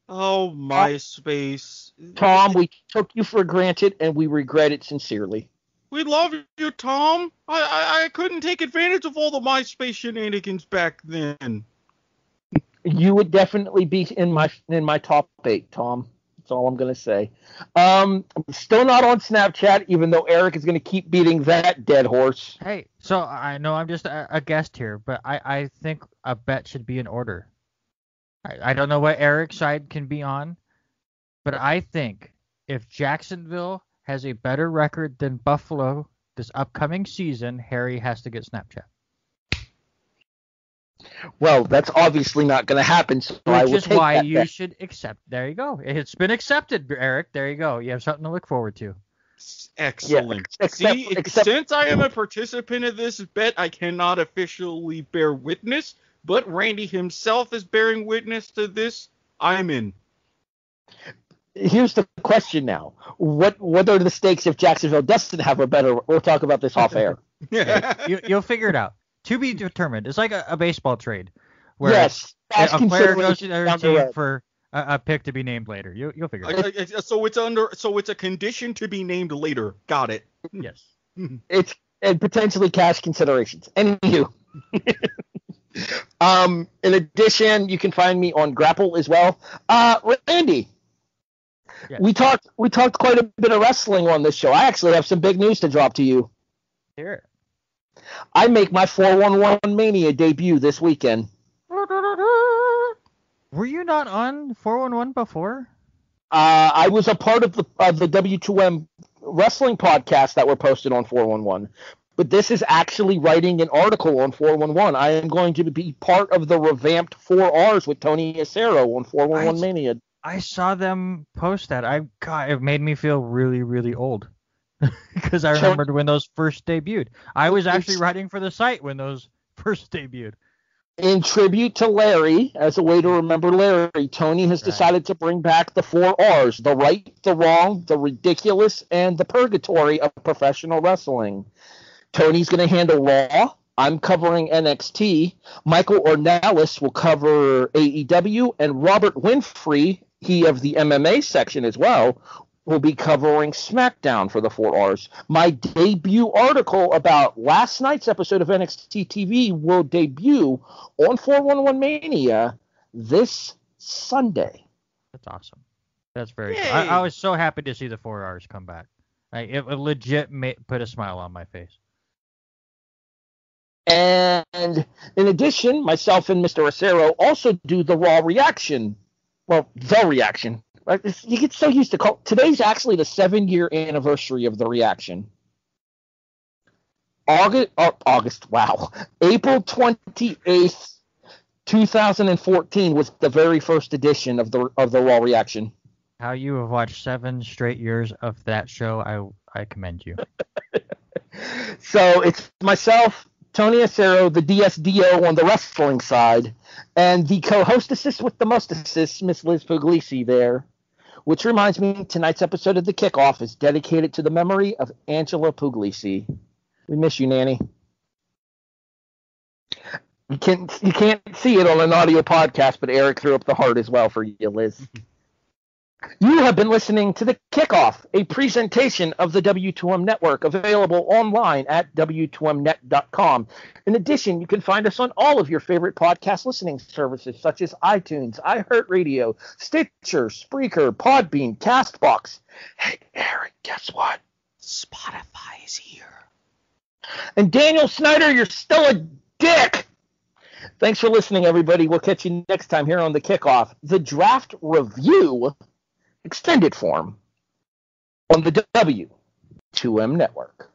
Oh, MySpace. Tom, we took you for granted, and we regret it sincerely. We love you, Tom. I couldn't take advantage of all the MySpace shenanigans back then. You would definitely be in my top 8, Tom. That's all I'm going to say. I'm still not on Snapchat, even though Erik is going to keep beating that dead horse. Hey, so I know I'm just a guest here, but I think a bet should be in order. I don't know what Erik's side can be on, but I think if Jacksonville has a better record than Buffalo this upcoming season, Harry has to get Snapchat. Well, that's obviously not going to happen, so I will take that. Which is why you should accept. There you go. It's been accepted, Erik. There you go. You have something to look forward to. Excellent. Yeah, since I am a participant of this bet, I cannot officially bear witness, but Randy himself is bearing witness to this. I'm in. Here's the question now. What are the stakes if Jacksonville doesn't have a better... We'll talk about this off air. You'll figure it out. To be determined. It's like a baseball trade. Where yes. A player goes to their team for a pick to be named later. You'll figure it out. So it's a condition to be named later. Got it. Yes. It's and potentially cash considerations. Anywho. In addition, you can find me on Grapple as well. Randy. Yes. We talked quite a bit of wrestling on this show. I actually have some big news to drop to you. Here. I make my 411 Mania debut this weekend. Were you not on 411 before? I was a part of the W2M wrestling podcast that were posted on 411. But this is actually writing an article on 411. I am going to be part of the revamped 4Rs with Tony Acero on 411 Mania. I saw them post that. It made me feel really, really old. Because I remembered when those first debuted. I was actually writing for the site when those first debuted. In tribute to Larry, as a way to remember Larry, Tony has decided to bring back the 4Rs, the right, the wrong, the ridiculous, and the purgatory of professional wrestling. Tony's going to handle Raw. I'm covering NXT. Michael Ornelas will cover AEW, and Robert Winfrey, he of the MMA section as well, will be covering SmackDown for the 4Rs. My debut article about last night's episode of NXT TV will debut on 411 Mania this Sunday. That's awesome. That's very Yay. cool. I was so happy to see the 4 R's come back. It legit put a smile on my face. And in addition, myself and Mr. Acero also do the Raw reaction. Well, the reaction. Right? You get so used to call. Today's actually the 7-year anniversary of the reaction. August. Wow. April 28th, 2014 was the very first edition of the Raw reaction. How you have watched 7 straight years of that show, I commend you. So it's myself, Tony Acero, the DSDO on the wrestling side, and the co-hostess with the most assists, Miss Liz Puglisi there. Which reminds me, tonight's episode of the Kickoff is dedicated to the memory of Angela Puglisi. We miss you, Nanny. You can't see it on an audio podcast, but Eric threw up the heart as well for you, Liz. You have been listening to The Kickoff, a presentation of the W2M Network, available online at W2Mnet.com. In addition, you can find us on all of your favorite podcast listening services, such as iTunes, iHeartRadio, Stitcher, Spreaker, Podbean, CastBox. Hey, Eric, guess what? Spotify is here. And Daniel Snyder, you're still a dick! Thanks for listening, everybody. We'll catch you next time here on The Kickoff, the draft review extended form on the W2M Network.